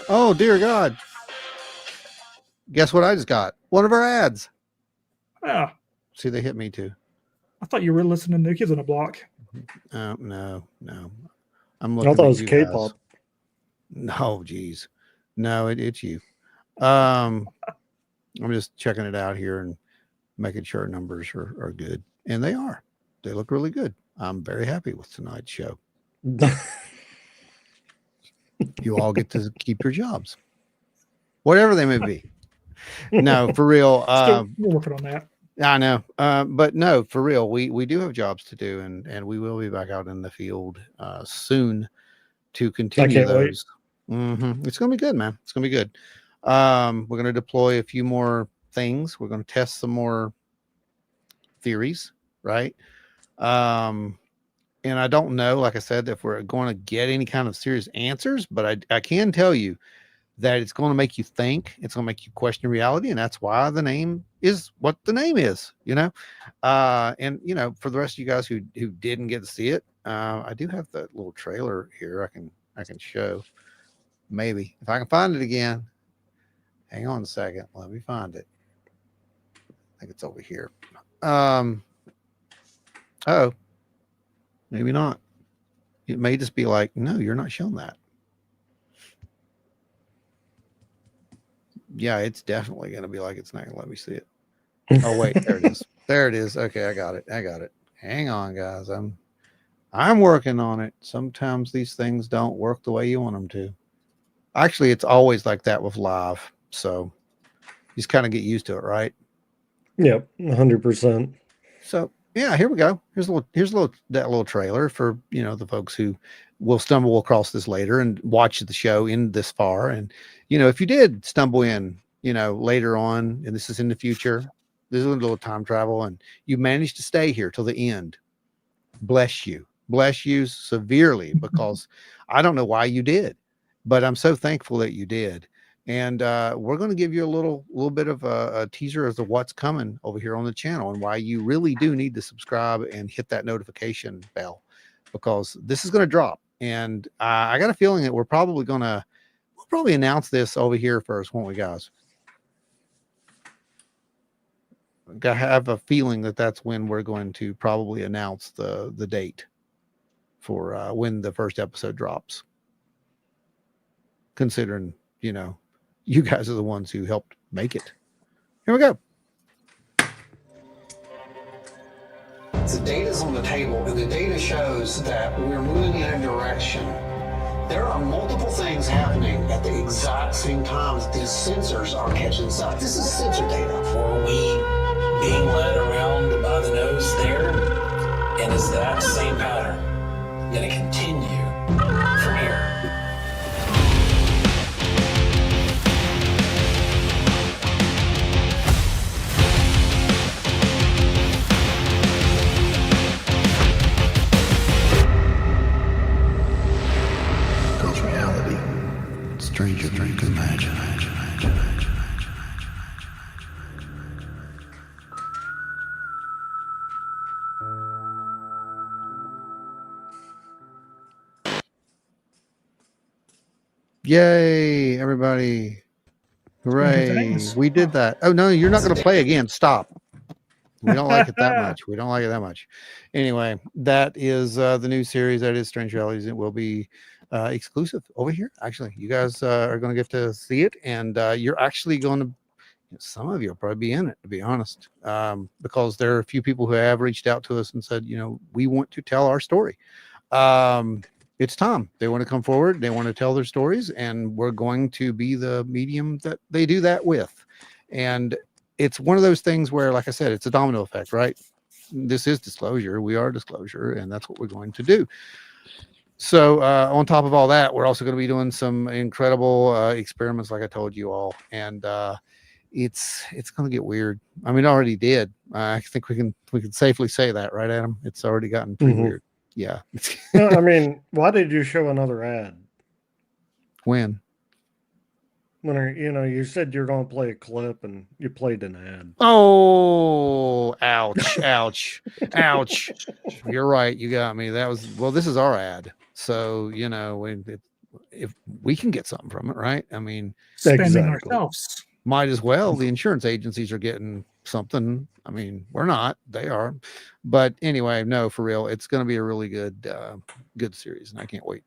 Oh, dear God! Guess what I just got? One of our ads. Ah, see, they hit me too. I thought you were listening to New Kids on the Block. No. I'm looking. I thought it was K-pop. No, geez, no, it's you. I'm just checking it out here and making sure numbers are good, and they are. They look really good. I'm very happy with tonight's show. You all get to keep your jobs, whatever they may be. No, for real. We're working on that. I know, but no, for real. We do have jobs to do, and we will be back out in the field soon to continue those. It's gonna be good, man. It's gonna be good. We're gonna deploy a few more things. We're gonna test some more theories, right? And I don't know, like I said, if we're going to get any kind of serious answers, but I can tell you that it's going to make you think. It's going to make you question reality, and that's why the name is what the name is. And for the rest of you guys who didn't get to see it, I do have that little trailer here. I can show. Maybe if I can find it again. Hang on a second. Let me find it. I think it's over here. Oh, maybe not. It may just be like, no, you're not showing that. Yeah, it's definitely going to be like, it's not going to let me see it. Oh, wait, there it is. There it is. Okay, I got it. Hang on, guys. I'm working on it. Sometimes these things don't work the way you want them to. Actually, it's always like that with live. So you just kind of get used to it, right? Yep, 100%. So yeah, here we go. Here's that little trailer for the folks who will stumble across this later and watch the show in this far. And if you did stumble in, later on, and this is in the future, this is a little time travel, and you managed to stay here till the end. Bless you severely, because I don't know why you did, but I'm so thankful that you did, And we're going to give you a little bit of a teaser as to what's coming over here on the channel and why you really do need to subscribe and hit that notification bell, because this is going to drop. And I got a feeling that we'll probably announce this over here first, won't we, guys? I have a feeling that that's when we're going to probably announce the date for when the first episode drops. Considering, you know, you guys are the ones who helped make it. Here we go. The data's on the table, and the data shows that we're moving in a direction. There are multiple things happening at the exact same time that these sensors are catching stuff. This is sensor data. Were we being led around by the nose there? And is that same pattern going to continue from here? Stranger than you can imagine. Yay, everybody. Hooray. Things. We did that. Oh, no, you're not going to play again. Stop. We don't like it that much. We don't like it that much. Anyway, that is the new series. That is Strange Realities. It will be exclusive over here. Actually, you guys are going to get to see it, and you're actually going to, some of you will probably be in it, to be honest, because there are a few people who have reached out to us and said, you know, we want to tell our story. It's time. They want to come forward. They want to tell their stories, and we're going to be the medium that they do that with. And it's one of those things where, like I said, it's a domino effect, right? This is disclosure. We are disclosure, and that's what we're going to do. So on top of all that, we're also going to be doing some incredible experiments, like I told you all, and it's going to get weird. I mean, it already did. I think we can safely say that, right, Adam? It's already gotten pretty weird. Yeah. No, I mean, why did you show another ad? When You said you're going to play a clip and you played an ad. Oh, ouch, ouch, ouch. You're right. You got me. This is our ad. So, you know, if we can get something from it, right? I mean, Spending ourselves. Might as well. The insurance agencies are getting something. I mean, we're not, they are. But anyway, no, for real, it's going to be a really good series. And I can't wait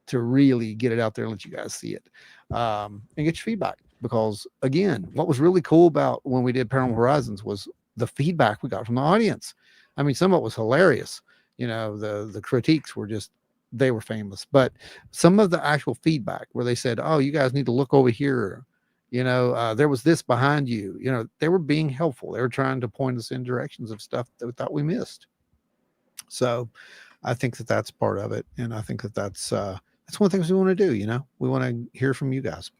to really get it out there and let you guys see it and get your feedback, because again, what was really cool about when we did Paranormal Horizons was the feedback we got from the audience. I mean, some of it was hilarious. You know, the critiques were they were famous, but some of the actual feedback where they said, oh, you guys need to look over here. You know, there was this behind you. You know, they were being helpful. They were trying to point us in directions of stuff that we thought we missed. So I think that's part of it. And I think that's one of the things we want to do. You know, we want to hear from you guys.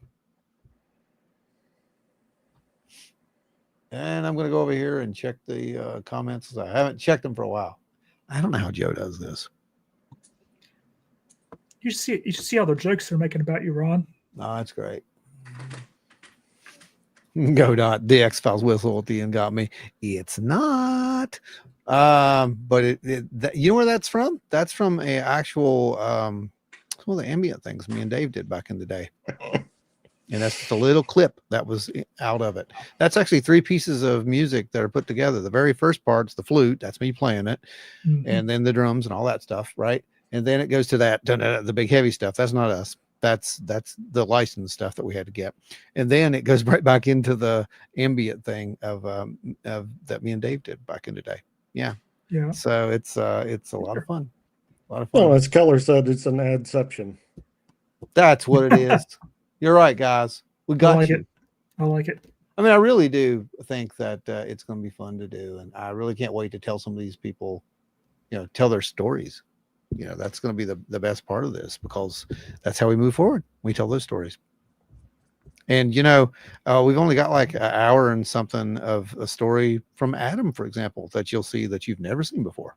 And I'm going to go over here and check the comments. I haven't checked them for a while. I don't know how Joe does this. You should see all the jokes they're making about you, Ron. Oh, that's great. Go dot. The X-Files whistle at the end got me. It's not. But you know where that's from? That's from a actual one of the ambient things me and Dave did back in the day. And that's just a little clip that was out of it. That's actually 3 pieces of music that are put together. The very first part's the flute. That's me playing it. Mm-hmm. And then the drums and all that stuff, right? And then it goes to that, the big heavy stuff. That's not us. That's the licensed stuff that we had to get. And then it goes right back into the ambient thing of that me and Dave did back in the day. Yeah. Yeah. So it's a lot of fun. A lot of fun. Well, as Keller said, it's an adception. That's what it is. You're right, guys. We got you. I like it. I mean, I really do think that it's going to be fun to do. And I really can't wait to tell some of these people, tell their stories. That's going to be the best part of this, because that's how we move forward. We tell those stories. And, we've only got like an hour and something of a story from Adam, for example, that you'll see that you've never seen before.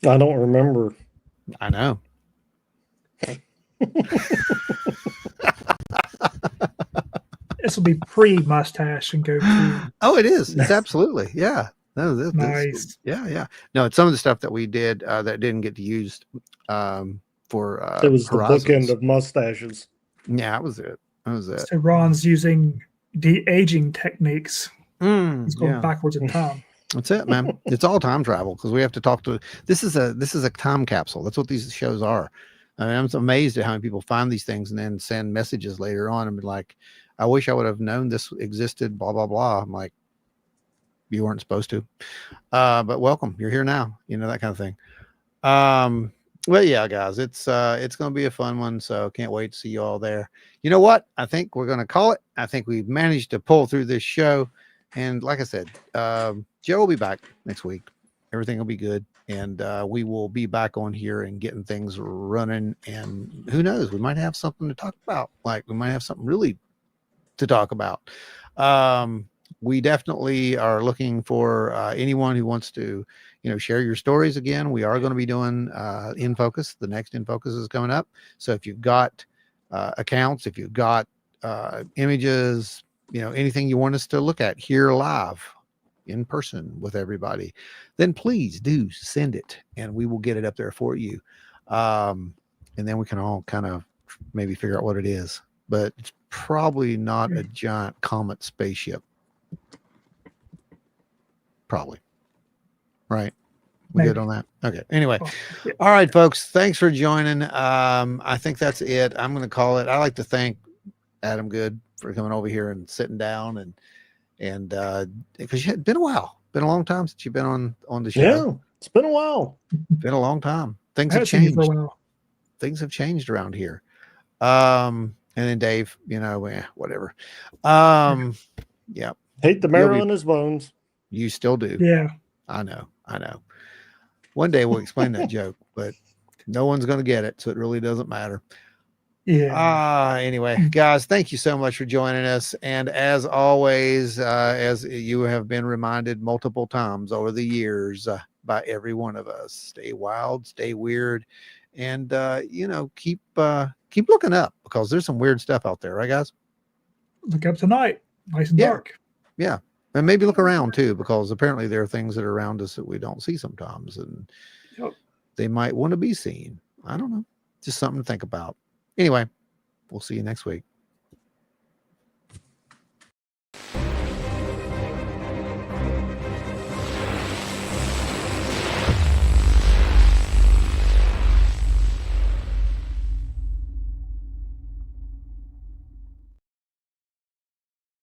I don't remember. I know. this will be pre-mustache and goatee. Oh, it is. It's absolutely. Yeah. No, Nice. yeah. No, it's some of the stuff that we did that didn't get to use for It was the Horizons. bookend of mustaches. Yeah, that was it. That was it. So Ron's using de-aging techniques. He's going Yeah. backwards in time. That's it, man. It's all time travel because we have to talk to. This is a time capsule. That's what these shows are. I mean, I'm so amazed at how many people find these things and then send messages later on and be like, "I wish I would have known this existed." Blah blah blah. I'm like, you weren't supposed to, but welcome. You're here now. You know, that kind of thing. Well, yeah, guys, it's going to be a fun one. So can't wait to see you all there. You know what? I think we're going to call it. I think we've managed to pull through this show. And like I said, Joe will be back next week. Everything will be good. And we will be back on here and getting things running. And who knows, we might have something to talk about. Like we might have something really to talk about. We definitely are looking for anyone who wants to, share your stories again. We are going to be doing In Focus. The next In Focus is coming up. So if you've got accounts, if you've got images, anything you want us to look at here live in person with everybody, then please do send it and we will get it up there for you. And then we can all kind of maybe figure out what it is, but it's probably not a giant comet spaceship. Probably. Right. We good on that? Okay. Anyway. All right, folks. Thanks for joining. I think that's it. I'm going to call it. I like to thank Adam Good for coming over here and sitting down and because it's been a while, been a long time since you've been on the show. Yeah, it's been a while. Been a long time. Things have changed. Things have changed around here. And then Dave, whatever. Yeah. Hate the marrow in his bones. You still do. Yeah. I know. One day we'll explain that joke, but no one's going to get it. So it really doesn't matter. Yeah. Anyway, guys, thank you so much for joining us. And as always, as you have been reminded multiple times over the years by every one of us, stay wild, stay weird, and, keep looking up because there's some weird stuff out there. Right, guys? Look up tonight. Nice and dark. Yeah. And maybe look around too, because apparently there are things that are around us that we don't see sometimes, and they might want to be seen. I don't know. Just something to think about. Anyway, we'll see you next week.